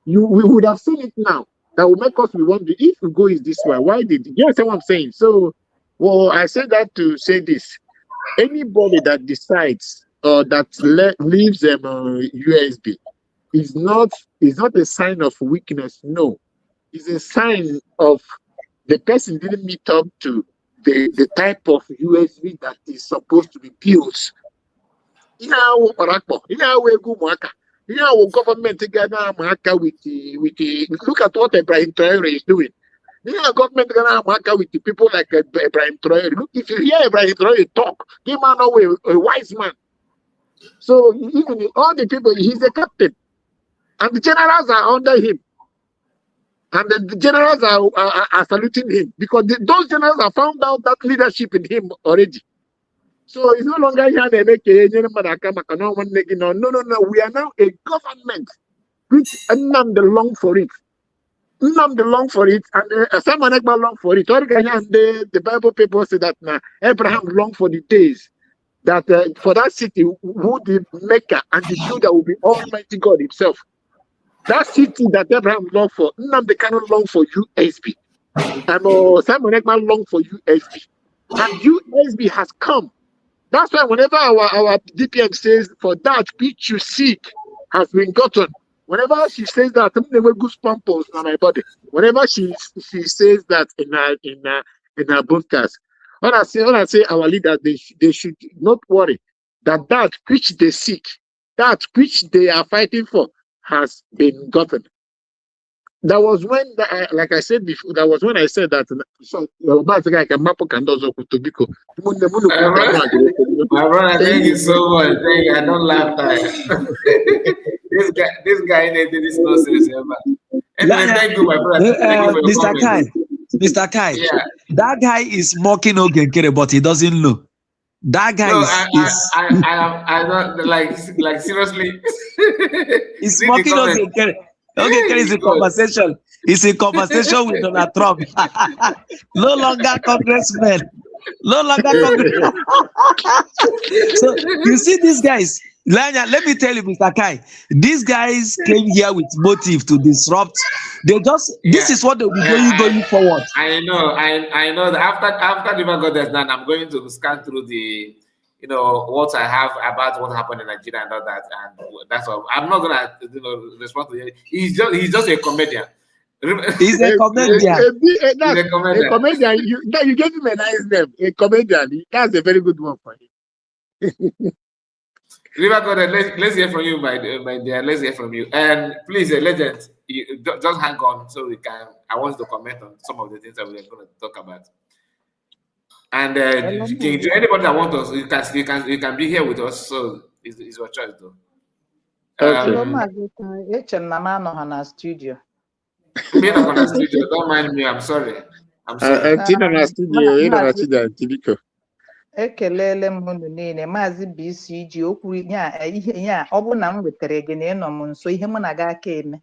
we would have seen it now. That will make us wonder if Ugo is this way. Why did you understand what I'm saying? So, well, I say that to say this: anybody that decides or that leaves USB is not a sign of weakness. No, it's a sign of the person didn't meet up to the type of USB that is supposed to be built. Our government together with the look at what Ibrahim Traore is doing. Government gonna work with the people like Ibrahim Traore. Look, if you hear Ibrahim Traore talk, he man always a wise man. So even all the people, he's a captain, and the generals are under him, and the generals are saluting him because those generals have found out that leadership in him already. So it's no longer here. No. We are now a government which Nnamdi long for it. Nnamdi long for it, and Simon Ekpa long for it. The Bible people say that Abraham long for the days that for that city who the maker and the builder will be Almighty God Himself. That city that Abraham longed for, Nnamdi cannot long for USB. Simon Ekpa long for USB, and USB has come. That's why whenever our DPM says for that which you seek has been gotten, whenever she says that, goosebumps on my body. Whenever she says that in her broadcast, When I say our leaders, they should not worry that which they seek, that which they are fighting for, has been gotten. That was when, like I said before, that was when I said that. So, that's the guy can map and does to Biko. My brother, thank you so much. Thank you. I don't laugh time. this guy did this nonsense ever. Anyway, thank you, my brother. Thank you for your Mr. Kai, comments. Mr. Kai, Yeah. that guy is mocking Ogenkere, but he doesn't know. That guy No, is I don't like seriously. He's Read the mocking comment. Ogenkere. Ogenkere is in God. conversation. He's in conversation with Donald Trump. No longer congressman. No longer congressman. So you see these guys. Lanya, let me tell you, Mr. Kai, these guys came here with motive to disrupt. They just this is what they'll be doing going forward. I know that after River Goddess done, I'm going to scan through the what I have about what happened in Nigeria and all that, and that's all. I'm not gonna respond to it. He's just a comedian. He's a comedian. That's a comedian. You gave him a nice name. A comedian. That's a very good one for him. River Goddess, let's hear from you, my dear. Let's hear from you. And please, legend, just hang on so we can. I want to comment on some of the things that we're going to talk about. And anybody that wants us, you can be here with us. So it's your choice, though. Studio. Don't mind me. I'm sorry. Ekelele m unu niile Maazị BCG okwu ihe a ọ bụ na m wetara gị na ịnọ m nso ihe m na ga aka eme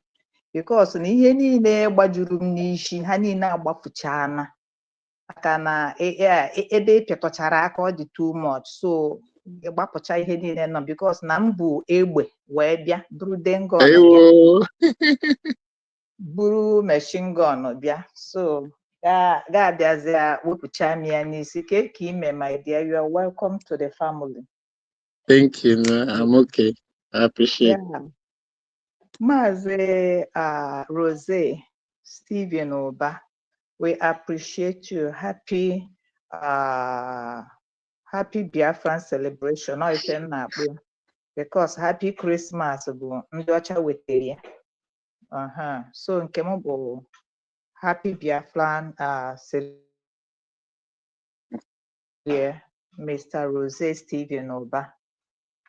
because na ihe niile gbajuru m n'isi ha niile agbafuchana aka na ebe pịatọchara aka ọ dị too much so gbapụcha ihe niile nọ because na m bụ egbe wee bịa buru dengon bịa buru machine gun bịa so my dear, you are welcome to the family. Thank you. No, I'm okay. I appreciate it. Maze Rose, Stephen Oba, we appreciate you. Happy Biafran celebration. Because happy Christmas. So in Happy Biafran Mr. Rose Stephen Oba.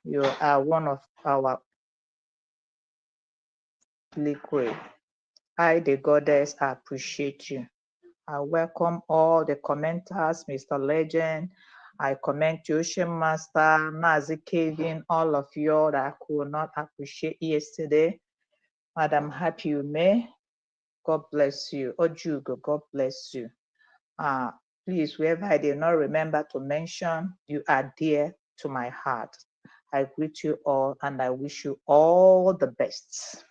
You are one of our liquid. I, the goddess, appreciate you. I welcome all the commenters, Mr. Legend. I comment Ocean Master, Mazi Kevin, all of you that I could not appreciate yesterday. Madam Happy Ume, God bless you. Ojugo, God bless you. Please, whoever I did not remember to mention, you are dear to my heart. I greet you all and I wish you all the best.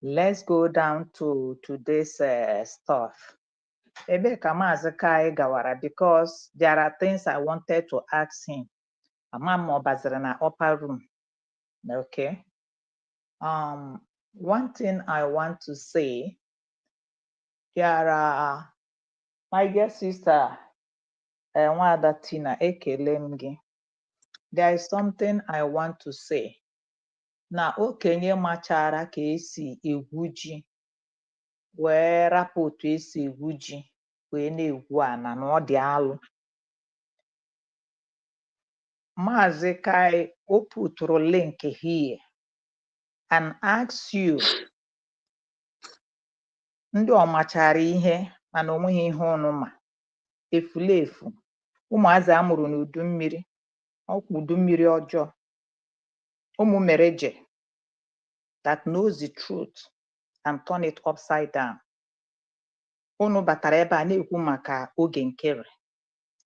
Let's go down to today's stuff. Ebe Kamazi Kai Gawara, because there are things I wanted to ask him. Amamo Bazarana upper room. Okay. One thing I want to say, there are my dear sister, Nwada Tina Ekelemgi. There is something I want to say. Na okenye machara ka esi egwu ji wee rapụ otu esi egwu ji wee na-egwu ana na ọ dị alụ. Maazị Kai o puturu link here and ask you ndị ọ machara ihe mana onweghị ihe ọnụ ma efulefu ụmụazị amụrụ n'udu mmiri ọkwa udu mmiri ọjọọ ụmụ mereje that knows the truth and turn it upside down. Unu batara ebe a na-ekwu maka Ogenkere.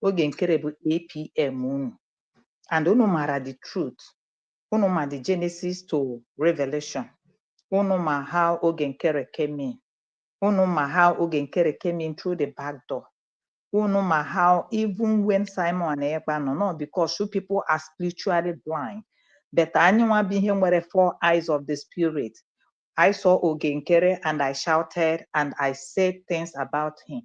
Ogenkere bụ APM unu. And unu mara the truth. Unu ma the Genesis to Revelation. Unu ma how Ogenkere came in. Unu ma how Ogenkere came in through the back door. Unu ma how even when Simon Ekpa no, because you people are spiritually blind. But anyone being here with 4 eyes of the spirit. I saw Ogenkere and I shouted and I said things about him.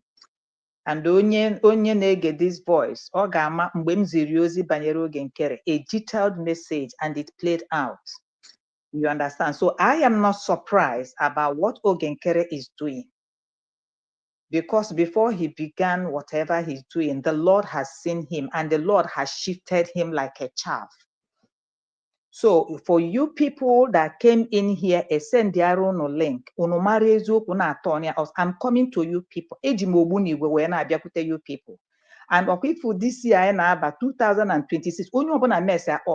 and onye na-ege this voice, ọ ga-ama mgbe m ziri ozi banyere Oge Nkere, a detailed message, and it played out. You understand? So I am not surprised about what Oge Nkere is doing. Because before he began whatever he's doing, the Lord has seen him and the Lord has shifted him like a chaff. So for you people that came in here, send their own link. I'm coming to you people. You people. And if this year about 2026,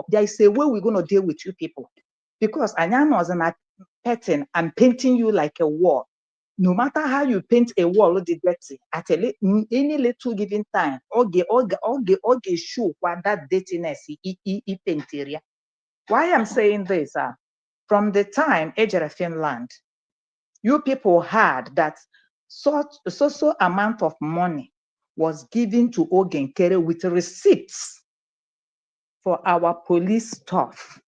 there is a way we're going to deal with you people. Because I'm painting you like a wall. No matter how you paint a wall, at any little given time, show what that dirtiness paint. Why I'm saying this, from the time Ejere Finland, you people heard that so amount of money was given to Oge Nkere with receipts for our police stuff.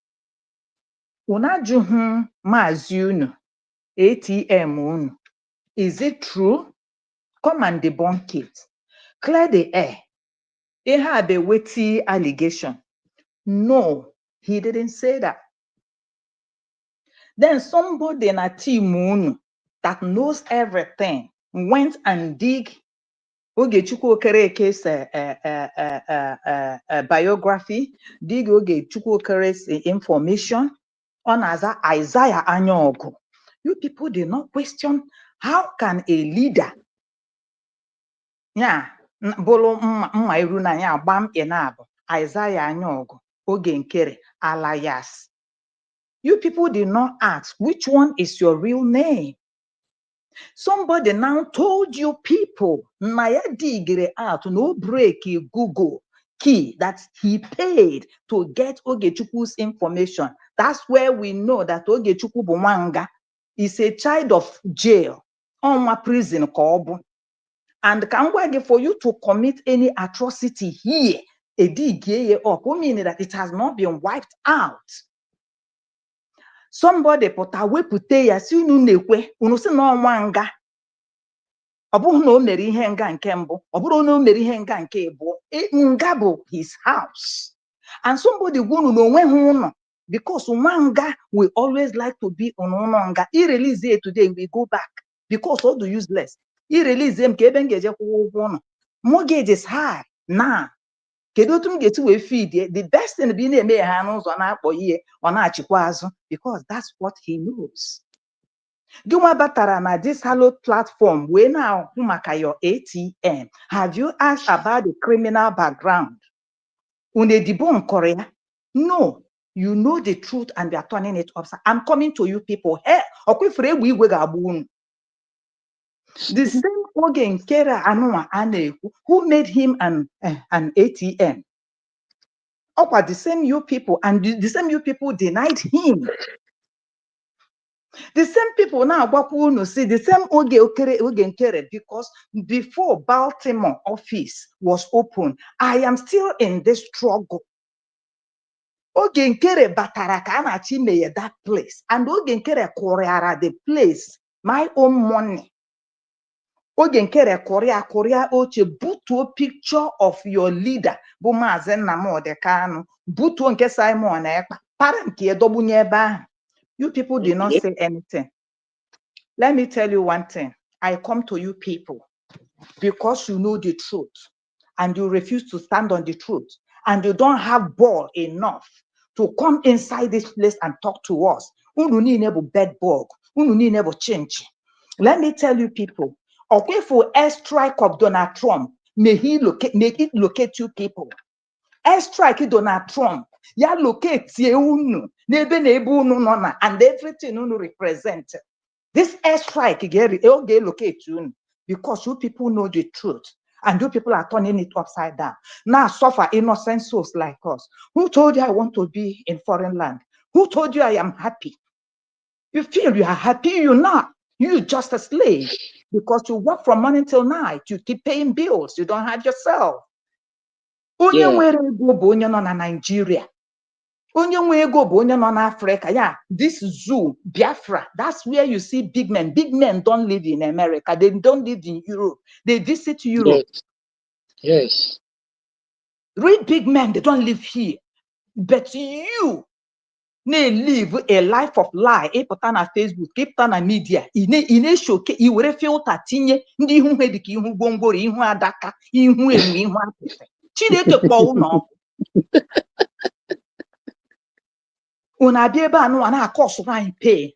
Unajuhun Maziunu, ATM unu. Is it true? Come and debunk it. Clear the air. It had a weighty allegation. No, he didn't say that. Then somebody in a team that knows everything went and dig Ogechukwu Okereke's biography, dig Ogechukwu Okere's information on Isaiah Anyogo. You people did not question how can a leader, bolo mma iru na ya gbam inabo Isaiah Anyogo, Oge Nkere, alias. You people did not ask which one is your real name. Somebody now told you people, Naya digre out, no break Google key that he paid to get Ogechukwu's information. That's where we know that Ogechukwu Bumanga is a child of jail, on my prison kobu. And for you to commit any atrocity here, a dig up, meaning that it has not been wiped out. Somebody put wepụta ya si unu na-ekwe unu si na ọnwa nga ọ bụghị na o mere ihe nga nke mbụ ọ bụrụ na o mere ihe nga nke abụọ nga bụ his house, and somebody gwunu na onweghị ụlọ because nwa nga will always like to be on ụlọ nga. I release it today, we go back because all the useless. I release them ka ebe m ga-eje kwụọ ụgwọ ụlọ. Mortgage is high now. Kedu otu m ga-esi wee feed the best thing be na-eme ha n'ụzọ na-akpọ ihe ọ na-achịkwa azụ because that's what he knows. Gịnwa batara na this hallowed platform wee na-ahụ maka your ATM. Have you asked about the criminal background? Unu debunk Korea? No, you know the truth and they are turning it upside. I'm coming to you people. Hey, okwefere egbe igwe ga-agbu unu. The same Oge Nkere anụnwa a na-ekwu, who made him an ATM? The same you people, and the same you people denied him. The same people now see the same Oge Nkere, because before Baltimore office was open, I am still in this struggle. Oge Nkere batara ka anachi meye that place, and Oge Nkere koreara the place, my own money. Oge Nkere Korea oche butuo picture of your leader bụ Maazị Nnamdi Kanu, butuo nke Simon Ekpa, para nke edobunye ebe ahụ. You people did not say anything. Let me tell you one thing. I come to you people because you know the truth and you refuse to stand on the truth and you don't have ball enough to come inside this place and talk to us. Unu niile bụ bedbug. Unu niile bụ chinchi. Let me tell you people. Okay, for airstrike of Donald Trump, make it locate you people. Airstrike Donald Trump, ya locate unu, nebe unu nona, and everything unu represent. This airstrike get locate you because you people know the truth, and you people are turning it upside down. Now suffer innocent souls like us. Who told you I want to be in foreign land? Who told you I am happy? You feel you are happy, you're not. You're just a slave because you work from morning till night. You keep paying bills. You don't have yourself. Onye nwere ego bụ onye nọ na Nigeria. Onye nwe ego bụ onye nọ n'Africa. Yeah, this zoo, Biafra, that's where you see big men. Big men don't live in America. They don't live in Europe. They visit Europe. Yes. Real big men, they don't live here. But you they live a life of lie. Ịpụta na Facebook, ịpụta na media, ị na-eshoke, i were filter tinye ndị ihu ha dịka ihu gwongworo, ihu adaka, ihu enwe, ihu apịtị. Chineke kpọọ ụnụ ọkụ. Unu abịa ebe a nụwa na-akọsụ anyị pay.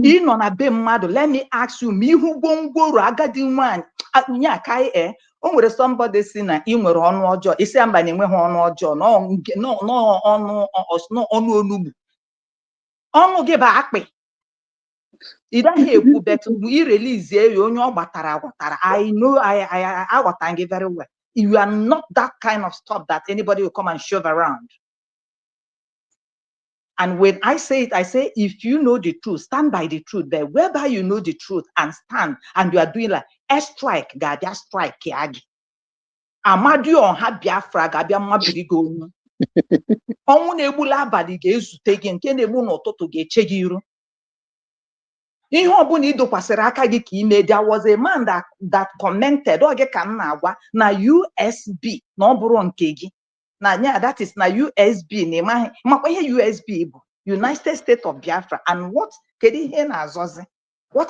Ị nọ na be mmadụ, let me ask you, ma ihu gwongworo agadi nwaanyị nye aka o nwere somebody si na ị nwere ọnụ ọjọọ, isi mba na enweghị ọnụ ọjọọ, ọnụ onugbu. Ọnụ gị bụ akpị. Ị daghị ekwu betu mgbe ị relizie ya onye ọ gbatara agwatara. I know I aghọta gị very well. You are not that kind of stuff that anybody will come and shove around. And when I say it, I say, if you know the truth, stand by the truth. But whereby you know the truth and stand, and you are doing like a strike, Gabia strike, Kiagi. Amadu on ha Biafra, Gabia Mabirigo. Omun ebula badige is taking Kenebu no to get chegiru. In Hobuni do Passeraka Giki, there was a man that commented, Oge Kanawa, na USB, no Buron Kegi. Now, yeah, that is now USB. USB, United States of Biafra. And what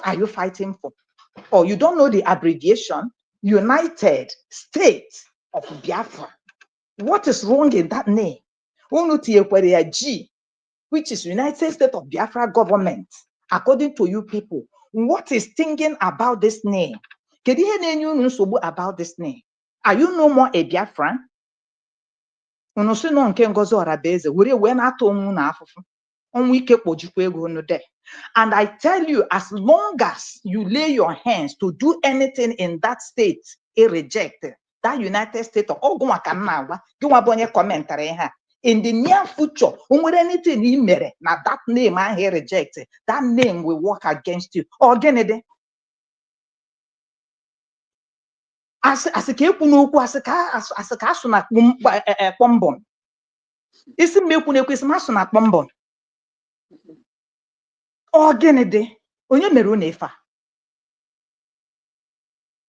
are you fighting for? Oh, you don't know the abbreviation? United States of Biafra. What is wrong in that name? G, which is United States of Biafra government. According to you people, what is thinking about this name? About this name? Are you no more a Biafran? And I tell you, as long as you lay your hands to do anything in that state, it rejected that United States of in the near future, anything he made, now that name I hear rejected, that name will work against you. As a kepunuku as a casuna pombon. Isi mekunekwu isi masu na pombon. Ogenede onye mere unefa.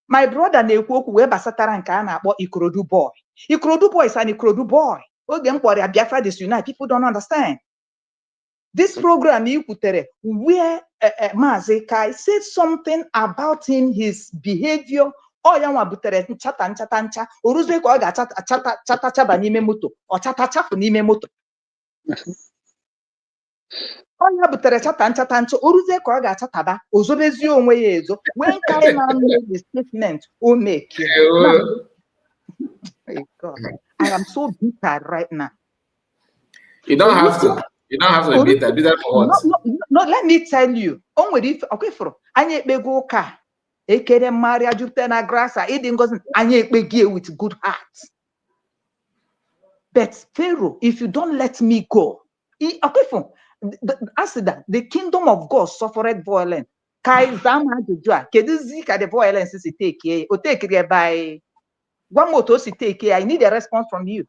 My brother na-ekwu okwu wee basatara nke a na-akpọ Ikorodu boy. Ikorodu boy is an Ikorodu boy. Oge mkpọrọ Biafra this unite, people don't understand. This program he kwutere where Mazi Kai said something about him, his behavior. Oh, ya nwa butere ncha oruzwe ka ọ ga chaba n'ime moto ọ chafu n'ime moto. Oh, ya butere ncha oruzwe ka ọ ga chataba ozobezi onwe ya ezo. When Kai now made the statement o make God, I am so bitter right now. You don't have to be bitter. Bitter for what? No, let me tell you. Onwere okay for anya ekpego ụka ekere Maria Jupiter Grasa, eating goes with good heart. But Pharaoh, if you don't let me go, okay, for the kingdom of God suffered violence. Kai Zama Jujua, Keduzika the violence is take or take it by one motor take I need a response from you.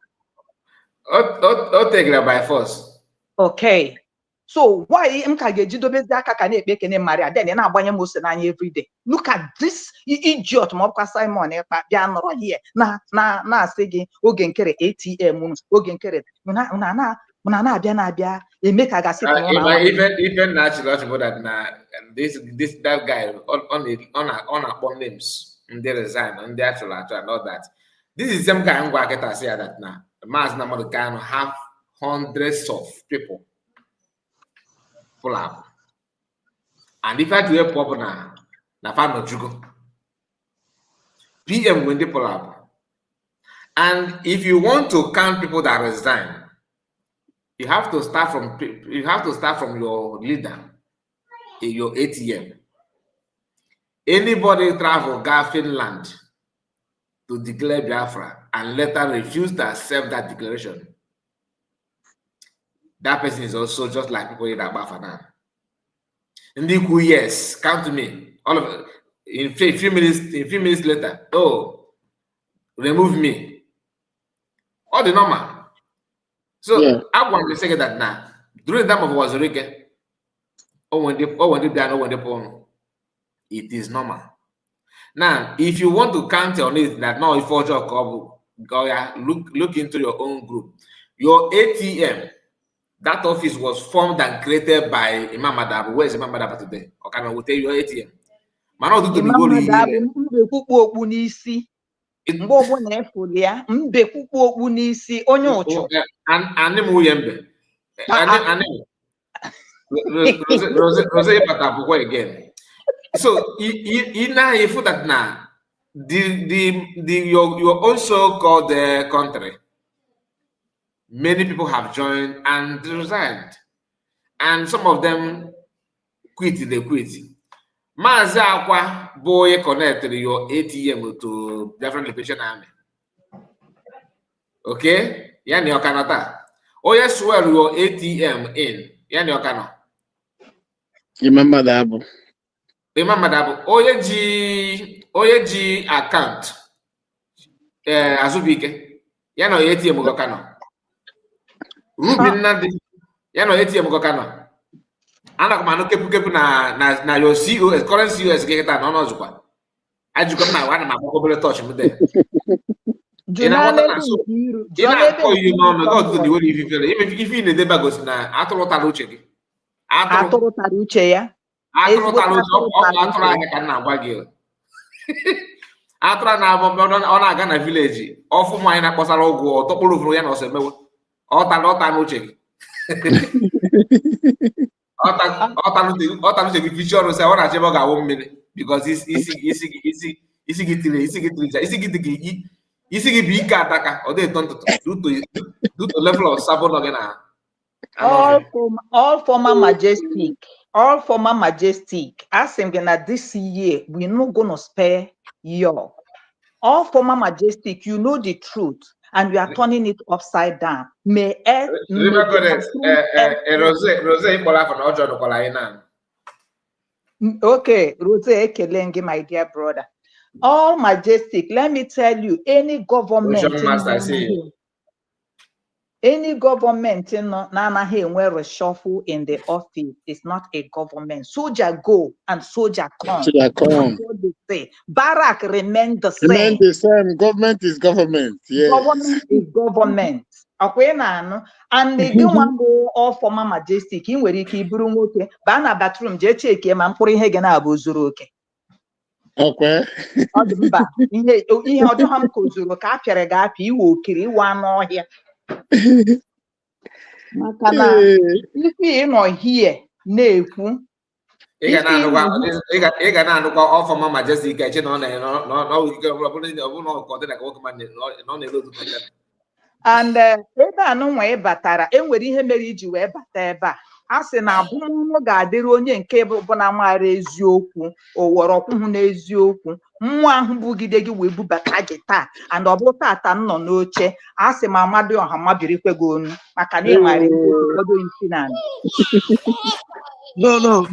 Or take it by force. Okay. So why then every day? Look at this idiot Simon here. Na say ogen kere ATM even natural that guy on a names and they resign and they actually and all that. This is some kind of work I say that now. Mass number of kind have hundreds of people. Pull up. And if I do a pop now, na fan no jugo. PM when they pull up. And if you want to count people that resign, you have to start from your leader in your ATM. Anybody travel go Finland to declare Biafra and later refuse to accept that declaration, that person is also just like people in Biafra now. And they go, yes, come to me. All of it in a few minutes later, oh, remove me. All the normal. So I want to say that now during the time of Wazirike, when they porn, it is normal. Now, if you want to count on it that now if for your couple, look into your own group. Your ATM, that office was formed and created by Imam Madab. Where is Imam Madab today? Okay, I will tell you your ATM. Man, not do the whole year. Again. So in now you feel that now your own so-called country, many people have joined and resigned, and some of them quit. They quit. Mazi Akwa boy connected your ATM to different Liberation Army. Okay, yani okanata. Oh yes, swear your ATM in yani okano. Remember that. Remember that OAG account Azubike. Yano ATM Gokano. Ruben Nadi. Yano ATM Gokano. Anak mano kepu na your CEO, current CEO is getting no no zupa. I just come now one my mobile touch me there. Ina call you no go to the way you feel. Even if you in the bagos na atolo taluche. Atoro taruche ya. Atụrụ ahịa ka nna agwa gị atụrụ ọ na-aga na vileji ọfụ nwaanyị na-akpọsara ọgwụ ọtọkpụrụ ofuru ya na ọsọ emewe ọta n'uche gị ọta n'uche gị fichi ọrụ sị ọ na-achọ ebe ọ ga-awụ mmiri bikos isi gị bụ ike ataka ọ dị eto ntụtụ due to level of sabon nọ gị na all former majestic. All former majestic, asking that this year we're not gonna spare you. All former majestic, you know the truth, and we are turning it upside down. May okay, Rose Ekelenge, my dear brother. All majestic, let me tell you, any government. Any government where reshuffle in the office is not a government. Soldier go and soldier come. That's what they say. Barrack remain the same. Remain the same. Government is government. Yes. Government is government. Okay, and they go and go all former majestic. In where you keep okay. Bana bathroom. Je check him and put him na abuzuru okay. Okay. Odumba. Ihe odum kozuru ka apere ga api iwo kiri one or here. Makana if you know here na-ekwu ị ga na-anụkwa ọfọ ma majestic eche na and ebe anụnwa ịbatara enwere ihe mere iji wee bata ebe a sị na abụmọnụ ga-adịrị onye nke bụ na nwara eziokwu o were ọkwụhụ n'eziokwu nwa ahụ bugide gị wee bubata gị taa and ọ bụrụ tata nọ n'oche a sị ma mmadụ ọha mabirikwe gị onu maka na ị nwere obodo isi na no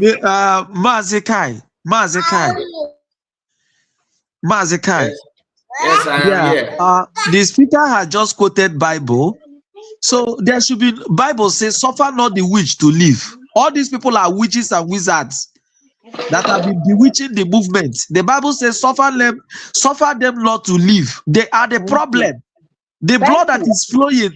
Mazi Kai yes, I am here. The speaker had just quoted Bible. So there should be Bible says, suffer not the witch to live. All these people are witches and wizards that have been bewitching the movement. The Bible says, suffer them not to live. They are the problem. The blood that is flowing,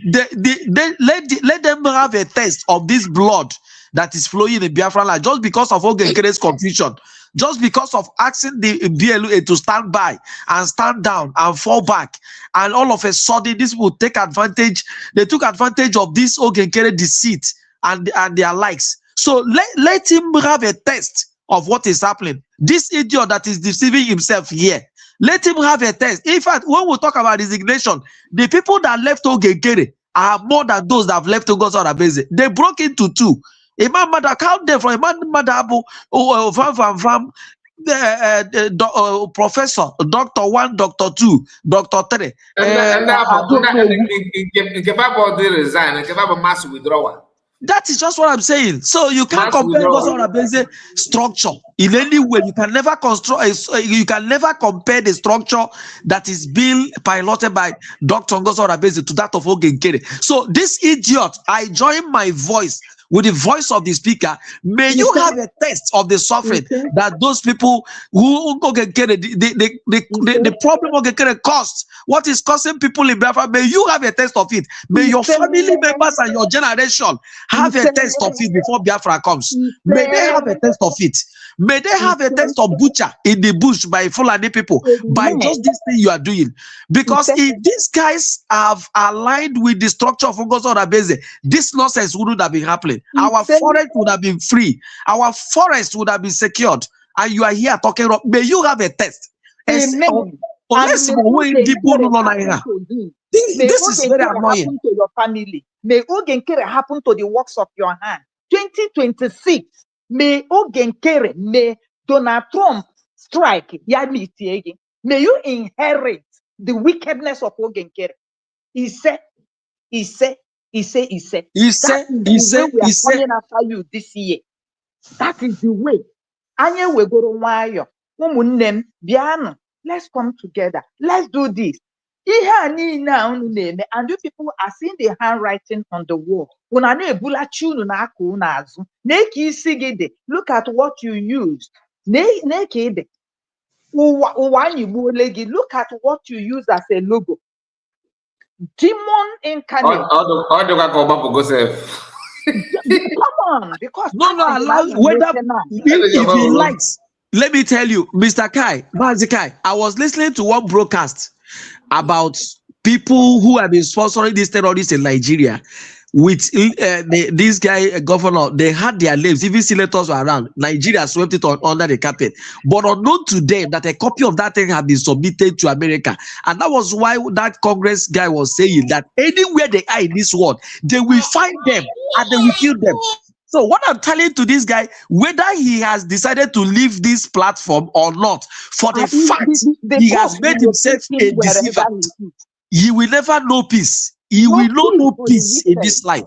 let them have a taste of this blood that is flowing in Biafra land just because of Ogenkere's confusion. Just because of asking the BLA to stand by and stand down and fall back, and all of a sudden this will take advantage. They took advantage of this Ogenkere deceit and their likes. So let him have a test of what is happening. This idiot that is deceiving himself here, let him have a test. In fact, when we talk about resignation, the people that left Ogenkere are more than those that have left Ogos Orabeze. They broke into two. Imam Mada, count them from Imam Madabu, Professor, Doctor 1, Doctor 2, Doctor 3. And resign, mass withdrawal. That is just what I'm saying. So you can't compare Ngozi structure in any way. You can never you can never compare the structure that is being piloted by Dr. Ngozi to that of Ogenkere. So this idiot, I join my voice with the voice of the speaker. May you have a taste of the suffering that those people who Ogenkere, the problem Ogenkere caused, what is causing people in Biafra, may you have a taste of it. May your family members and your generation have a taste of it before Biafra comes. May they have a taste of it. May they have a taste of butcher in the bush by Fulani people by just this thing you are doing. Because if these guys have aligned with the structure of Ngozi Oraveze, this nonsense wouldn't have been happening. Our forest would have been free. Our forest would have been secured. And you are here talking about, may you have a taste. This is very annoying. To your family. May Ogenkere happen to the works of your hand. 2026. May Ogenkere, may Donald Trump strike. May you inherit the wickedness of Ogenkere. He said. That is the way we are coming after you this year. That is the way. Anya we go to Wayo. Biano. Let's come together. Let's do this. And you people are seeing the handwriting on the wall. Look at what you used. Look at what you use as a logo. Demon incarnate. Come on, because allow whether if he likes. Let me tell you, Mr. Kai, Mazikai, I was listening to one broadcast about people who have been sponsoring these terrorists in Nigeria with this guy, governor. They had their names, even senators were around. Nigeria swept it under the carpet. But unknown to them that a copy of that thing had been submitted to America. And that was why that Congress guy was saying that anywhere they are in this world, they will find them and they will kill them. So what I'm telling to this guy, whether he has decided to leave this platform or not, for the fact he has made himself a deceiver, he will never know peace. He will not know peace in this life.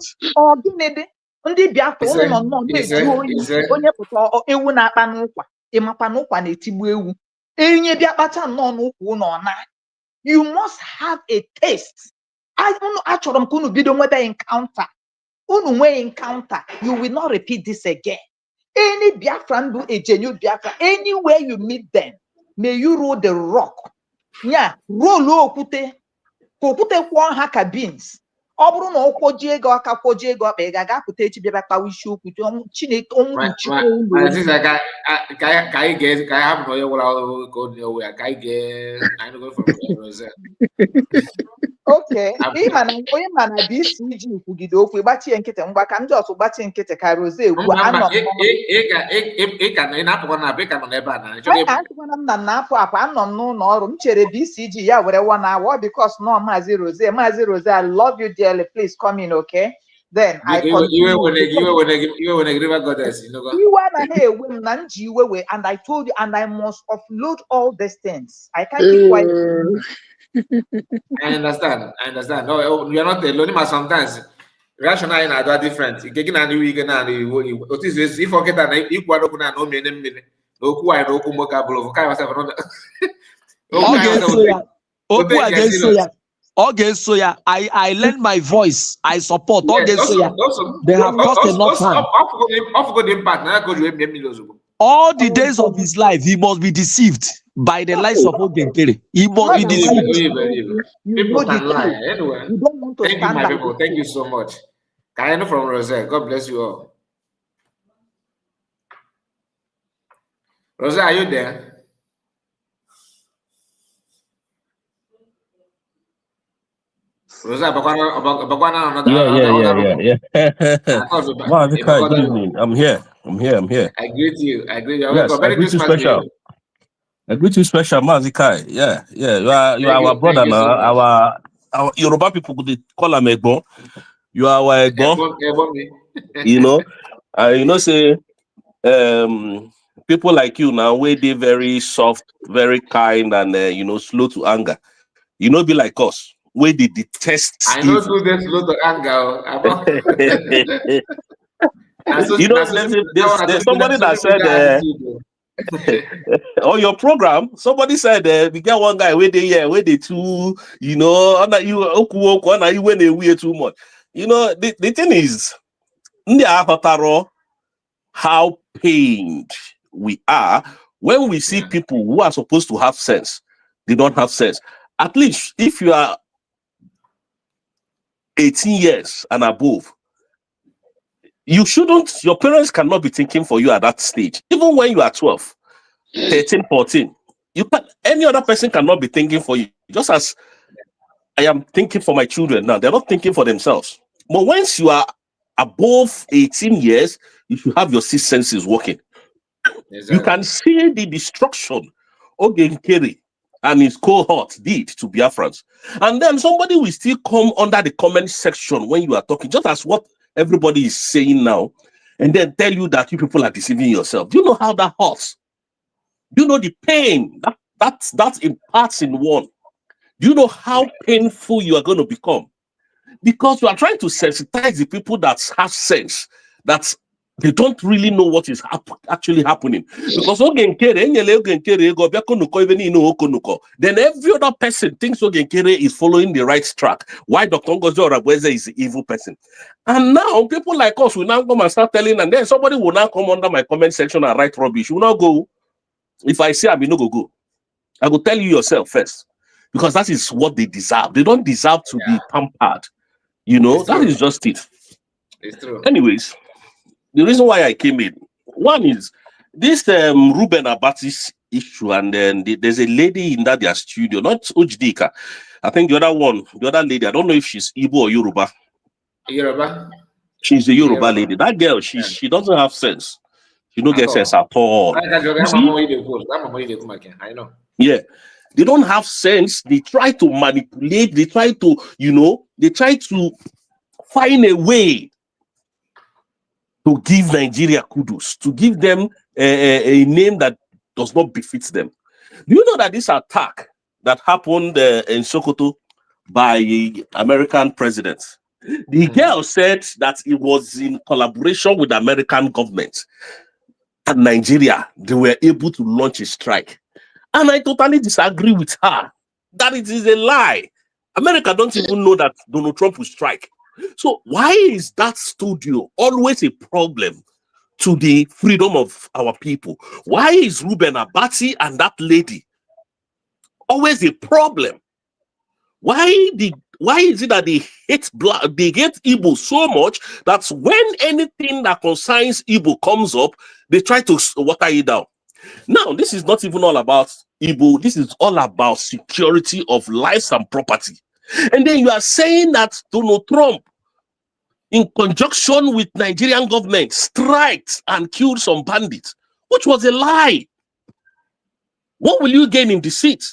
You must have a taste. Encounter. Encounter, you will not repeat this again. Any Biafran do a genuine Biafra, anywhere you meet them, may you roll the rock. Yeah, roll okute kwa haka beans. Obru no okwoji ego aka kwoji ego akpa ga ga pute echi bịa kpawa isi okwu Chineke onwu Okay, mana BCG kwugide okwu gbachie nkịtị ngwa ka ndị ọsụ gbachie nkịtị ka Rose egwu anọ m n'ụlọ ọrụ m chere BCG ya were 1 hour because no Maazị Rose, I love you dearly, please come in, okay? Then I continue. And I told you, and I must upload all these things. I can't keep quiet. I understand. No, you are not alone. But sometimes rational are different. You get an if forget that equal no Okay, so yeah, I lend my voice. I support. Okay, so yeah, they have cost enough time. All the days of his life, he must be deceived by the lies of Ogenkere. He must be deceived. People can lie. Anyway, thank you, my people. Thank you so much. Kayano from Rosette. God bless you all. Rosette, are you there? Yeah. Good evening. I'm here. I greet you. Yes, I greet you special. I greet you special, Mazikai. Yeah. You are our brother now. Our Yoruba people could call him Egbo. You are our Egbo. Say people like you now, where they very soft, very kind, and slow to anger. Be like us. where they detest I know evil. do this lot of anger. You know, there's somebody that said on your program, somebody said we get one guy where they two, you know, you when they wear too much. You know, the thing is, how pained we are when we see people who are supposed to have sense, they don't have sense. At least if you are 18 years and above, your parents cannot be thinking for you at that stage. Even when you are 12, 13, 14, any other person cannot be thinking for you. Just as I am thinking for my children now, they're not thinking for themselves. But once you are above 18 years, you should have your six senses working. Exactly. You can see the destruction Ogenkere and his cohort did to Biafrans. And then somebody will still come under the comment section when you are talking, just as what everybody is saying now, and then tell you that you people are deceiving yourself. Do you know how that hurts? Do you know the pain that imparts in one? Do you know how painful you are going to become? Because you are trying to sensitize the people that have sense, that they don't really know what is actually happening. Because then every other person thinks Ogenkere is following the right track. Why Dr. Ngozi Orabweze is the evil person. And now people like us will now come and start telling, and then somebody will now come under my comment section and write rubbish. You will not go. If I say I will not go. I will tell you yourself first. Because that is what they deserve. They don't deserve to be pampered. You know, that is just it. It's true. Anyways, the reason why I came in, one is this Ruben Abati's issue, and then there's a lady in their studio, not Ojdika. I think the other lady, I don't know if she's Igbo or Yoruba. Yoruba? She's a Yoruba lady. That girl, she doesn't have sense. She don't get sense at all. I know. Yeah. They don't have sense. They try to manipulate. They try to, find a way to give Nigeria kudos, to give them a name that does not befit them. Do you know that this attack that happened in Sokoto by American presidents, the girl said that it was in collaboration with the American government and Nigeria, they were able to launch a strike. And I totally disagree with her that it is a lie. America don't even know that Donald Trump will strike. So why is that studio always a problem to the freedom of our people? Why is Ruben Abati and that lady always a problem? Why is it that they hate Igbo so much that when anything that concerns Igbo comes up, they try to water it down? Now, this is not even all about Igbo. This is all about security of lives and property. And then you are saying that Donald Trump, in conjunction with Nigerian government, striked and killed some bandits, which was a lie. What will you gain in the seat?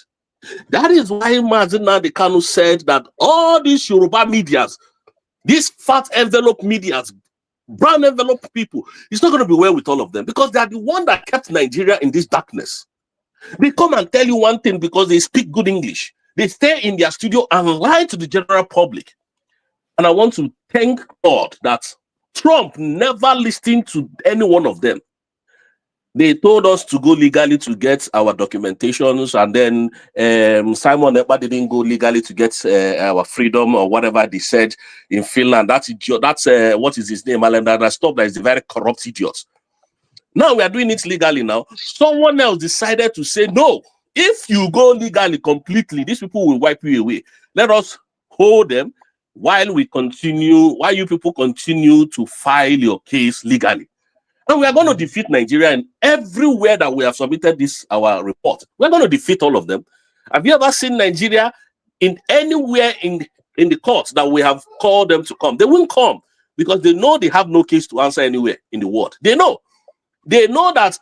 That is why Mazina Dekanu said that all these Yoruba medias, these fat envelope medias, brown envelope people, it's not going to be well with all of them because they are the one that kept Nigeria in this darkness. They come and tell you one thing because they speak good English. They stay in their studio and lie to the general public. And I want to thank God that Trump never listened to any one of them. They told us to go legally to get our documentations, and then Simon Ekpa didn't go legally to get our freedom or whatever they said in Finland. That's what is his name? Alan that stuff that is a very corrupt idiot. Now we are doing it legally now. Someone else decided to say, no, if you go legally completely, these people will wipe you away. Let us hold them while you people continue to file your case legally. And we are going to defeat Nigeria in everywhere that we have submitted our report. We're going to defeat all of them. Have you ever seen Nigeria in anywhere in the courts that we have called them to come? They won't come because they know they have no case to answer anywhere in the world. They know that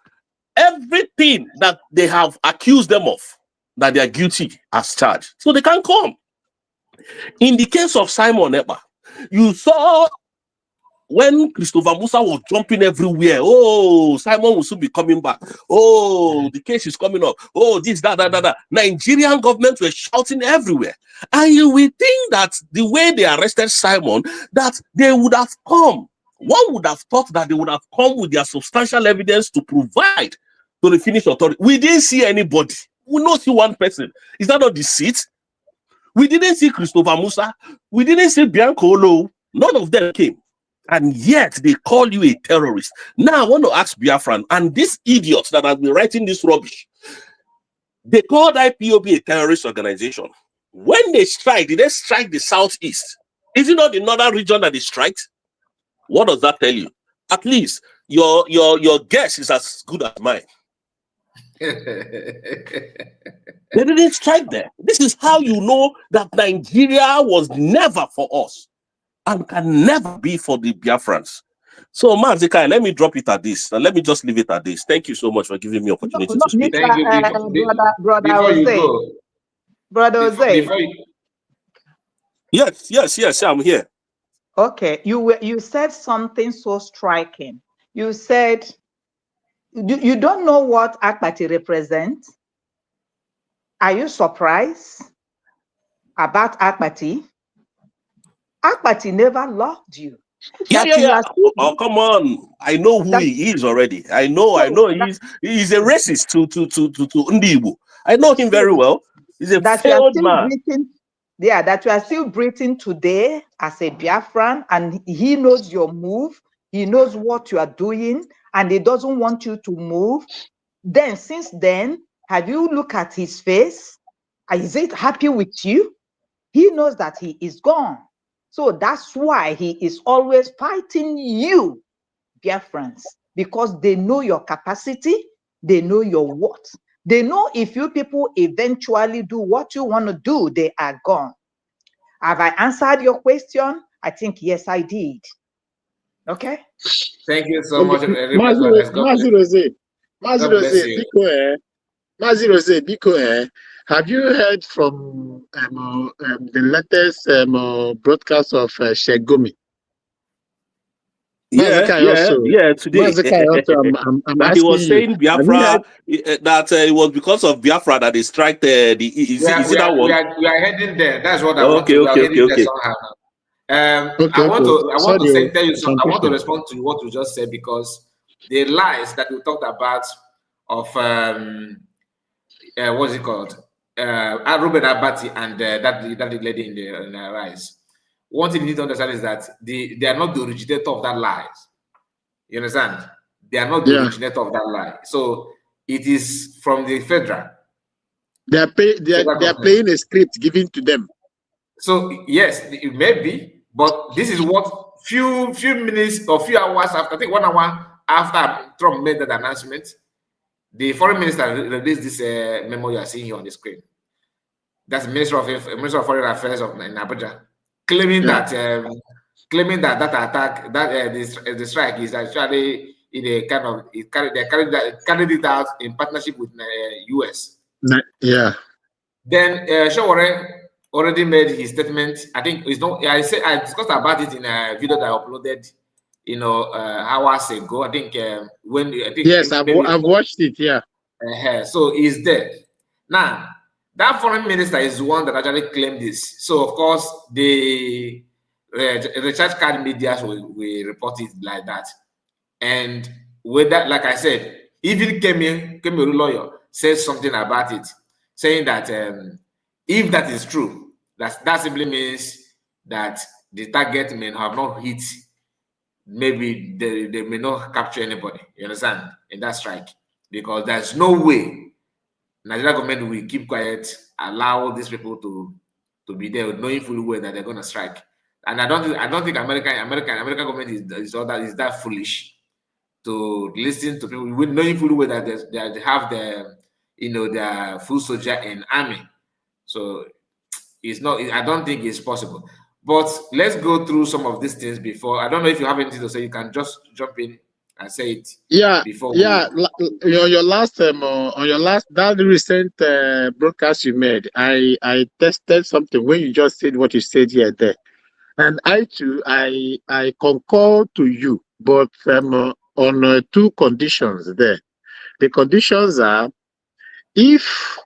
everything that they have accused them of, that they are guilty as charged. So they can't come. In the case of Simon Ekpa, you saw when Christopher Musa was jumping everywhere, oh, Simon will soon be coming back. Oh, the case is coming up. Oh, this, that. Nigerian government were shouting everywhere. And you will think that the way they arrested Simon, that they would have come. One would have thought that they would have come with their substantial evidence to provide to the Finnish authority. We didn't see anybody. We not see one person. Is that not deceit? We didn't see Christopher Musa. We didn't see Bianco Olo. None of them came. And yet they call you a terrorist. Now I want to ask Biafran and these idiots that have been writing this rubbish. They called IPOB a terrorist organization. When they strike, did they strike the southeast? Is it not the northern region that they strike? What does that tell you? At least your guess is as good as mine. They didn't strike there. This is how you know that Nigeria was never for us and can never be for the Biafrans. So, Mazikai, let me drop it at this. And let me just leave it at this. Thank you so much for giving me opportunity to speak. Thank you. Before you go. Brother Jose. Yes, I'm here. Okay, you said something so striking. You said you don't know what Akpati represents. Are you surprised about Akpati? Akpati never loved you. Yeah. Oh, come on. I know who he is already. I know he's a racist to Ndibu. I know him very well. He's a failed man. That you are still breathing today as a Biafran, and he knows your move. He knows what you are doing, and he doesn't want you to move. Then, since then, have you looked at his face? Is it happy with you? He knows that he is gone. So that's why he is always fighting you, Biafrans, because they know your capacity, they know your worth. They know if you people eventually do what you want to do, they are gone. Have I answered your question? I think yes, I did. Okay. Thank you so much. Mazi Rose, Biko, have you heard from the latest broadcast of Shegomi? Today. I'm he was saying Biafra, that it was because of Biafra that they strike the. Is it that one? We are heading there. That's what I want to do. Okay. I want to respond to what you just said, because the lies that we talked about of what's it called? Ruben Abati and that lady in the rise. One thing you need to understand is that they are not the originator of that lies. You understand? They are not the originator of that lie. So it is from the federal. They are playing a script given to them. So yes, it may be, but this is what few minutes or few hours after, I think 1 hour after Trump made that announcement, the foreign minister released this memo you are seeing here on the screen. That's Minister of Foreign Affairs in Abuja, claiming that attack, the strike is actually in a kind of they carried it out in partnership with US. Yeah. Then Shawore already made his statement. I think it's not. I discussed about it in a video that I uploaded, hours ago. I think yes, I've watched it. Yeah. So he's there now. That foreign minister is the one that actually claimed this. So of course the recharge card media will report it like that. And with that, like I said, even Kemi lawyer says something about it, saying that if that is true, that simply means that the target may have not hit. Maybe they may not capture anybody. You understand? In that strike, because there's no way Nigeria government will keep quiet, allow these people to be there, knowing fully well that they're going to strike. And I don't think American government is that foolish to listen to people knowing fully well that they have their full soldier and army. So it's not. I don't think it's possible. But let's go through some of these things before. I don't know if you have anything to say. You can just jump in and say it. Before your last that recent broadcast you made, I tested something when you just said what you said here there. And I too, I concur to you, but on 2 conditions there. The conditions are, if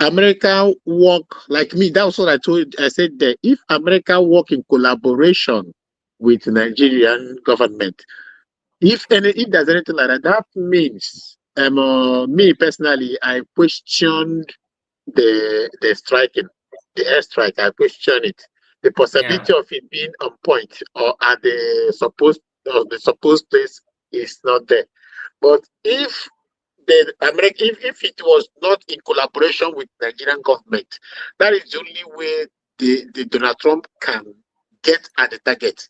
America work like me, that's what I said there. If America work in collaboration with Nigerian government, if there's anything like that, that means me personally, I questioned the striking, the airstrike. I question it. The possibility of it being on point or at the supposed place is not there. But if if it was not in collaboration with Nigerian government, that is the only way the Donald Trump can get at the target.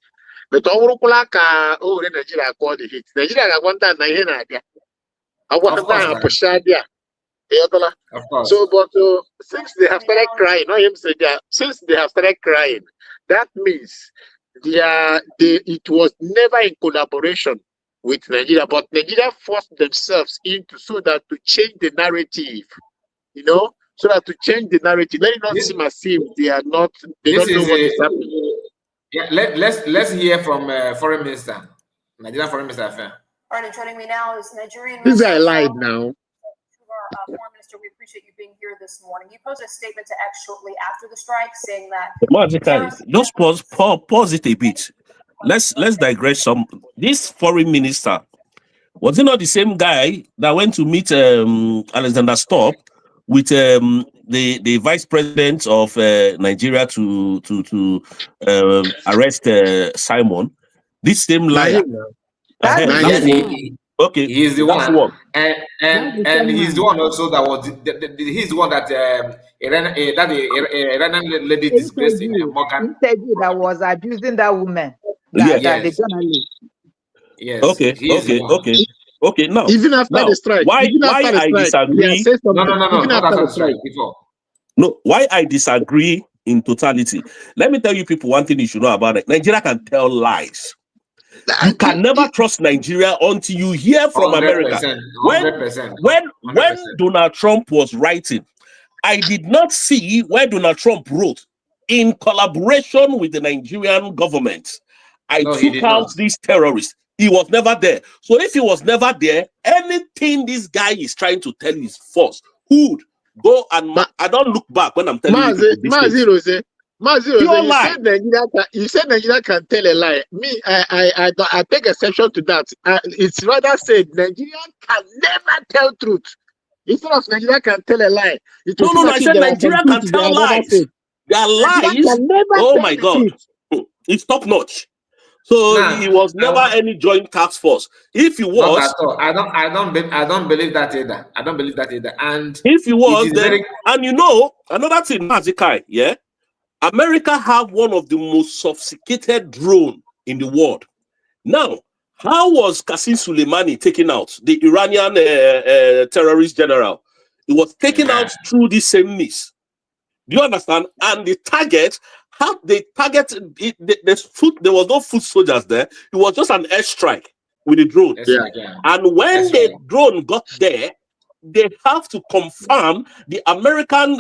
But Nigeria called the hit. Nigeria got one time I want to push there. Of course. So, but since they have started crying, not him say that. Since they have started crying, that means it was never in collaboration with Nigeria, but Nigeria forced themselves into so that to change the narrative, so that to change the narrative, let it not seem as if they are not. They don't know what is happening. Yeah, let's hear from Foreign Minister, Nigerian Foreign Minister Affair. All right, joining me now is Nigerian. This guy lied now. Foreign Minister, we appreciate you being here this morning. You posted a statement to X shortly after the strike saying that. Just pause it a bit. Let's digress some. This foreign minister, was he not the same guy that went to meet Alexander Stubb with the vice president of Nigeria to arrest Simon? This same liar. Okay, he's the one. And he's the one also that was he's the one that Iranian lady disgraced in Morgan. That was abusing that woman. The journalist. Yes. Okay. Now, even after the strike, why I disagree? No, why I disagree in totality. Let me tell you people one thing you should know about it. Nigeria can tell lies. You can never trust Nigeria until you hear from 100%, America. 100%, when Donald Trump was writing, I did not see where Donald Trump wrote in collaboration with the Nigerian government. I took out these terrorists. He was never there. So if he was never there, anything this guy is trying to tell is false. Who'd go and I don't look back when I'm telling you. You said Nigeria can tell a lie. Me, I take exception to that. It's rather said Nigeria can never tell truth. Instead of Nigeria can tell a lie. No, I said Nigeria can tell lies. There are lies. Oh my God. It's top notch. So he was never any joint task force. If he was, I don't believe that either. I don't believe that either. And if he was, then, and another thing, Mazikai, yeah. America have one of the most sophisticated drone in the world. Now, how was Qasem Soleimani taken out? The Iranian terrorist general. It was taken out through the same means. Do you understand? And the target, how they target there was no foot soldiers there. It was just an airstrike with the drone. And when the drone got there, they have to confirm, the American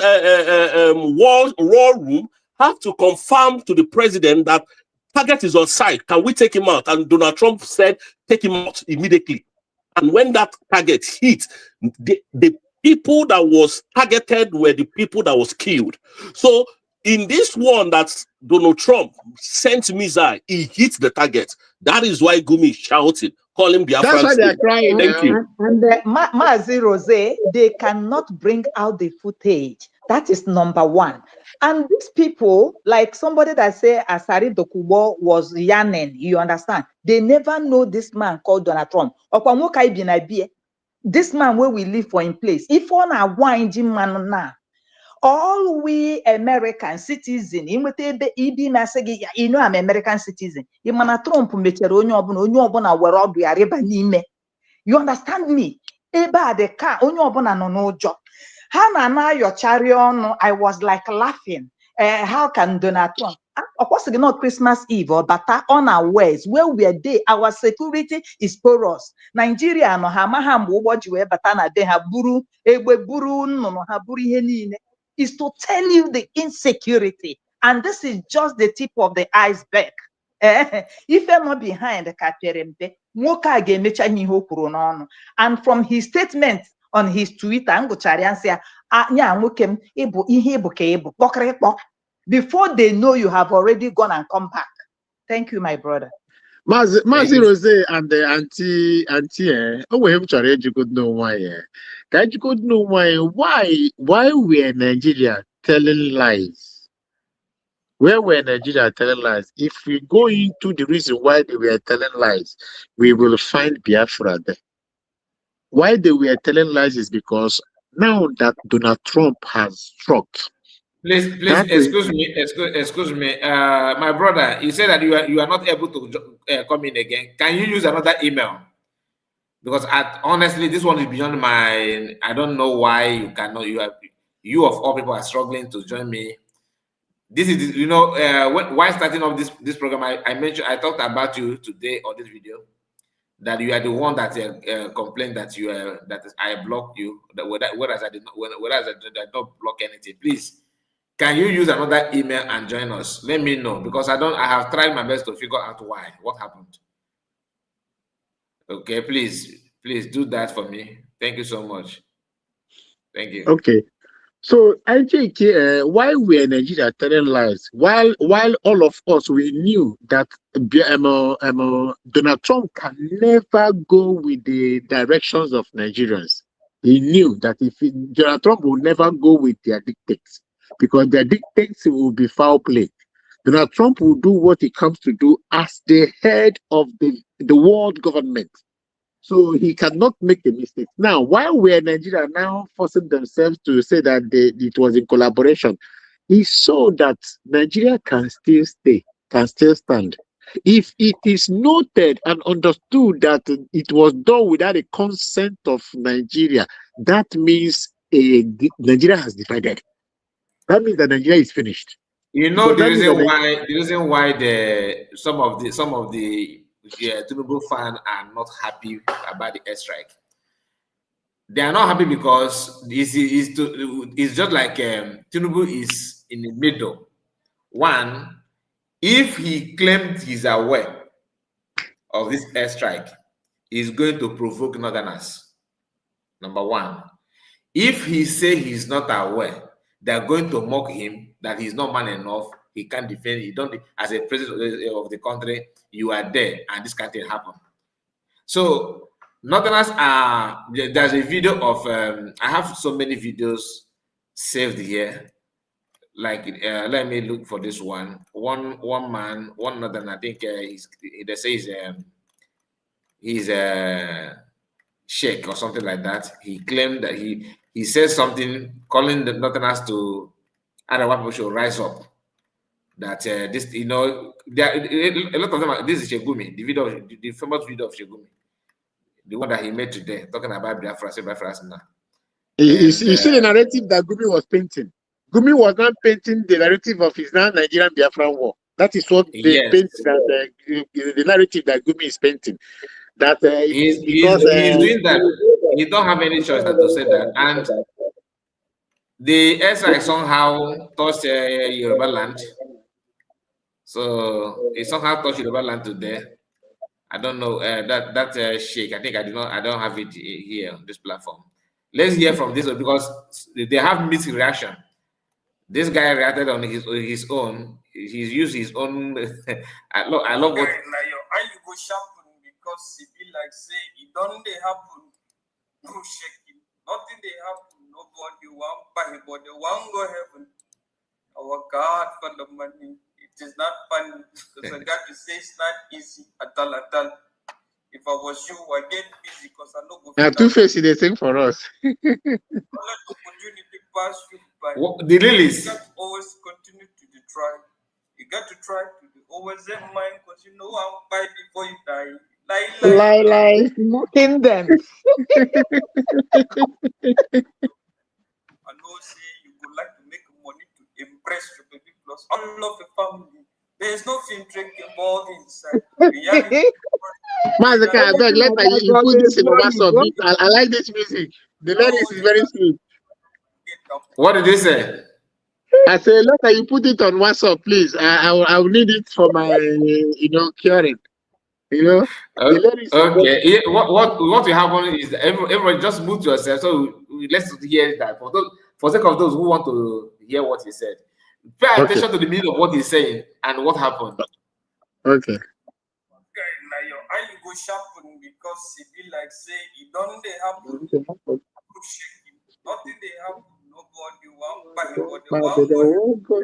war room have to confirm to the president that target is on site. Can we take him out? And Donald Trump said, take him out immediately. And when that target hit, the people that was targeted were the people that was killed. So in this one that Donald Trump sent missile, he hit the target. That is why Gumi is shouting, calling Biafran. That's why they are crying. Thank you. And Mazi Rose, they cannot bring out the footage. That is number one. And these people, like somebody that say Asari Dokubo was yarning, you understand? They never know this man called Donald Trump. This man where we live for in place. If on a wine man now, all we American citizens, I'm American citizen. Trump you understand me? Eba the car, no job. I was like laughing. How can Donald Trump? Of course, it's not Christmas Eve or but unawares where we are there. Our security is porous. Nigeria no hamaham what you but they have buru no haburi is to tell you the insecurity And this is just the tip of the iceberg. If I'm not behind the Katerembe, and from his statement on his Twitter, before they know, you have already gone and come back. Thank you, my brother. Mazi Rose and the auntie, oh, we have to you could know why. Can you could know why we are Nigeria telling lies? Where were Nigeria telling lies? If we go into the reason why they were telling lies, we will find Biafra there. Why they were telling lies is because now that Donald Trump has struck. Please, excuse me. My brother, you said that you are not able to come in again. Can you use another email? Because honestly, this one is beyond my. I don't know why you cannot. You of all people are struggling to join me. This is, you know, while starting off this program, I talked about you today on this video, that you are the one that complained that I blocked you. Whereas I did not block anything. Please, can you use another email and join us? Let me know, because I have tried my best to figure out what happened. Okay, please do that for me. Thank you so much. Thank you. Okay. So, IJK, why we in Nigeria telling lies? While all of us, we knew that Donald Trump can never go with the directions of Nigerians. He knew that Donald Trump will never go with their dictates, because their dictates will be foul play. Donald Trump will do what he comes to do as the head of the world government. So he cannot make a mistake. Now, while we in Nigeria now forcing themselves to say that it was in collaboration, he saw that Nigeria can still stand. If it is noted and understood that it was done without the consent of Nigeria, that means Nigeria has divided. That means that Nigeria is finished. You know, the reason why some of the Tinubu fans are not happy about the airstrike. They are not happy because it's just like Tinubu is in the middle. One, if he claimed he's aware of this airstrike, he's going to provoke Northerners. Number one. If he say he's not aware, they're going to mock him that he's not man enough. He can't defend. He don't. As a president of the country, you are there, and this can't happen. So Northerners are. There's a video of. I have so many videos saved here. Like, let me look for this one. One man, one Northern. I think they say he's a sheikh or something like that. He claimed that he said something calling the Northerners to other people should rise up. That this, you know, there a lot of them. This is Shegumi, the famous video of Shegumi, the one that he made today, talking about Biafra, now. You see the narrative that Gumi was painting. Gumi was not painting the narrative of his Nigerian Biafran war. That is what they paint, the narrative that Gumi is painting. That he's doing that. He don't have any choice than to say that. And the SI somehow touched Yoruba land. So it somehow touched Yoruba land today. I don't know that shake. I think I don't have it here on this platform. Let's hear from this one, because they have mixed reaction. This guy reacted on his own. He's used his own. I love what. Because it be like say it don't they happen, no shaking, nothing they happen, nobody want buy, but they want go heaven. Our God for the money, it is not fun, because I got to say it's not easy at all. If I was you, I get busy because I know. Now Two-Face is the same for us. Opportunity pass you by. The lilies. You got to always continue to try. You got to try to always have mind, because you know I'll buy before you die. Lie, in them. I know, say you would like to make money to impress your baby plus all of the family. There's no film trick involved inside. Mazaka, I beg, let you put this in WhatsApp. I like this music. The lyrics is very sweet. What did they say? I say, look, you put it on WhatsApp, please. I will need it for my, curing. The ladies. Okay. Yeah, what will happen is that everybody just mute yourself. So let's hear that for sake of those who want to hear what he said. Pay Okay. attention to the meaning of what he's saying and what happened. Okay. Guy, now your eye go sharpen because it be like say it don't they happen. Nothing they happen. Nobody want buy nobody want go.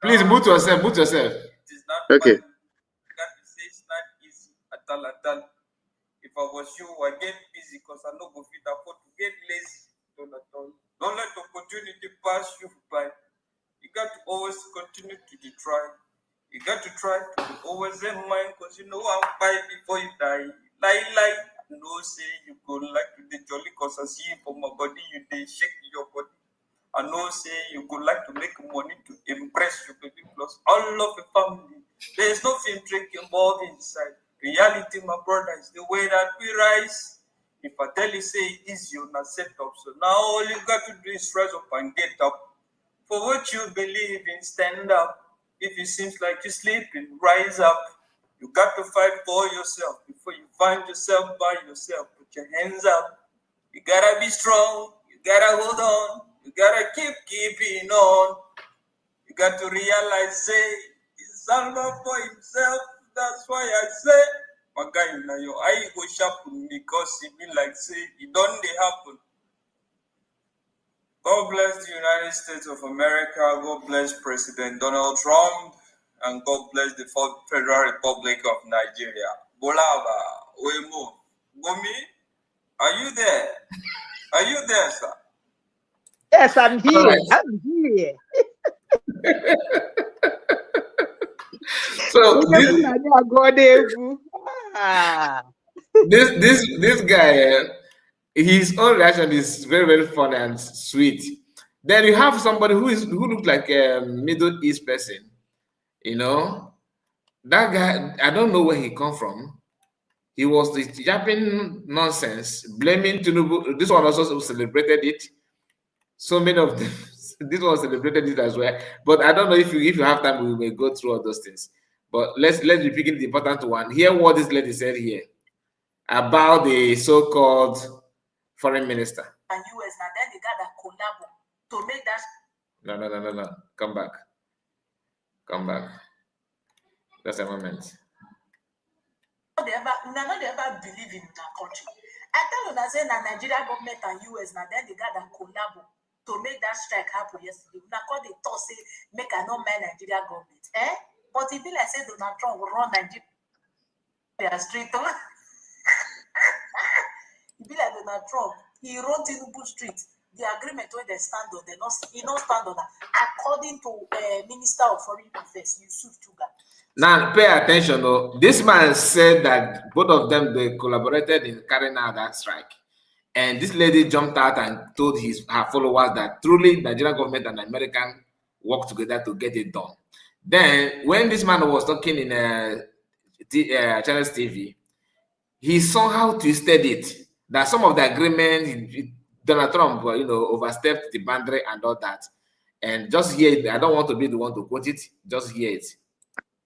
Please mute yourself. Mute yourself. It is not Okay. that to say it's not easy at all. If I was you, I get busy because I know go fit afford to get lazy. Don't let opportunity pass you by. You got to always continue to try. You got to try to be always in mind because you know I'm fight before you die. Lie. No say you go like to the jolly cause I see for my body, you they shake your body. I know say you go like to make money to impress your baby plus all of your family. There is no film trick involved inside. Reality, my brother, is the way that we rise. If I tell you say it is you not set up, so now all you got to do is rise up and get up. For what you believe in, stand up. If it seems like you're sleeping, rise up. You got to fight for yourself before you find yourself by yourself. Put your hands up. You gotta be strong. You gotta hold on. You gotta keeping on. You got to realize, say, it's all not for himself. That's why I say, my guy, now your eye go sharpen because it be like, say, it don't they happen. God bless the United States of America. God bless President Donald Trump. And God bless the Federal Republic of Nigeria. Bolava, Oemo, Gomi, are you there? Are you there, sir? Yes, I'm here. Right. I'm here. So this guy, his own reaction is very, very fun and sweet. Then you have somebody who looks like a Middle East person. That guy, I don't know where he come from. He was yapping nonsense, blaming Tinubu. This one also celebrated it. So many of them, this one celebrated it as well. But I don't know if you have time, we may go through all those things. But let's be picking the important one. Hear what this lady said here about the so-called foreign minister. And US now then they got that collabo to make that. No. Come back. Just a moment. They ever believe in our country. I tell you, I say that Nigeria government and US now then they got that collabo to make that strike happen yesterday. Now call the toss say make I not mind Nigeria government. But it be like say Donald Trump will run Nigeria street. It be like Donald Trump. He run Tinubu street. The agreement where they stand on, he not stand on that. According to Minister of Foreign Affairs, Yusuf Tuga. Now pay attention though. This man said that both of them they collaborated in carrying out that strike. And this lady jumped out and told her followers that truly Nigerian government and American work together to get it done. Then when this man was talking in Channels TV, he somehow twisted it that some of the agreement Donald Trump, overstepped the boundary and all that. And just hear it. I don't want to be the one to quote it. Just hear it.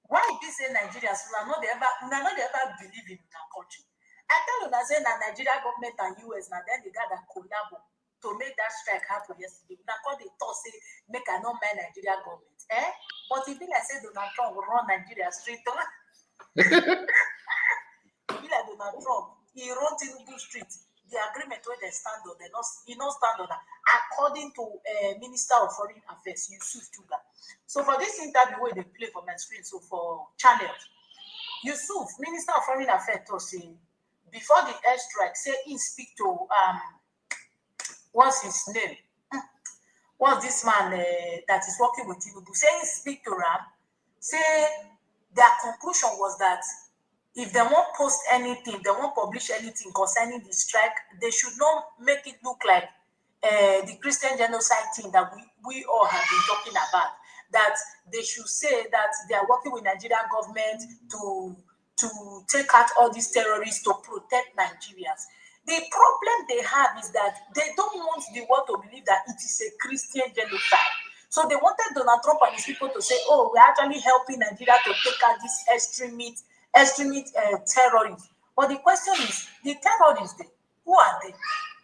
Why you say Nigerians will not ever believe in our country? I tell you, I say that Nigeria government and US now then they got that collabo to make that strike happen yesterday. Now call the toss say make I not mind Nigeria government. But if like say Donald Trump will run Nigeria straight on. Be like Donald Trump, he run Tinubu street. The agreement where they stand on, he not stand on that. According to Minister of Foreign Affairs, Yusuf Tuga. So for this interview where they play for my screen, so for channel, Yusuf, Minister of Foreign Affairs, to say before the airstrike, say he speak to what's his name? What's this man that is working with Tinubu? Say he speak to Ram. Say their conclusion was that if they won't post anything, they won't publish anything concerning the strike, they should not make it look like the Christian genocide thing that we all have been talking about. That they should say that they are working with Nigerian government to take out all these terrorists to protect Nigerians. The problem they have is that they don't want the world to believe that it is a Christian genocide. So they wanted Donald Trump and his people to say, oh, we're actually helping Nigeria to take out this extremist terrorists. But the question is, the terrorists, who are they?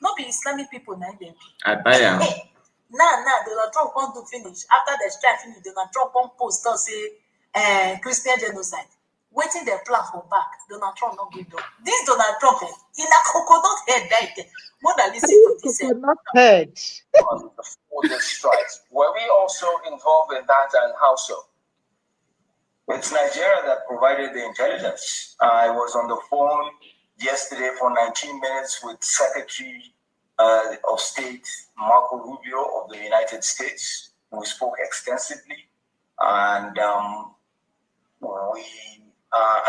Not be Islamic people, now they be. Now, Donald Trump want to finish. After the strike finish, Donald Trump won't post or say Christian genocide. Waiting their plan for back. Donald Trump not give them. This Donald Trump, in a coconut head died. More than listen to this. Coconut head. For the strikes. Were we also involved in that, and how so? It's Nigeria that provided the intelligence. I was on the phone yesterday for 19 minutes with Secretary of State Marco Rubio of the United States. We spoke extensively, and we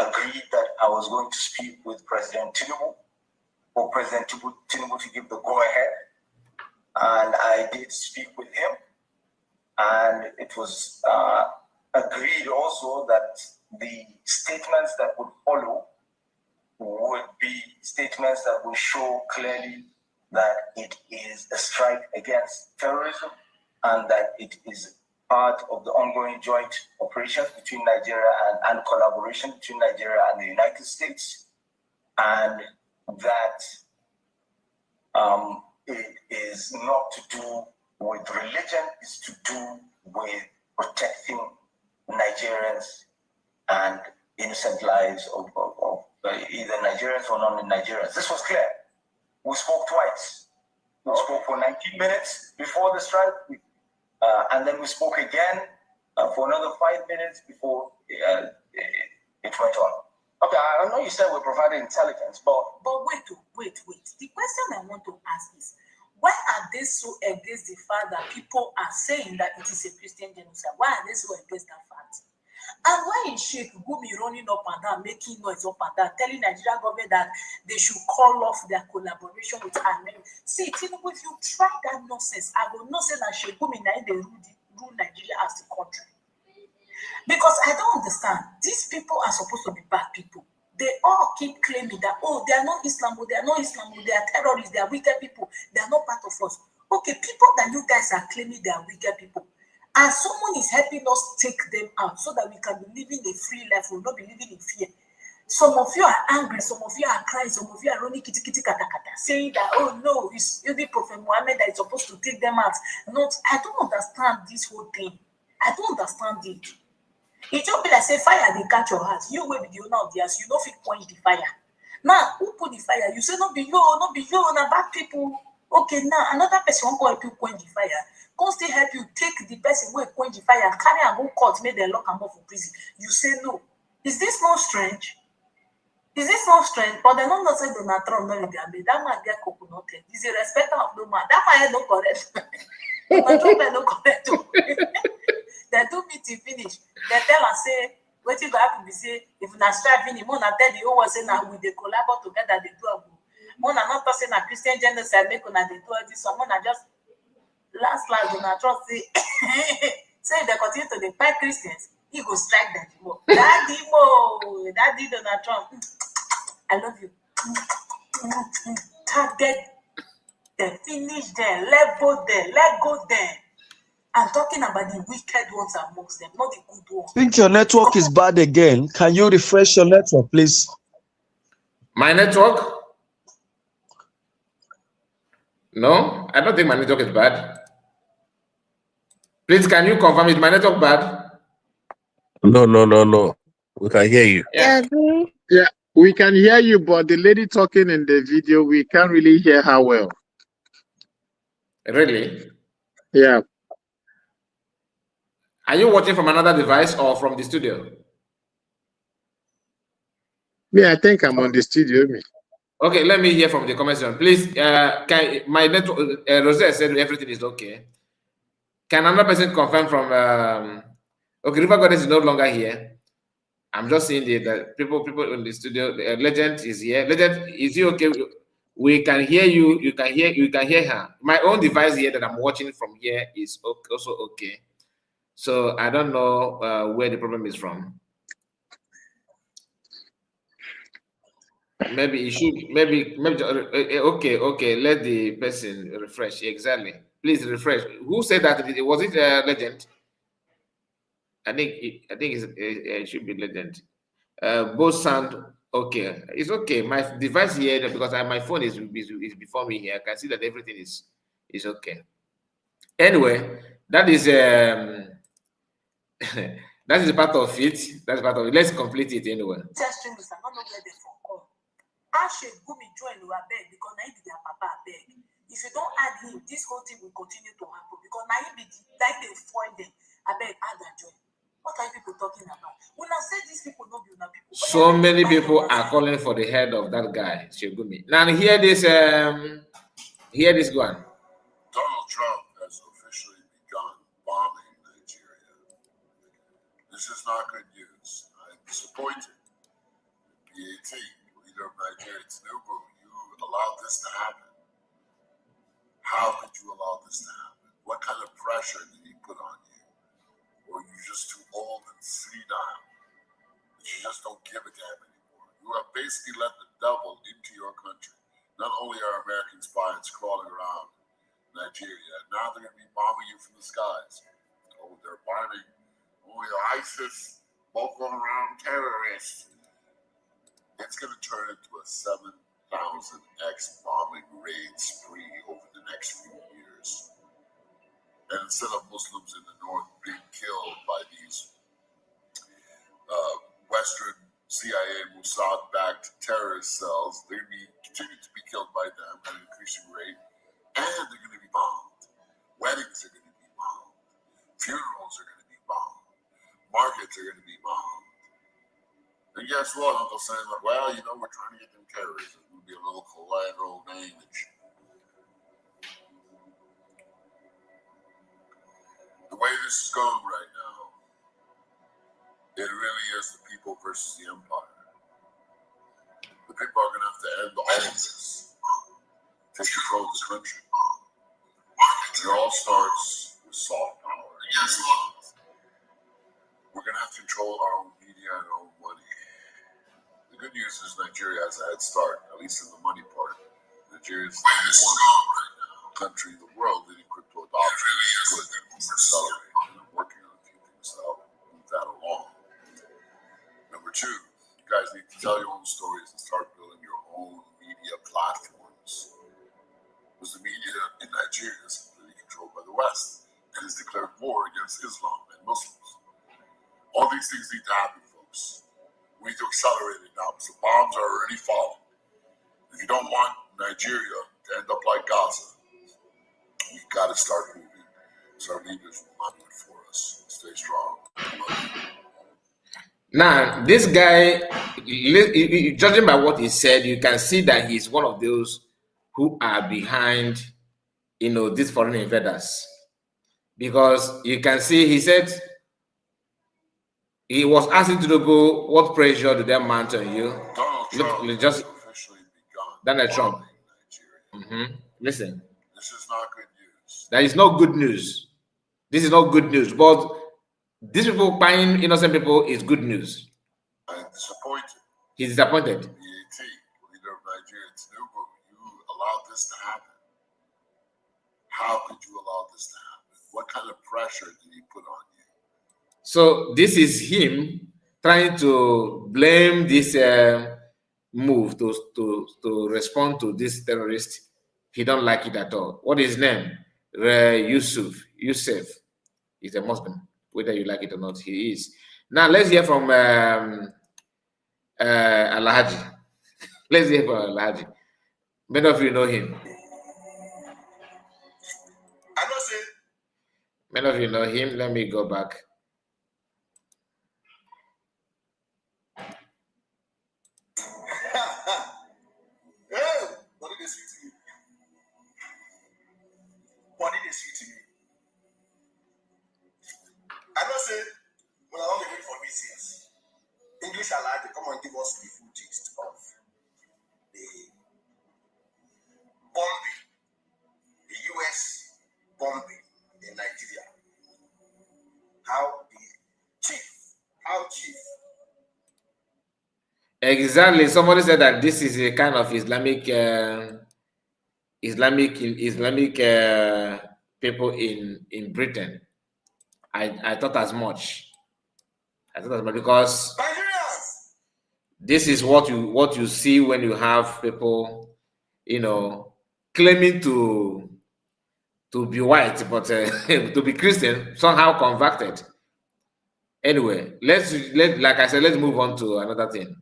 agreed that I was going to speak with President Tinubu, for President Tinubu to give the go-ahead. And I did speak with him, and it was agreed also that the statements that would follow would be statements that will show clearly that it is a strike against terrorism and that it is part of the ongoing joint operations between Nigeria and collaboration between Nigeria and the United States, and that it is not to do with religion, it's to do with protecting Nigerians and innocent lives of either Nigerians or non-Nigerians. This was clear. We spoke twice. We spoke for 19 minutes before the strike, and then we spoke again for another 5 minutes before it went on. Okay, I know you said we provided intelligence, but wait. The question I want to ask is, why are they so against the fact that people are saying that it is a Christian genocide? Why are they so against that fact? And why is Sheikh Gumi running up and down, making noise up and down, telling Nigerian government that they should call off their collaboration with America? See, Tinubu, if you try that nonsense, I will not say that Sheikh Gumi now they rule Nigeria as the country. Because I don't understand. These people are supposed to be bad people. They all keep claiming that, oh, they are not Islam, they are not Islam, they are terrorists, they are wicked people, they are not part of us. Okay, people that you guys are claiming they are wicked people, and someone is helping us take them out so that we can be living a free life, we will not be living in fear. Some of you are angry, some of you are crying, some of you are running kitty kata kata, saying that, oh no, it's only Prophet Muhammad that is supposed to take them out. Not, I don't understand this whole thing. I don't understand it. It just be like say fire they catch your heart. You will be the owner of the house. You don't fit quench the fire. Now who put the fire? You say not be you, na bad people. Okay, now another person won't go help you quench the fire. Come still help you take the person who quench the fire, carry and go court, make them lock and go for prison. You say no. Is this not strange? Is this not strange? But they don't know say Donald Trump no be that man get coconut head. He's a respecter of no man. That man no correct. Donald Trump no correct too. They do meeting finish. They tell us say, what you have to be say, if na strike finish, more na tell the whole world say na we dey collaborate together, they do a more na not say na Christian genocide, make una dey do all this. So more na just last Donald Trump say, say if they continue to dey fight Christians, he go strike them more. Daddy Donald Trump, I love you. Target them, finish them, level them, let go them. I'm talking about the wicked ones amongst them, not the good ones. I think your network is bad again. Can you refresh your network, please? My network? No, I don't think my network is bad. Please, can you confirm, is my network bad? No. We can hear you. Yeah. Yeah, we can hear you, but the lady talking in the video, we can't really hear her well. Really? Yeah. Are you watching from another device or from the studio? Yeah, I think I'm on the studio. Okay, let me hear from the comment section. Please, can my network, Rosette said everything is okay. Can another person confirm from, okay, River Goddess is no longer here. I'm just seeing the people in the studio. Legend is here. Legend, is he okay? We can hear you. You can hear her. My own device here that I'm watching from here is also okay. So I don't know where the problem is from. Maybe you should. Maybe. Okay. Let the person refresh. Exactly. Please refresh. Who said that? Was it a legend? I think. It should be legend. Both sound okay. It's okay. My device here, because my phone is before me here. I can see that everything is okay. Anyway, that is that is part of it. That's part of it. Let's complete it anyway. Because now be their papa beg. If you don't add him, this whole thing will continue to happen because now he be like they find them. I beg add that joy. What are people talking about? When I say these people not be una people. So many people are calling for the head of that guy, Shegumi. Now hear this one. Donald Trump has officially begun bombing Nigeria. This is not good news. I'm disappointed. BAT, leader of Nigeria, Tinubu, you allowed this to happen. How could you allow this to happen? What kind of pressure did he put on you? Or are you just too old and senile that you just don't give a damn anymore? You have basically let the devil into your country. Not only are American spies crawling around Nigeria, now they're going to be bombing you from the skies. Oh, they're bombing ISIS, Boko Haram terrorists. It's going to turn into a 7,000x bombing raid spree over the next few years. And instead of Muslims in the north being killed by these Western CIA Mossad-backed terrorist cells, they're going to continue to be killed by them at an increasing rate, and they're going to be bombed. Weddings are going to be bombed. Funerals are going to be bombed. Markets are going to be bombed. And guess what? Uncle Sam, like, well, you know, we're trying to get them terrorists. It's going to be a little collateral damage. The way this is going right now, it really is the people versus the empire. The people are going to have to end all of this, take control of the country. It all starts with soft power. Yes, we're going to have to control our own media and our own money. The good news is Nigeria has a head start, at least in the money part. Nigeria is the number one country in the world leading crypto adoption. Good. Accelerate. And I'm working on a few things to help move that along. Number two, you guys need to tell your own stories and start building your own media platforms. Because the media in Nigeria is completely controlled by the West and has declared war against Islam and Muslims. All these things need to happen, folks. We need to accelerate it now because the bombs are already falling. If you don't want Nigeria to end up like Gaza, you've got to start moving. So our leaders will not do it for us. Stay strong. Now, this guy, judging by what he said, you can see that he's one of those who are behind, these foreign invaders. Because you can see, he said, he was asking Tinubu, what pressure did they mount on you? Look, just Donald Trump. Listen. This is not good news. That is not good news. This is not good news. But these people buying innocent people is good news. I'm disappointed. He's disappointed. BAT, leader of Nigeria, Tinubu, you allowed this to happen. How could you allow this to happen? What kind of pressure did he put on you? So this is him trying to blame this move to respond to this terrorist. He don't like it at all. What is his name? Yusuf. He's a Muslim. Whether you like it or not, he is. Now let's hear from Alhaji. Let's hear from Alhaji. Many of you know him. Many of you know him. Let me go back. I know say when I only wait for me since English allowed to come and give us the full gist of the bombing, the US bombing in Nigeria. How chief Exactly. Somebody said that this is a kind of Islamic people in Britain. I thought as much. I thought as much because this is what you see when you have people, claiming to be white, but to be Christian, somehow converted. Anyway, like I said, let's move on to another thing.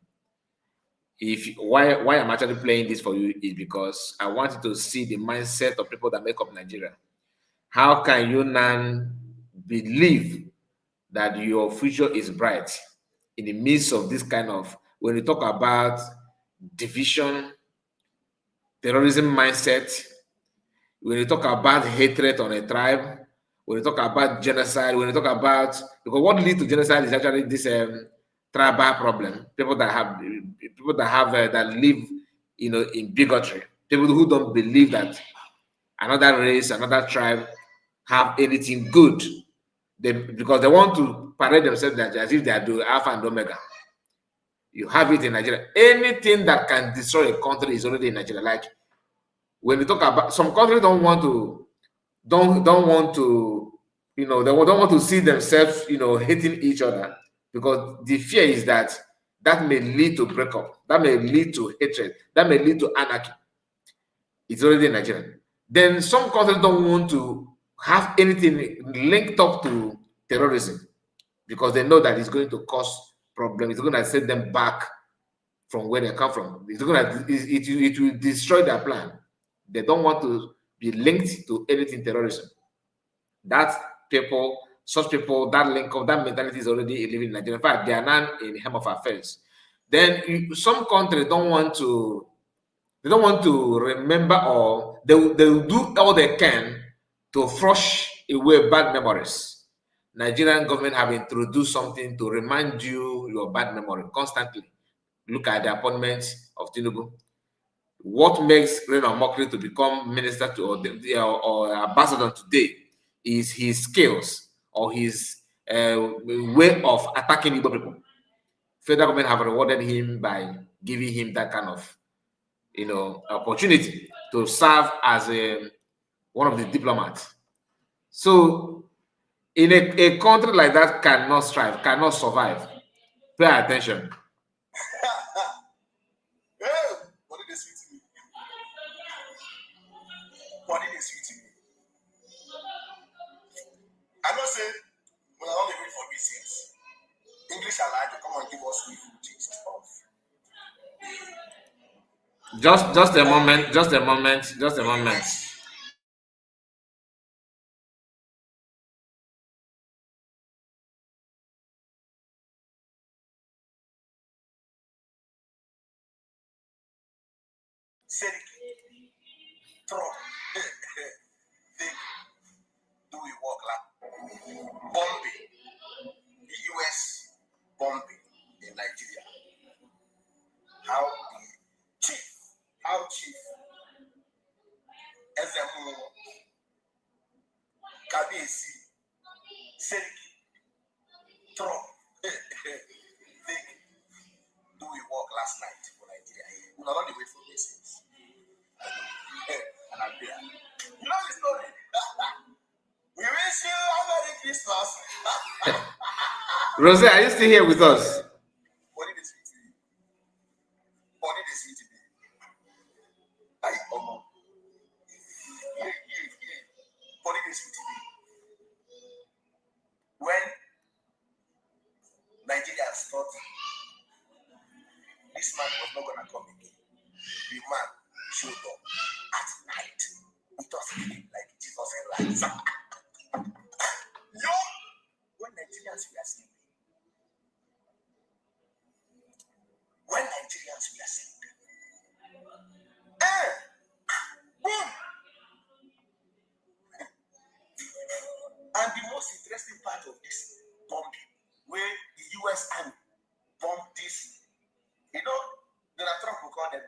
Why I'm actually playing this for you is because I want you to see the mindset of people that make up Nigeria. How can you now believe that your future is bright in the midst of this kind of, when you talk about division, terrorism mindset, when you talk about hatred on a tribe, when you talk about genocide, when you talk about, because what leads to genocide is actually this tribal problem. People that that live, in bigotry. People who don't believe that another race, another tribe have anything good. Because they want to parade themselves as if they are the Alpha and Omega. You have it in Nigeria. Anything that can destroy a country is already in Nigeria. Like when you talk about, some countries don't want to they don't want to see themselves, hating each other, because the fear is that may lead to breakup, that may lead to hatred, that may lead to anarchy. It's already in Nigeria. Then some countries don't want to have anything linked up to terrorism because they know that it's going to cause problems. It's going to set them back from where they come from. It will destroy their plan. They don't want to be linked to anything terrorism. Such people, that link of that mentality is already living in Nigeria. In fact, they are not in the hem of affairs. Then some countries don't want to remember, or they will do all they can to flush away bad memories. Nigerian government have introduced something to remind you your bad memory constantly. Look at the appointments of Tinubu. What makes Reno Mokri to become minister or ambassador today is his skills or his way of attacking Igbo people. Federal government have rewarded him by giving him that kind of opportunity to serve as one of the diplomats. So in a country like that cannot strive, cannot survive. Pay attention. What did they sweet me? What did they sweet me? I know say, when I only wait for business, English allied to come and give us free food gist of. Just a moment. Seriki, Trump, they do we work like bombing, the US bombing in Nigeria. How chief, SMO, Kabesi, Seriki, Trump, they do we work last night for Nigeria. We not only wait for business. And I'm there. You know the story. We wish you a Merry Christmas. Rose, are you still here with us? What did they say to you? What did they say to me? What did they say to me? When Nigerians thought this man was not going to come again, the man showed up at night with us like Jesus Christ. Yo, when Nigerians were sleeping, boom! And the most interesting part of this bombing, where the US Army bombed this, Donald Trump will call them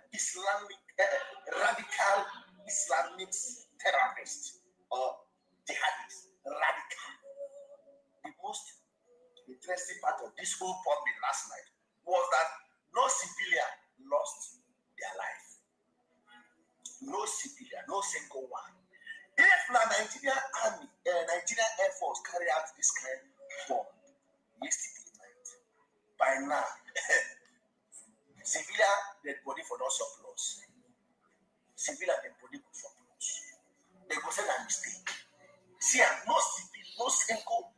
radical Islamic terrorists or jihadists, radical. The most interesting part of this whole bombing last night was that no civilian Army, Nigerian Air Force carried out this kind of bomb yesterday night. By now, civilian dead body for no surplus. Civilian dead body for surplus. They go say a mistake. See, no single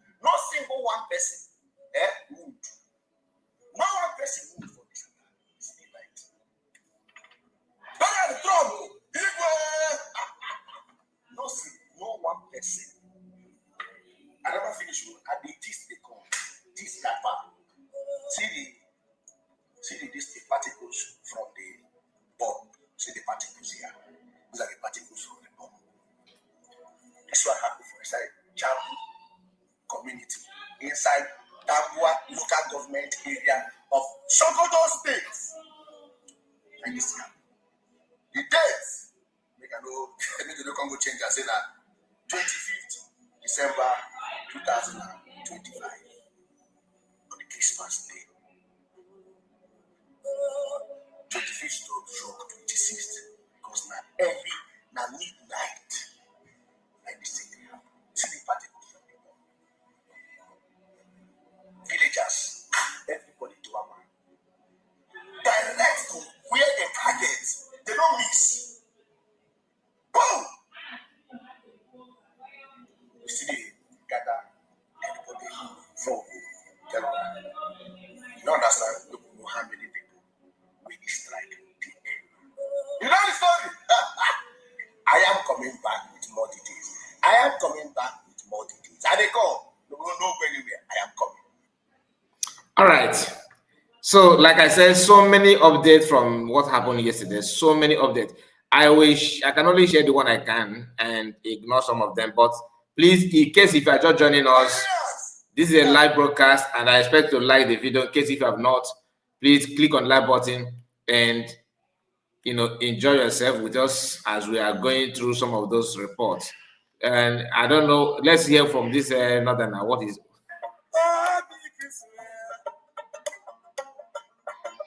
one person wound. No one person wound for this night. Donald Trump, no one person. I never finish with at the this they come. This that far. See this the particles from the bomb. See the particles here. These are the particles from the bomb. This one happened for inside Jambu community, inside Tambua local government area of Sokoto State. And this happened. The date, make I know, the Congo change. I say that 25th December 2025 on the Christmas day. 25th to 26th, because now early, now midnight, like this thing happen. See the party villagers, everybody to a man. Direct to where they target, they don't miss. Boom! You see the gather everybody from you don't understand, you don't know how many people will be strike. You know the story? I am coming back with more details. I am coming back with more details. And they come. You will not go anywhere. I am coming. All right. So, like I said, so many updates from what happened yesterday. So many updates. I can only share the one I can and ignore some of them. But please, in case if you are just joining us, this is a live broadcast, and I expect to like the video. In case if you have not, please click on like button and enjoy yourself with us as we are going through some of those reports. And I don't know. Let's hear from this northerner. What is?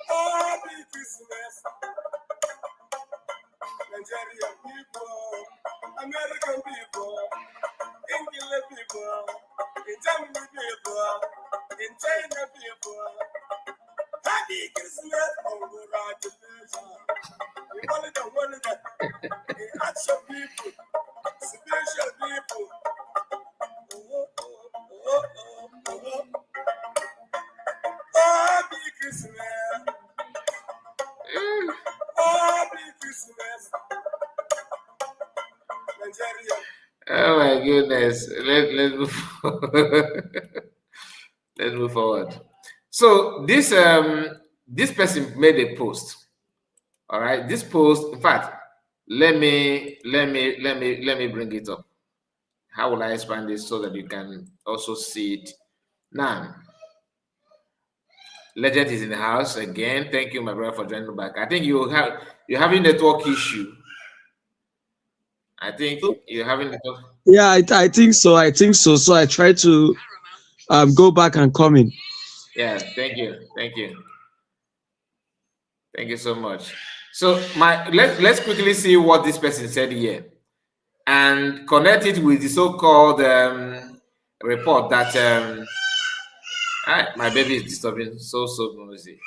Happy Christmas, Nigerian people, American people, English people, German people, China people. Happy Christmas, congratulations. We want it, action people, special people. Happy Christmas. Happy Christmas. Nigeria. Oh my goodness. Let's move forward. Let's move forward. So this person made a post. All right. This post, in fact, let me bring it up. How will I expand this so that you can also see it now? Legend is in the house again. Thank you, my brother, for joining back. I think you're having a network issue. I think you're having network. Yeah, I think so. I think so. So I try to go back and come in. Yeah, thank you. Thank you. Thank you so much. So let's quickly see what this person said here and connect it with the so-called report that my baby is disturbing so noisy.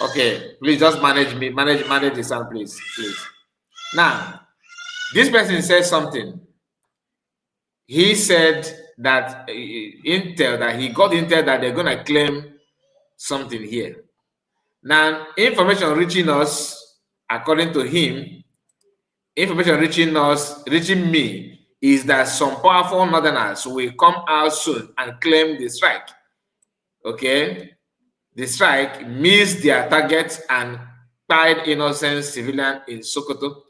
Okay, please just manage the sound, please. Now, this person said something. He said that he got intel that they're gonna claim something here. Now, information reaching us, according to him, reaching me is that some powerful northerners will come out soon and claim the strike. Okay, the strike missed their target and tied innocent civilians in Sokoto.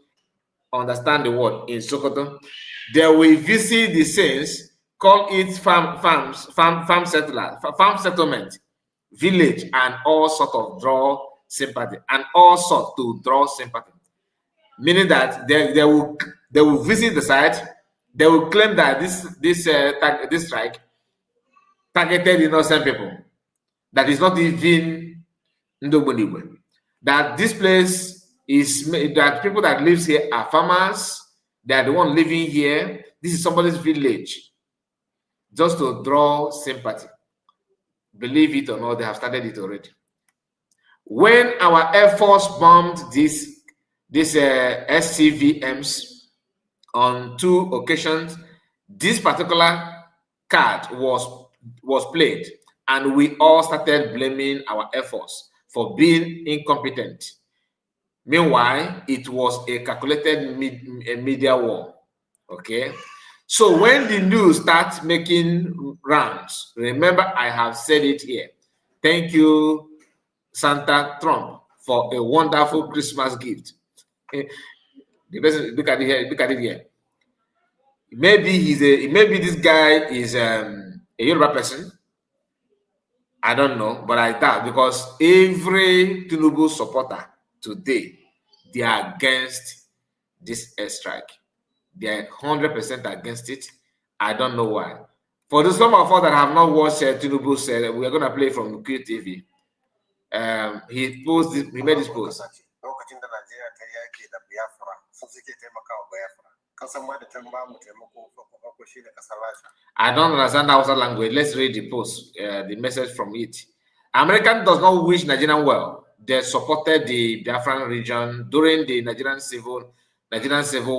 Understand the word in Sokoto. They will visit the scenes, call it farm settlement, village, and all sort of draw sympathy, meaning that they will visit the site. They will claim that this strike targeted innocent people. That is not even that this place is that people that lives here are farmers. They are the one living here. This is somebody's village. Just to draw sympathy. Believe it or not, they have started it already. When our Air Force bombed these SCVMs on 2 occasions, this particular card was played, and we all started blaming our Air Force for being incompetent. Meanwhile, it was a calculated media war. Okay, so when the news starts making rounds, remember I have said it here. Thank you, Santa Trump, for a wonderful Christmas gift. The person, look at it here. Look at it here. Maybe this guy is a Yoruba person. I don't know, but I doubt, because every Tinubu supporter today, they are against this airstrike. They are 100% against it. I don't know why. For the some of us that have not watched Tinubu said, we are going to play from QTV. He made this post. I don't understand Hausa language. Let's read the post, the message from it. American does not wish Nigerian well. They supported the Biafran region during the Nigerian Civil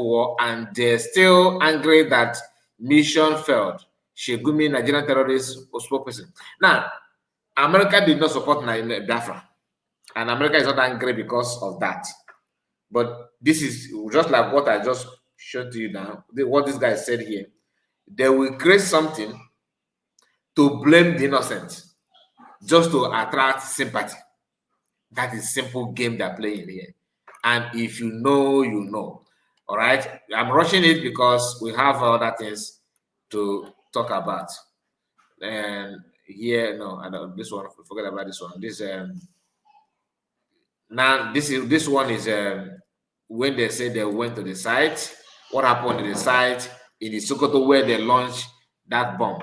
War, and they're still angry that mission failed. Shegumi, Nigerian terrorist spokesperson. Now, America did not support Biafra, and America is not angry because of that. But this is just like what I just showed to you now, what this guy said here. They will create something to blame the innocent, just to attract sympathy. That is simple game they're playing here. And if you know, you know. All right. I'm rushing it because we have other things to talk about. And here, no, I don't. This one, forget about this one. This now this one is when they say they went to the site. What happened to the site in the Sokoto where they launched that bomb?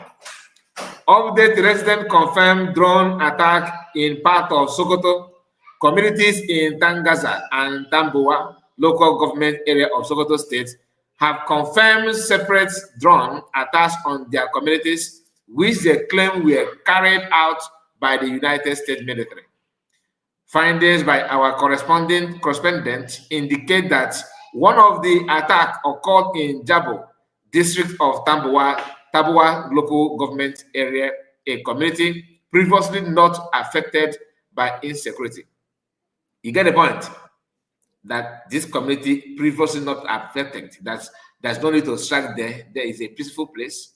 Update: resident confirmed drone attack in part of Sokoto. Communities in Tangaza and Tambuwa, local government area of Sokoto State, have confirmed separate drone attacks on their communities, which they claim were carried out by the United States military. Findings by our correspondent indicate that one of the attacks occurred in Jabo, district of Tambuwa local government area, a community previously not affected by insecurity. You get the point that this community previously not affected. There's no need to strike there. There is a peaceful place.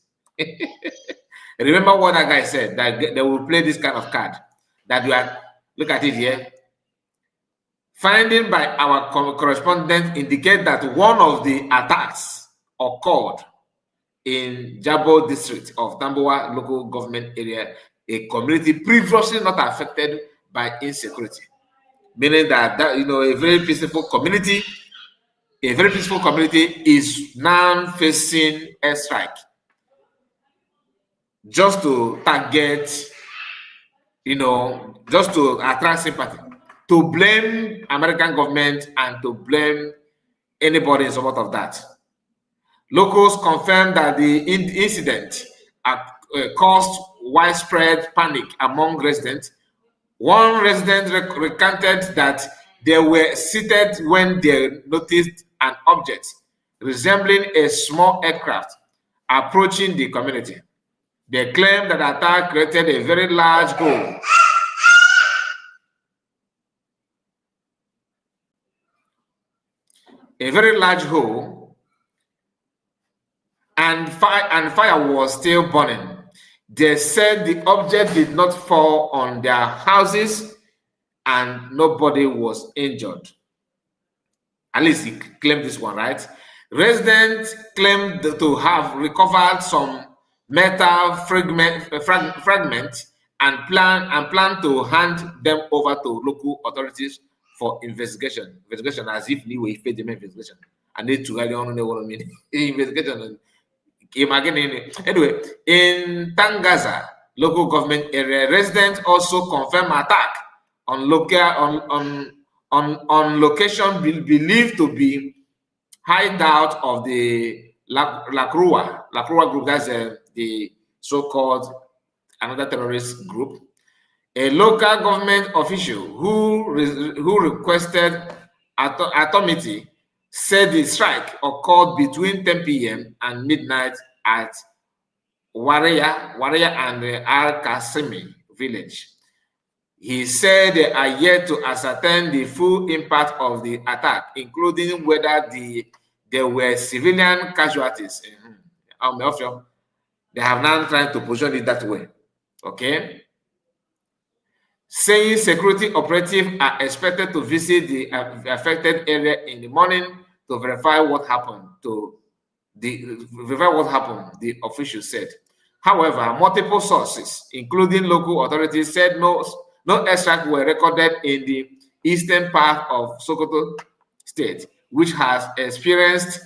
Remember what that guy said, that they will play this kind of card. That you are, look at it here. Finding by our correspondent indicate that one of the attacks occurred in Jabo district of Tambuwa local government area, a community previously not affected by insecurity. Meaning that a very peaceful community is now facing airstrike just to target, just to attract sympathy, to blame American government and to blame anybody in support of that. Locals confirmed that the incident caused widespread panic among residents. One resident recanted that they were seated when they noticed an object resembling a small aircraft approaching the community. They claimed that the attack created a very large hole. And fire was still burning. They said the object did not fall on their houses and nobody was injured. At least he claimed this one, right? Residents claimed to have recovered some metal fragment and plan to hand them over to local authorities for investigation. Investigation as if we were paid them investigation. I need to really know what I mean. Investigation. Anyway, in Tangaza, local government area, residents also confirm attack on location believed to be hideout of the La Crua group. That's the so-called another terrorist group. A local government official who requested anonymity said the strike occurred between 10 p.m. and midnight at Waria and Al Qasimi village. He said they are yet to ascertain the full impact of the attack, including whether there were civilian casualties. They have now tried to position it that way. Okay? Saying security operatives are expected to visit the affected area in the morning to verify what happened. The official said. However, multiple sources, including local authorities, said no airstrikes were recorded in the eastern part of Sokoto state, which has experienced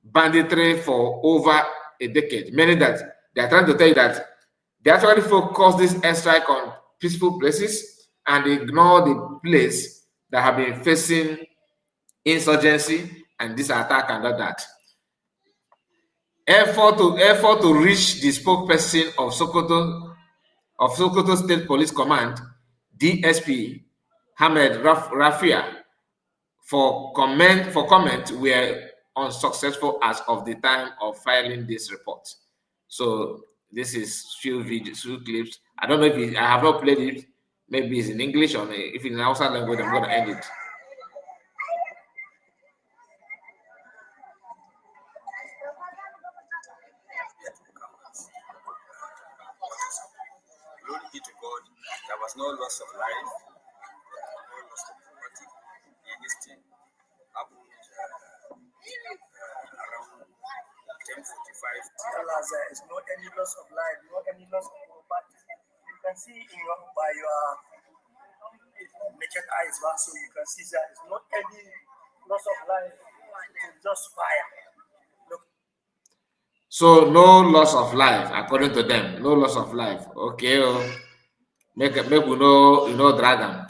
banditry for over a decade. Meaning that they are trying to tell you that they actually focus this airstrike on peaceful places and ignore the place that have been facing insurgency and this attack and all that. Effort to reach the spokesperson of Sokoto State Police Command, DSP Hamed Rafia, for comment were unsuccessful as of the time of filing this report. So this is few videos, few clips. I don't know if I have not played it. Maybe it's in English or if it's in outside language, I'm going to end it. Glory be to God, there was no loss of life, no loss of property. This thing happened around 10:45. There is no any loss of life, no any loss of property. You can see by your naked eyes, so you can see there is no any loss of life. It's just fire. So no loss of life, according to them. No loss of life. Okay, make we know dragon.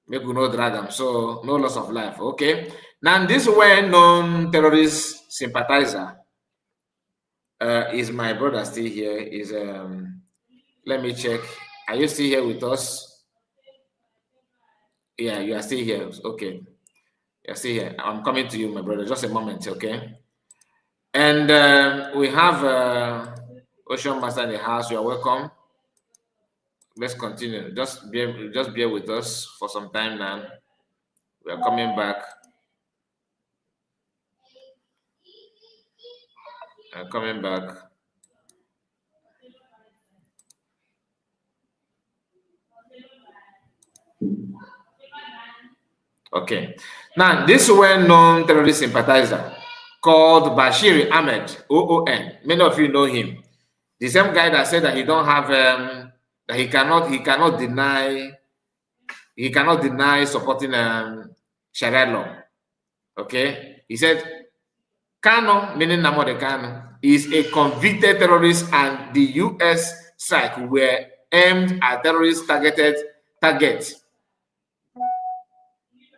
Make we know dragon. So no loss of life. Okay. Now this well-known terrorist sympathizer is my brother still here? Is let me check. Are you still here with us? Yeah, you are still here. Okay. You're still here. I'm coming to you, my brother. Just a moment, okay? And we have Ocean Master in the house. You are welcome. Let's continue. Just bear with us for some time now. We are coming back. Coming back. Okay. Now, this well-known terrorist sympathizer called Bashir Ahmed, OON. Many of you know him. The same guy that said that he don't have that he cannot deny supporting Sharia law. Okay, he said Kano, meaning Namode Kano, is a convicted terrorist, and the U.S. strike were aimed at targets.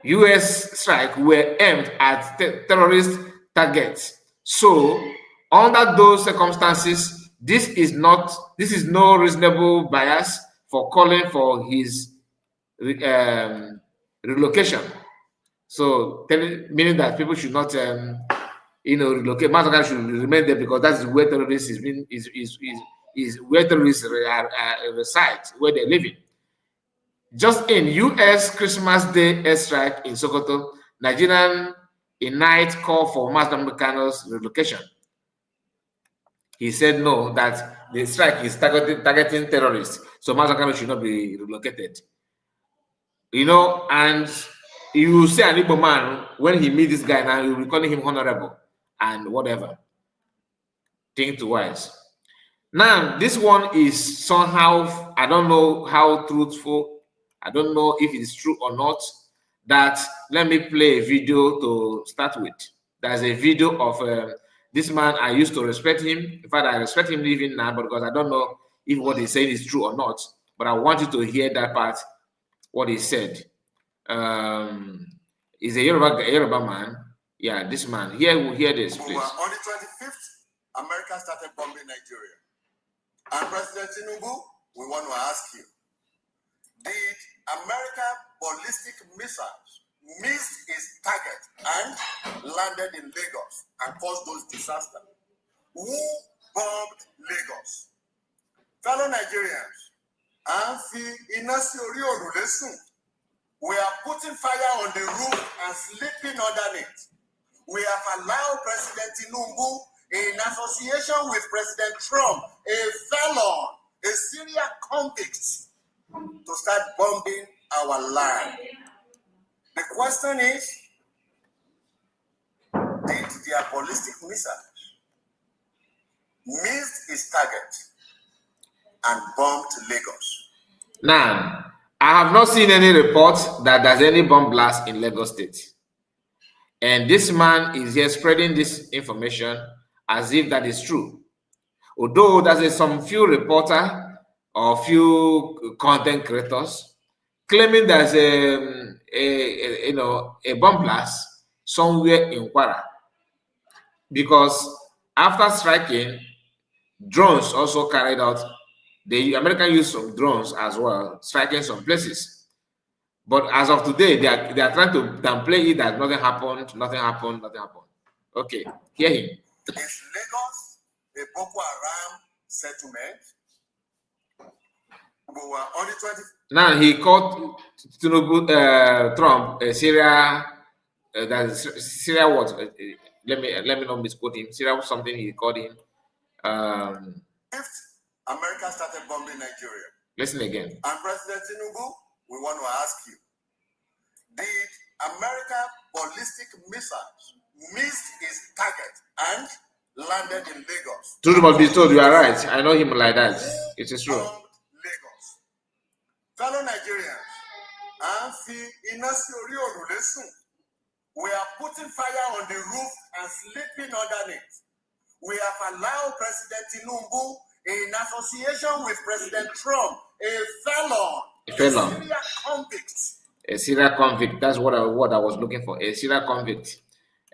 U.S. strike were aimed at terrorist targets. So, under those circumstances, this is no reasonable bias for calling for his relocation. So, meaning that people should not, relocate. Master should remain there because that is where terrorists is where terrorists reside, where they're living. Just in U.S. Christmas Day airstrike in Sokoto, Nigerian night call for Master Kano's relocation. He said no, that the strike is targeting terrorists, so Master Kano should not be relocated. And you see an Igbo man, when he meets this guy now, you'll be calling him honorable and whatever. Think twice. Now, this one is somehow, I don't know how truthful, I don't know if it's true or not, that let me play a video to start with. There's a video of this man. I used to respect him. In fact, I respect him even now, but because I don't know if what he's saying is true or not, but I want you to hear that part, what he said. He's a Yoruba man. Yeah, this man. Hear this, please. On the 25th, America started bombing Nigeria. And President Tinubu, we want to ask you, did America ballistic missiles miss its target and landed in Lagos and caused those disasters? Who bombed Lagos? Fellow Nigerians, we are putting fire on the roof and sleeping underneath. We have allowed President Tinubu, in association with President Trump, a felon, a Syrian convict, to start bombing our land. The question is, did their ballistic missiles miss its target and bombed Lagos? Now, I have not seen any report that there's any bomb blast in Lagos State. And this man is here spreading this information as if that is true. Although there's some few reporter or few content creators claiming there's a bomb blast somewhere in Kwara. Because after striking, drones also carried out, the American used some drones as well, striking some places. But as of today, they are trying to downplay it that nothing happened. Okay, hear him. Is Lagos a Boko Haram settlement? On the 20th. Now he called Tinubu, Trump, Syria. Syria what? Let me not misquote him. Syria something he called him. America started bombing Nigeria. Listen again. And President Tinubu, we want to ask you, did America ballistic missiles miss its target and landed in Lagos? Truth must be told, you are right. I know him like that. It is true. Lagos. Fellow Nigerians, we are putting fire on the roof and sleeping underneath. We have allowed President Tinubu, in association with President Trump, a felon, a Syrian convict. A Syrian convict. That's what I was looking for. A Syrian convict.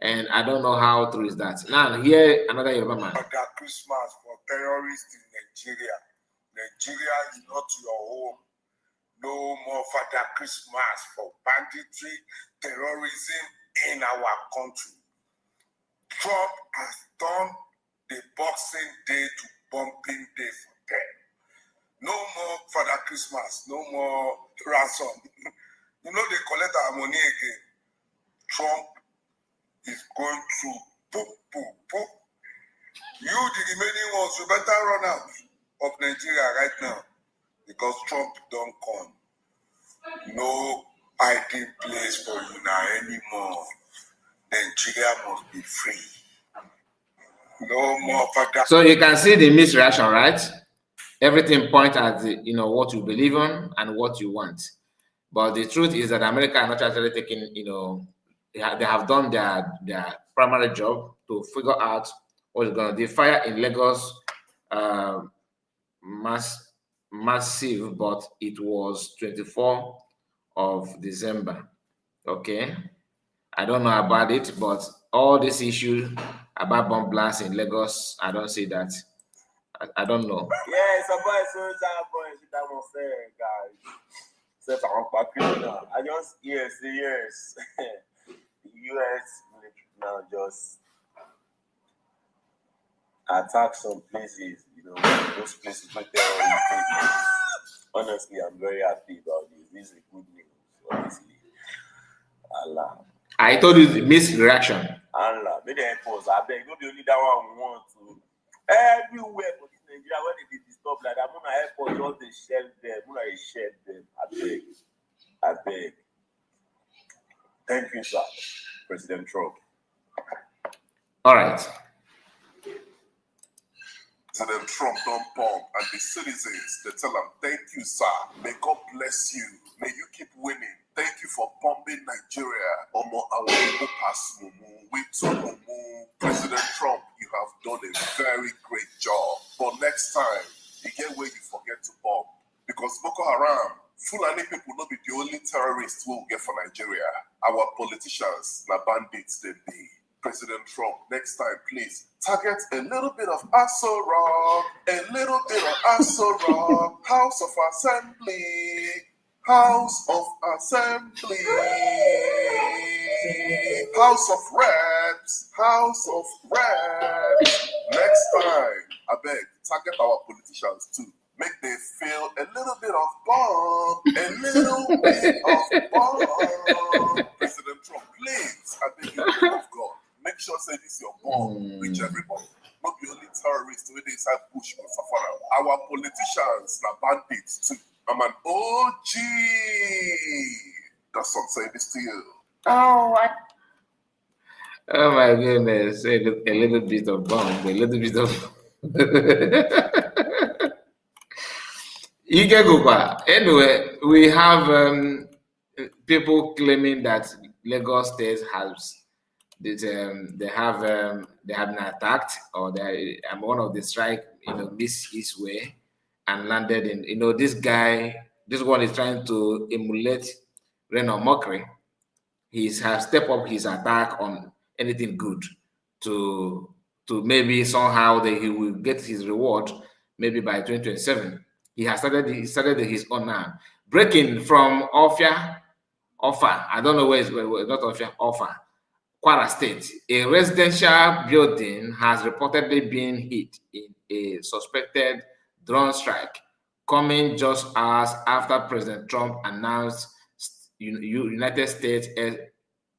And I don't know how true is that. Now, here another Yoruba man. Father Christmas for terrorists in Nigeria. Nigeria is not your home. No more Father Christmas for banditry, terrorism in our country. Trump has done the Boxing Day to Bombing Day for them. No more Father Christmas, no more ransom. You know they collect our money again. Trump is going to poop. You, the remaining ones, you better run out of Nigeria right now because Trump don't come. No hiding place for you now anymore. Nigeria must be free. No more Father. So you can see the misreaction, right? Everything points at what you believe in and what you want. But the truth is that America are not actually taking, they have done their primary job to figure out what is going to. The fire in Lagos, massive, but it was 24th of December. Okay, I don't know about it, but all this issue about bomb blasts in Lagos, I don't see that. I don't know. Yeah, it's a boy, so that was fair, guys. I just yes. The US now just attack some places, those places where terrorists. Honestly, I'm very happy about this. This is good news, honestly. Allah. I told you the misreaction. Allah, maybe the airports, I beg, not the only that one we want to. Everywhere for this Nigeria, when they disturb like that, I'm gonna airport, just they shell them, they shell them. I beg. Thank you, sir, President Trump. All right. President Trump don't bomb, and the citizens, they tell him, thank you, sir. May God bless you. May you keep winning. Thank you for bombing Nigeria. President Trump, you have done a very great job. But next time, you get where you forget to bomb. Because Boko Haram, Fulani people will not be the only terrorists we will get for Nigeria. Our politicians, the bandits, they be. President Trump, next time, please target a little bit of Aso Rock, a little bit of Aso Rock, House of Assembly, House of Assembly, House of Reps, House of Reps. Next time, I beg, target our politicians too. Make them feel a little bit of bomb, a little bit of bomb. President Trump, please, I beg you, in the name of God, make sure say this your bomb reach everybody. Not be only terrorists when they inside bush or safari. Our politicians are bandits too. I'm an OG. That's what I'm saying this to you. Oh, oh my goodness. A little bit of bomb, a little bit of. Anyway, we have people claiming that Lagos State has this, they have been attacked, or they one of the strike missed his way and landed in this one is trying to emulate Reno Mockery. He has stepped up his attack on anything good to maybe somehow that he will get his reward maybe by 2027. He started his own now. Breaking from Offa, I don't know where it's not Offa, Kwara State. A residential building has reportedly been hit in a suspected drone strike, coming just hours after President Trump announced United States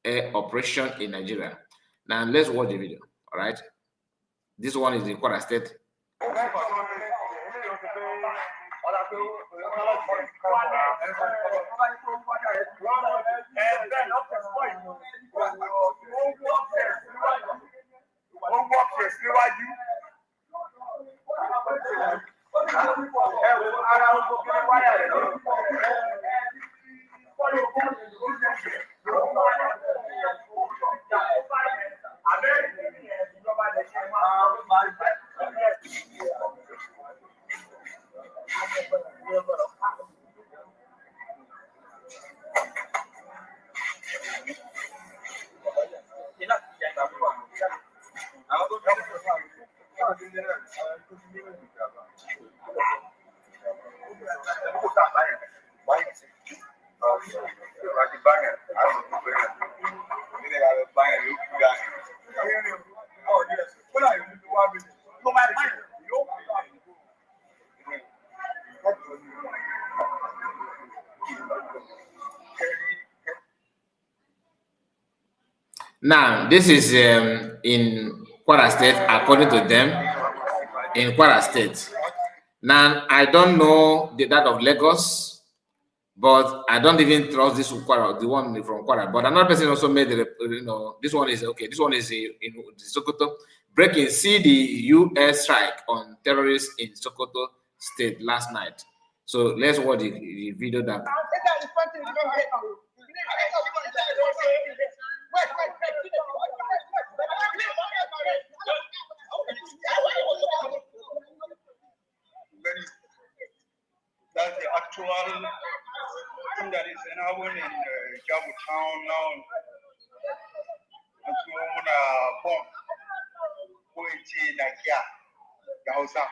air operation in Nigeria. Now let's watch the video. All right, this one is in Kwara State. Now, this is in Kwara State, according to them, in Kwara State. Now, I don't know that of Lagos, but I don't even trust this Kwara, the one from Kwara. But another person also made this one is okay. This one is in Sokoto. Breaking, see the U.S. strike on terrorists in Sokoto State last night. So let's watch the video that. That's the actual thing that is happening in Jabu town now. And so when bomb go into Nakia, Gausa.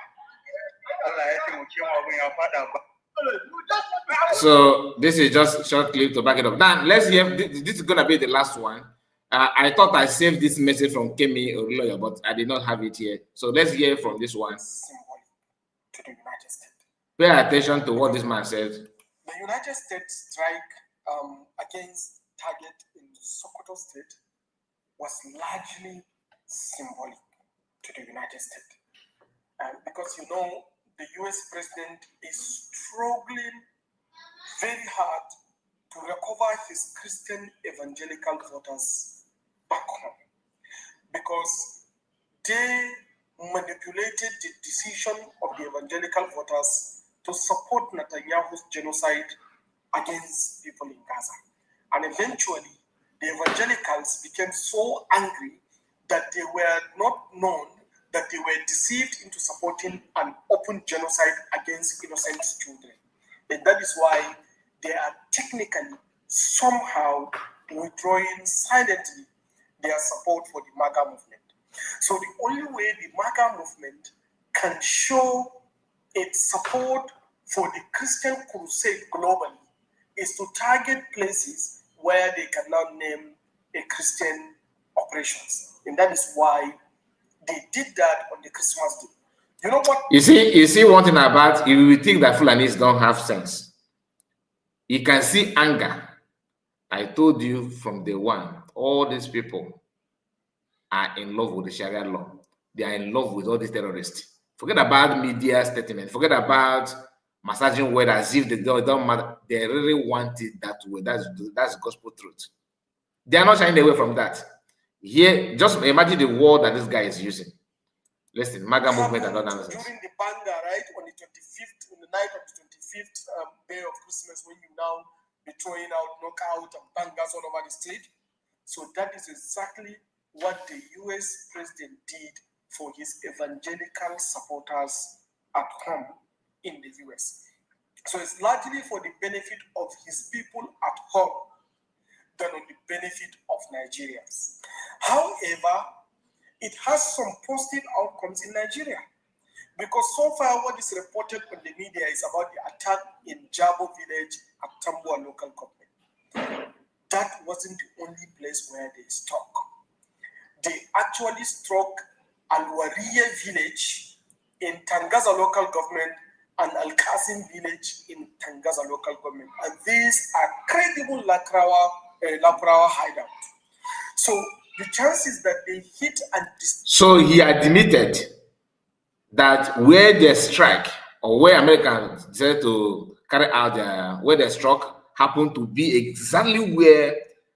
So this is just a short clip to back it up. Now let's hear. This is gonna be the last one. I thought I saved this message from Kemi Oluloyo, but I did not have it here. So let's hear from this one. To the United States. Pay attention to what this man says. The United States strike against target in Sokoto State was largely symbolic to the United States. Because the US president is struggling very hard to recover his Christian evangelical voters back home. Because they manipulated the decision of the evangelical voters to support Netanyahu's genocide against people in Gaza. And eventually, the evangelicals became so angry that they were not known, that they were deceived into supporting an open genocide against innocent children. And that is why they are technically somehow withdrawing silently their support for the MAGA movement. So the only way the MAGA movement can show its support for the Christian crusade globally is to target places where they can now name a Christian operations. And that is why they did that on the Christmas day. You know what? You see one thing about, you will think that Fulanis don't have sense. You can see anger. I told you from day one, all these people are in love with the Sharia law. They are in love with all these terrorists. Forget about media statement. Forget about massaging word as if they don't matter. They really want it that way. That's gospel truth. They are not shying away from that. Here, just imagine the word that this guy is using. Listen, MAGA movement and all that nonsense. During the banger, right, on the 25th, on the night of the 25th day of Christmas, when you now be throwing out knockout and bangers all over the state. So that is exactly what the US president did for his evangelical supporters at home in the US. So it's largely for the benefit of his people at home than on the benefit of Nigerians. However, it has some positive outcomes in Nigeria, because so far what is reported on the media is about the attack in Jabo village at Tambua local government. That wasn't the only place where they struck. They actually struck Al-Wariye village in Tangaza local government and Al-Qasim village in Tangaza local government. And these are credible Laprawa hideout. So the chances that they hit and so he admitted that where they strike or where Americans decided to carry out where they struck happened to be exactly where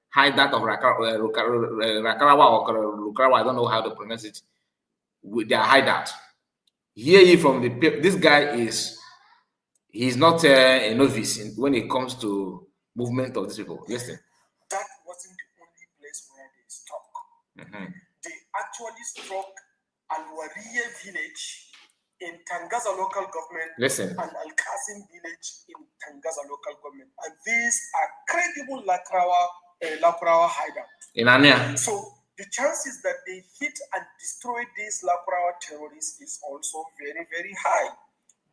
hideout of Rakarawa or Lukarawa, I don't know how to pronounce it, with their hideout. Hear ye from the people, this guy he's not a novice when it comes to movement of these people. Listen. That wasn't the only place where they struck. They actually struck Al-Wariye village in Tangaza local government. Listen. And Al-Qasim village in Tangaza local government. And these are credible Laprawa hideout. In Ania. So the chances that they hit and destroy these Laprawa terrorists is also very, very high.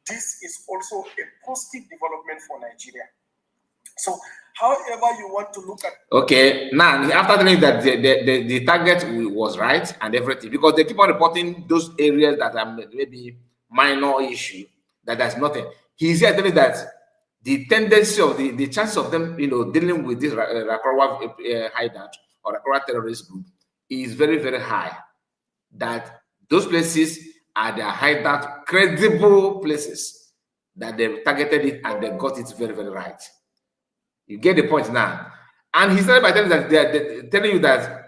This is also a positive development for Nigeria. So, however you want to look at... Okay, now, after telling that the target was right and everything, because they keep on reporting those areas that are maybe minor issue, that there's nothing. He's here telling that the tendency of the chances of them, dealing with this Rakarawa hideout or Rakarawa terrorist group is very, very high. That those places are the hideout, credible places that they've targeted it and they got it very, very right. You get the point now. And he started by telling you that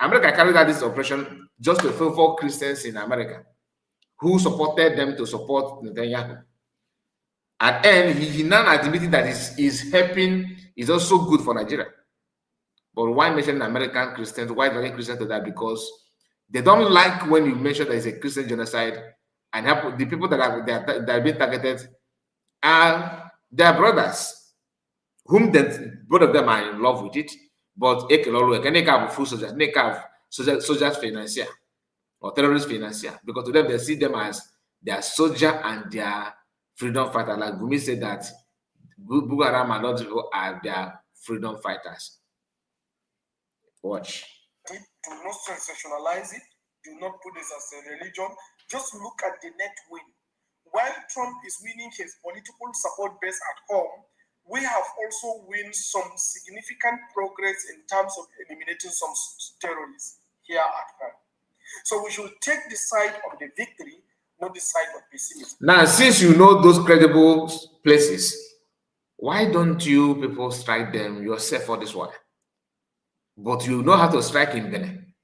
America carried out this operation just to favor Christians in America who supported them to support Netanyahu. At end, he now admitted that is helping, is also good for Nigeria. But why mention American Christians? Why dragging Christians to that? Because they don't like when you mention there is a Christian genocide, and the people that are being targeted are their brothers, whom both of them are in love with it. But they have full soldiers, they have soldiers financier or terrorist financier, because to them they see them as their soldier and their freedom fighter. Like Gumi said that Boko Haram and other people are their freedom fighters. Watch. Do not sensationalize it. Do not put this as a religion. Just look at the net win. While Trump is winning his political support base at home, we have also won some significant progress in terms of eliminating some terrorists here at home. So we should take the side of the victory, not the side of pessimism. Now, since you know those credible places, why don't you people strike them yourself for this one? But you know how to strike in Benin.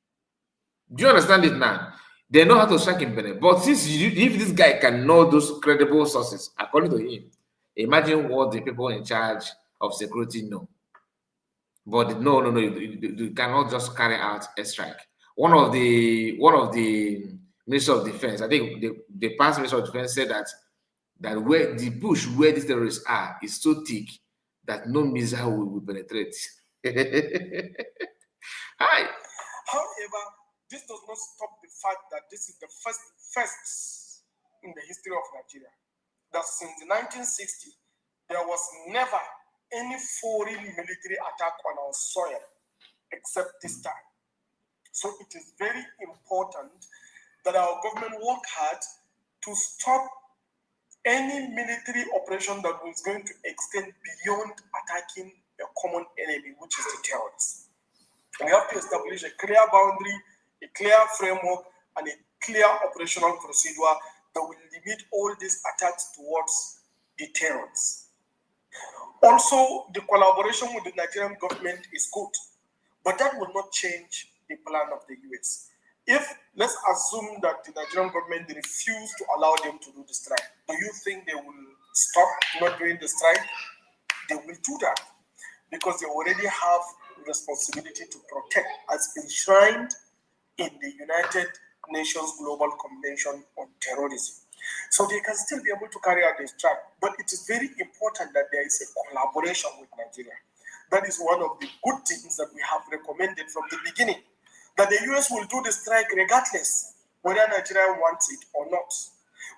Do you understand it now? They know how to strike in Benin. But since if this guy can know those credible sources, according to him, imagine what the people in charge of security know. But no, you cannot just carry out a strike. One of the Minister of Defense, I think the past Minister of Defense said that where the bush where these terrorists are is so thick that no missile will penetrate. Hi. However, this does not stop the fact that this is the first in the history of Nigeria. That since the 1960s, there was never any foreign military attack on our soil except this time. So it is very important that our government work hard to stop any military operation that was going to extend beyond attacking a common enemy, which is the terrorists. We have to establish a clear boundary, a clear framework, and a clear operational procedure that will limit all these attacks towards the terrorists. Also, the collaboration with the Nigerian government is good, but that will not change the plan of the US. If, let's assume that the Nigerian government refuse to allow them to do the strike, do you think they will stop not doing the strike? They will do that because they already have responsibility to protect as enshrined in the United Nations Global Convention on Terrorism. So they can still be able to carry out the strike, but it is very important that there is a collaboration with Nigeria. That is one of the good things that we have recommended from the beginning, that the US will do the strike regardless whether Nigeria wants it or not.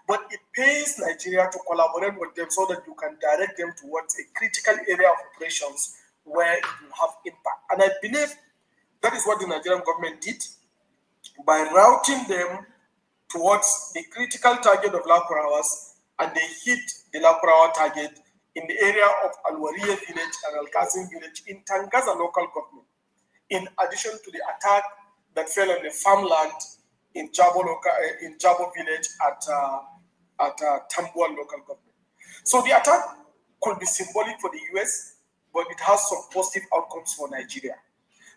But it pays Nigeria to collaborate with them so that you can direct them towards a critical area of operations where it will have impact. And I believe that is what the Nigerian government did by routing them towards the critical target of Lakurawas, and they hit the Lakurawa target in the area of Alwariye village and Al-Qasim village in Tangaza local government, in addition to the attack that fell on the farmland in Jabo village at Tambuan local government. So the attack could be symbolic for the US, but it has some positive outcomes for Nigeria.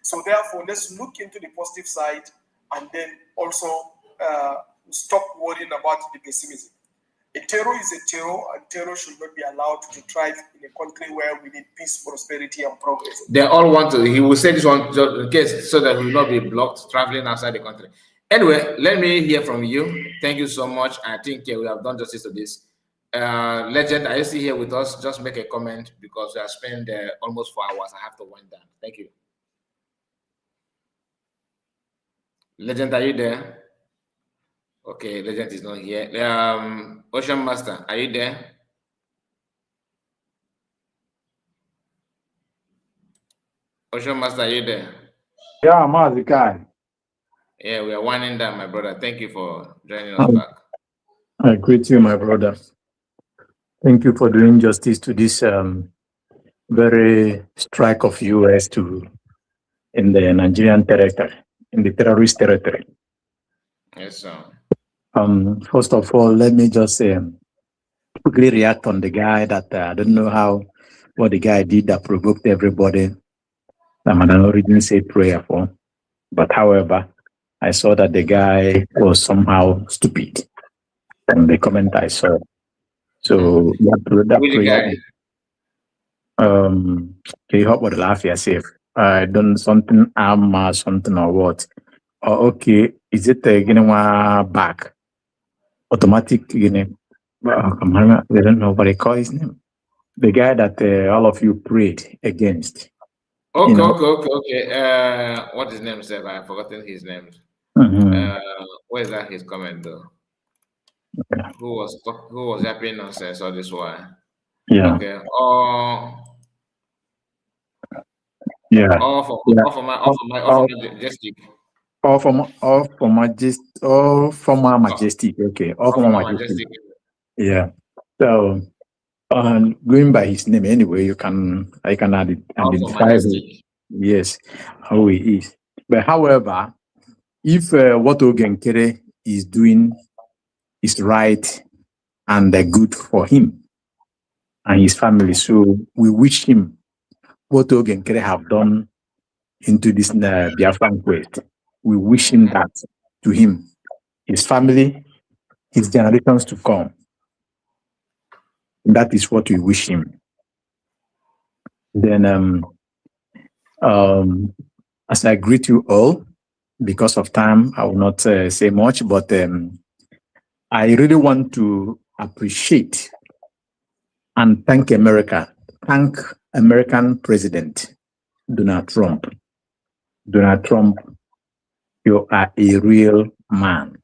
So therefore, let's look into the positive side and then also stop worrying about the pessimism. A terror is a terror, and terror should not be allowed to thrive in a country where we need peace, prosperity, and progress. They all want to. He will say this one just in case so that we will not be blocked traveling outside the country. Anyway, let me hear from you. Thank you so much. I think we have done justice to this. Legend, are you still here with us? Just make a comment because we have spent almost 4 hours. I have to wind down. Thank you. Legend, are you there? Okay, Legend is not here. Ocean Master, are you there? Ocean Master, are you there? Yeah, Mazikai. Yeah, we are winding down, my brother. Thank you for joining us back. I greet you, my brother. Thank you for doing justice to this very strike of US in the Nigerian territory, in the terrorist territory. Yes, sir. First of all, let me just quickly react on the guy that I don't know what the guy did that provoked everybody. I didn't say prayer for, but however, I saw that the guy was somehow stupid from the comment I saw. So that prayer, you hope what laugh yourself. I done something something or what? Oh, okay, is it getting back? Automatic, I don't know what they call his name. The guy that all of you prayed against. Okay, okay. What his name said? I've forgotten his name. Where is that his comment though? Okay. Who was yapping nonsense all this while? Yeah. Okay. Yeah. All for majestic. All for majestic. Okay. All for majestic. Yeah. So going by his name anyway, I can identify who, yes, how he is. But however, if what Ogenkere is doing is right and good for him and his family, so we wish him what Ogenkere have done into this Biafran quest. We wish him that to him, his family, his generations to come. That is what we wish him. Then, as I greet you all, because of time, I will not say much, but I really want to appreciate and thank American President Donald Trump. Donald Trump You are a real man.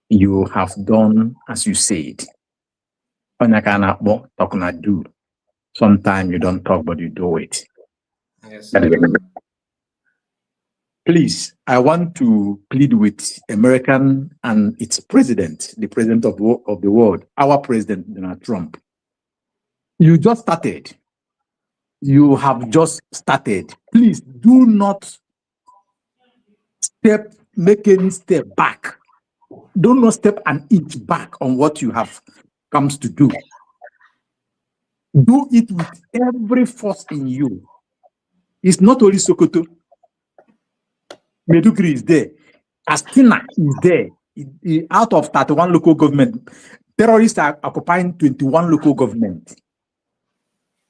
You have done as you said. Talk do. Sometimes you don't talk, but you do it. Yes, That is sir. it. Please, I want to plead with American and its president, the president of the world, our president, Donald Trump. You just started. You have just started. Please do not make any step back. Do not step an inch back on what you have comes to do. Do it with every force in you. It's not only Sokoto. Medugri is there. Astina is there. Out of 31 local government, terrorists are occupying 21 local government.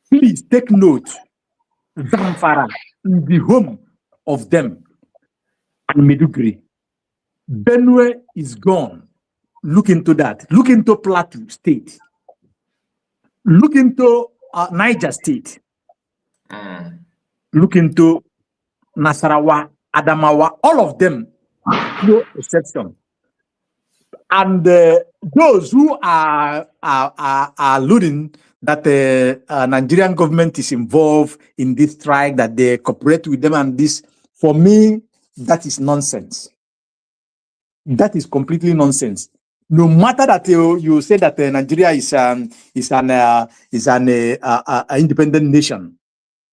Please take note. Zamfara is the home of them. And Medugri. Benue is gone. Look into that. Look into Plateau State. Look into Niger State. Look into Nasarawa, Adamawa, all of them, no exception. And those who are alluding that the Nigerian government is involved in this strike, that they cooperate with them and this, for me, that is nonsense. That is completely nonsense. No matter that you say that Nigeria is an independent nation,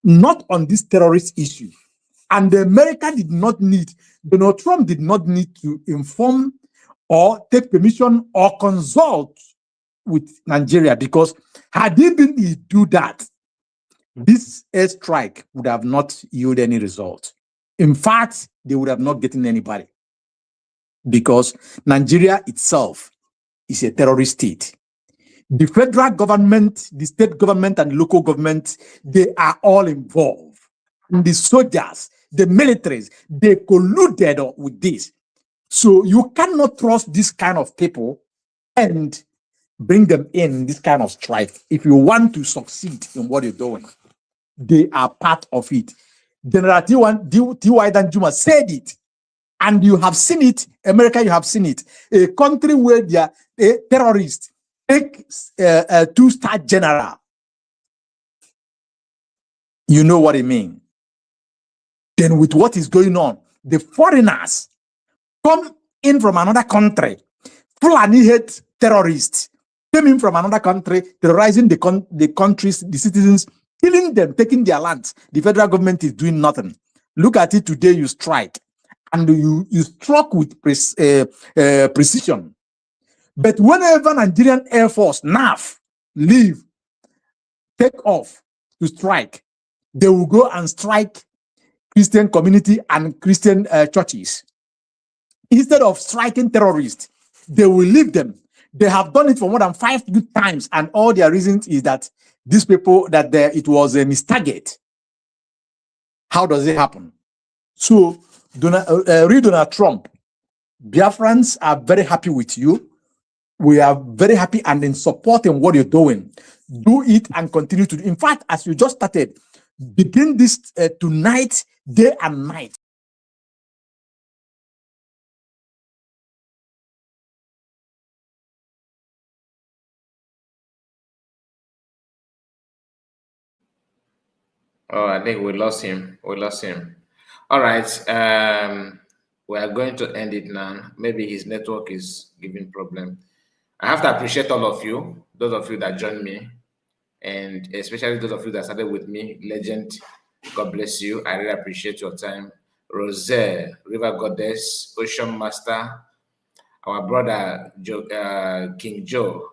not on this terrorist issue. And America did not need, Donald Trump did not need to inform or take permission or consult with Nigeria, because had he been to do that, this airstrike would have not yielded any result. In fact, they would have not gotten anybody, because Nigeria itself is a terrorist state. The federal government, the state government, and local government, they are all involved. And the soldiers, the militaries, they colluded with this. So you cannot trust this kind of people and bring them in this kind of strife. If you want to succeed in what you're doing, they are part of it. General T.Y. Danjuma said it, and you have seen it. America, you have seen it. A country where they are terrorists take a two-star general. You know what I mean. Then with what is going on, the foreigners come in from another country. Fulani hate terrorists came in from another country, terrorizing the countries, the citizens, killing them, taking their lands. The federal government is doing nothing. Look at it today, you strike, and you struck with precision. But whenever Nigerian Air Force, NAF, leave, take off to strike, they will go and strike Christian community and Christian churches. Instead of striking terrorists, they will leave them. They have done it for more than 5 good times, and all their reasons is that these people, that it was a mistarget. How does it happen? So, read Donald Trump. Biafrans are very happy with you. We are very happy and in supporting what you're doing. Do it and continue to do. In fact, as you just started, begin this tonight, day and night. Oh, I think we lost him. We lost him. All right. We are going to end it now. Maybe his network is giving problem. I have to appreciate all of you, those of you that joined me, and especially those of you that started with me. Legend, God bless you. I really appreciate your time. Roselle, River Goddess, Ocean Master, our brother King Joe.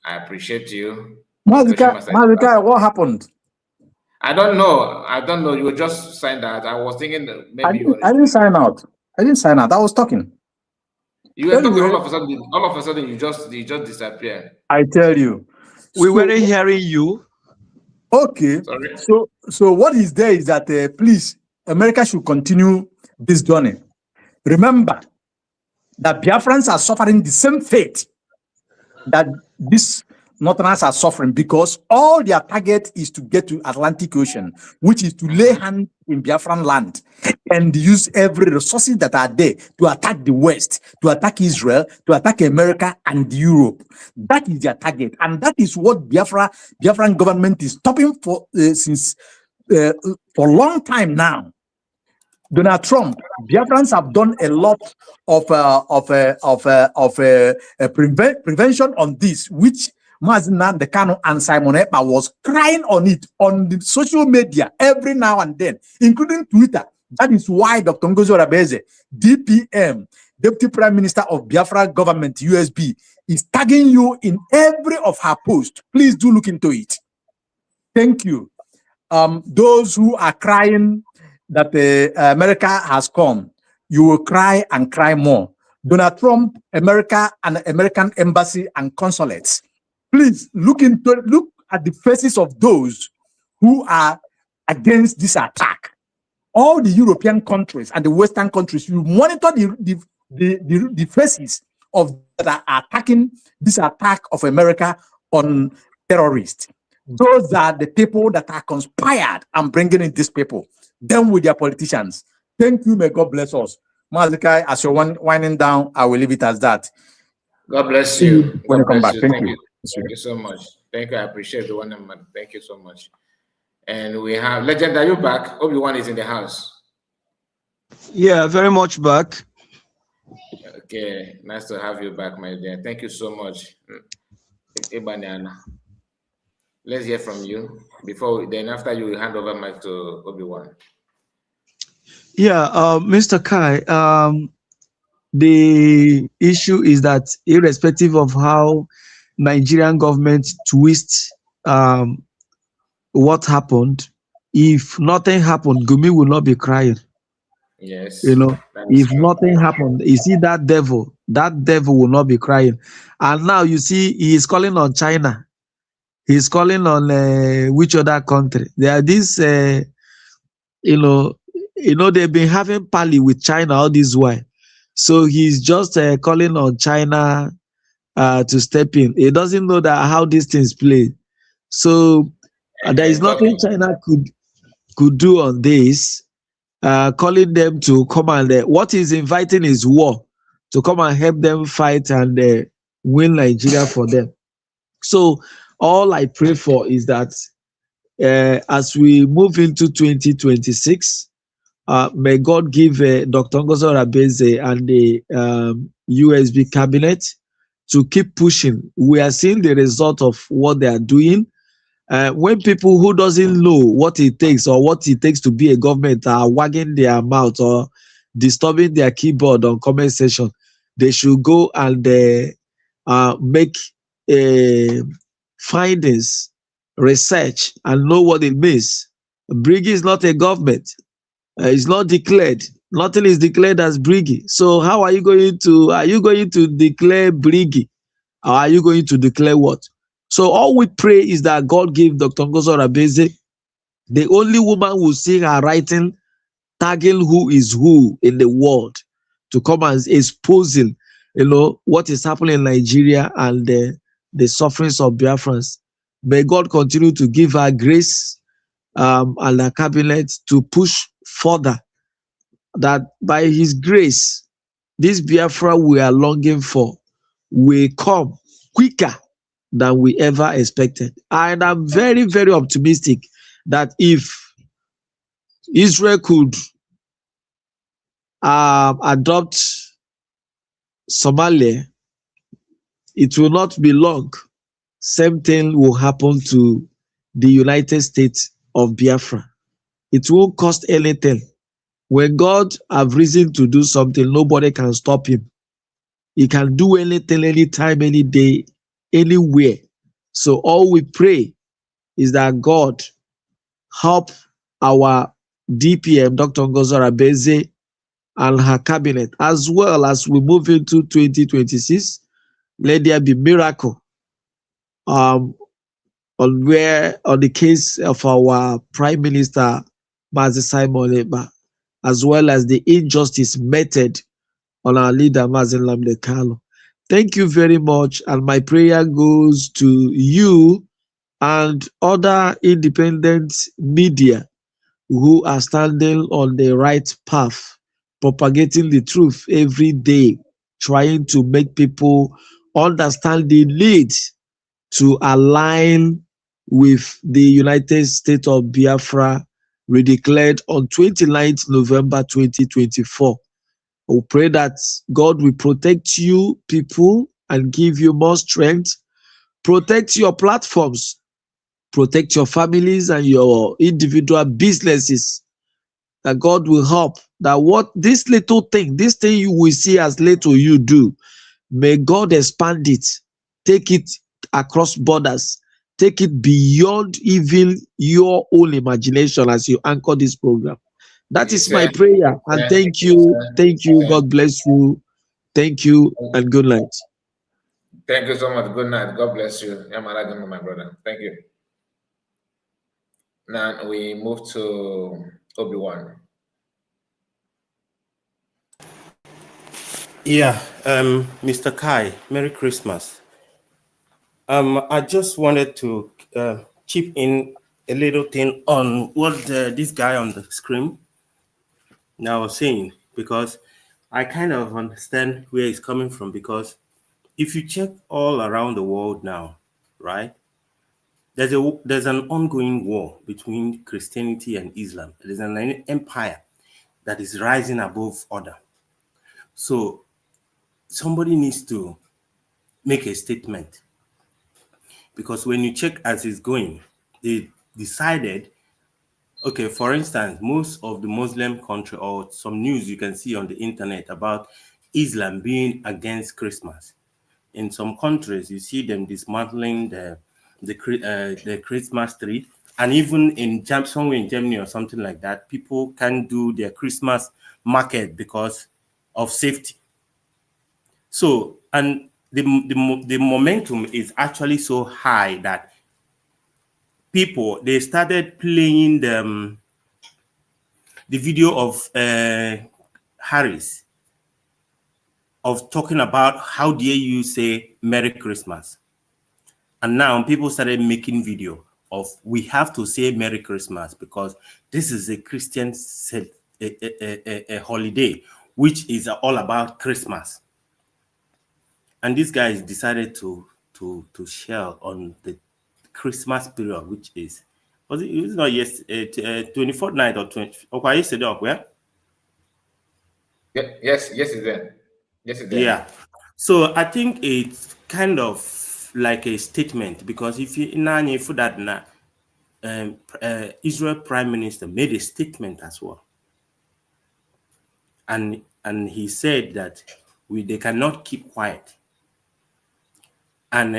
I appreciate you. Mazika, what happened? I don't know. I don't know. You just signed out. I was thinking that maybe I didn't sign out. I didn't sign out. I was talking. You were talking all of a sudden. All of a sudden, you just disappeared. I tell you, we weren't hearing you. Okay. Sorry. So what is there is that please, America should continue this journey. Remember that Biafrans are suffering the same fate that this Northerners are suffering because all their target is to get to Atlantic Ocean, which is to lay hand in Biafran land and use every resources that are there to attack the West, to attack Israel, to attack America and Europe. That is their target, and that is what Biafran government is stopping for since for a long time now. Donald Trump, Biafrans have done a lot of prevention on this, which Mazina Dekano and Simon Ekpa was crying on it on the social media every now and then, including Twitter. That is why Dr. Ngozi Orebeze, DPM, Deputy Prime Minister of Biafra Government, USB, is tagging you in every of her posts. Please do look into it. Thank you. Those who are crying that America has come, you will cry and cry more. Donald Trump, America, and American embassy and consulates, please look at the faces of those who are against this attack. All the European countries and the Western countries, you monitor the faces of that are attacking this attack of America on terrorists. Those are the people that are conspired and bringing in these people, them with their politicians. Thank you. May God bless us. Mazikai, as you're winding down, I will leave it as that. God bless you. When you come back. Thank Thank you. you. Thank you so much. Thank you. I appreciate the one man. Thank you so much. And we have Legend. Are you back? Obi-Wan is in the house. Yeah, very much back. Okay, nice to have you back, my dear. Thank you so much. Let's hear from you before then. After you hand over mic to Obi-Wan. Yeah, Mr. Kai. The issue is that irrespective of how Nigerian government twists what happened, if nothing happened, Gumi will not be crying. Yes. You know, if nothing happened, you see that devil will not be crying. And now you see he is calling on China. He's calling on which other country? There are these, they've been having pally with China all this while. So he's just calling on China to step in. He doesn't know that how these things play. So there is nothing China could do on this. Calling them to come and what he's inviting is war to come and help them fight and win Nigeria for them. So all I pray for is that as we move into 2026, may God give Dr. Ngozi Orebeze and the USB cabinet to keep pushing. We are seeing the result of what they are doing. When people who doesn't know what it takes or what it takes to be a government are wagging their mouth or disturbing their keyboard on comment section, they should go and make findings, research, and know what it means. Briggy is not a government. It's not declared. Nothing is declared as Briggy. So how are you going to declare Briggy? Or are you going to declare what? So all we pray is that God give Dr. Ngozi Orebeze, the only woman who see her writing, tagging who is who in the world, to come and exposing, what is happening in Nigeria and the sufferings of Biafrans. May God continue to give her grace and her cabinet to push further, that by his grace, this Biafra we are longing for will come quicker than we ever expected. And I'm very, very optimistic that if Israel could adopt Somalia, it will not be long. Same thing will happen to the United States of Biafra. It won't cost anything. When God have reason to do something, nobody can stop him. He can do anything, anytime, any day, anywhere. So all we pray is that God help our DPM, Dr. Ngozi Orebeze, and her cabinet, as well as we move into 2026. Let there be miracle on the case of our Prime Minister, Mazi Simon Ekpa, as well as the injustice meted on our leader, Mazi Nnamdi Kanu. Thank you very much. And my prayer goes to you and other independent media who are standing on the right path, propagating the truth every day, trying to make people understand the need to align with the United States of Biafra, redeclared on 29th November 2024. We pray that God will protect you people and give you more strength, protect your platforms, protect your families and your individual businesses, that God will help, that what this little thing, this thing you will see as little you do, may God expand it, take it across borders, take it beyond even your own imagination as you anchor this program. That is my prayer. And thank you. Thank you. God bless you. Thank you and good night. Thank you so much. Good night. God bless you. Yamaragama, my brother. Thank you. Now we move to Obi-Wan. Yeah, Mr. Kai, Merry Christmas. I just wanted to chip in a little thing on what this guy on the screen now was saying, because I kind of understand where he's coming from. Because if you check all around the world now, right, there's an ongoing war between Christianity and Islam. There's an empire that is rising above order. So somebody needs to make a statement, because when you check as it's going, they decided, okay, for instance, most of the Muslim country, or some news you can see on the internet about Islam being against Christmas. In some countries, you see them dismantling the Christmas tree, and even in somewhere in Germany or something like that, people can't do their Christmas market because of safety. So, and the momentum is actually so high that people, they started playing the video of Harris of talking about how dare you say Merry Christmas. And now people started making video of we have to say Merry Christmas because this is a Christian a holiday, which is all about Christmas. And these guys decided to share on the Christmas period, which is, it's not yesterday, 24th night or 20, or yesterday, or where? Yes, it's there. Yes, it's there. Yeah. So I think it's kind of like a statement, because if you for that now, Israel Prime Minister made a statement as well, and he said that they cannot keep quiet. And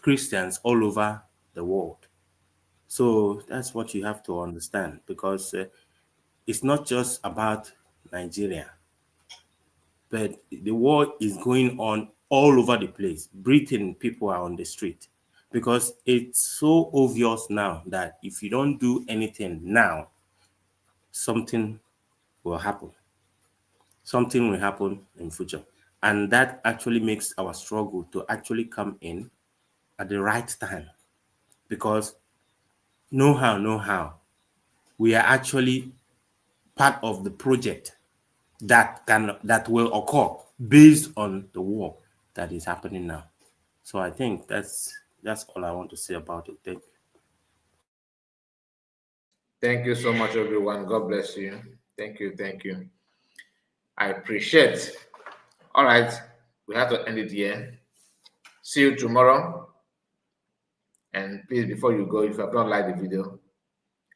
Christians all over the world. So that's what you have to understand, because it's not just about Nigeria, but the war is going on all over the place. Britain, people are on the street, because it's so obvious now that if you don't do anything now, something will happen. Something will happen in future. And that actually makes our struggle to actually come in at the right time, because no how, we are actually part of the project that will occur based on the war that is happening now. So I think that's all I want to say about it. Thank you. Thank you so much, everyone. God bless you. Thank you. I appreciate. All right, we have to end it here. See you tomorrow. And please, before you go, if you have not liked the video,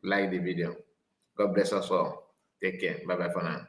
like the video. God bless us all. Take care. Bye-bye for now.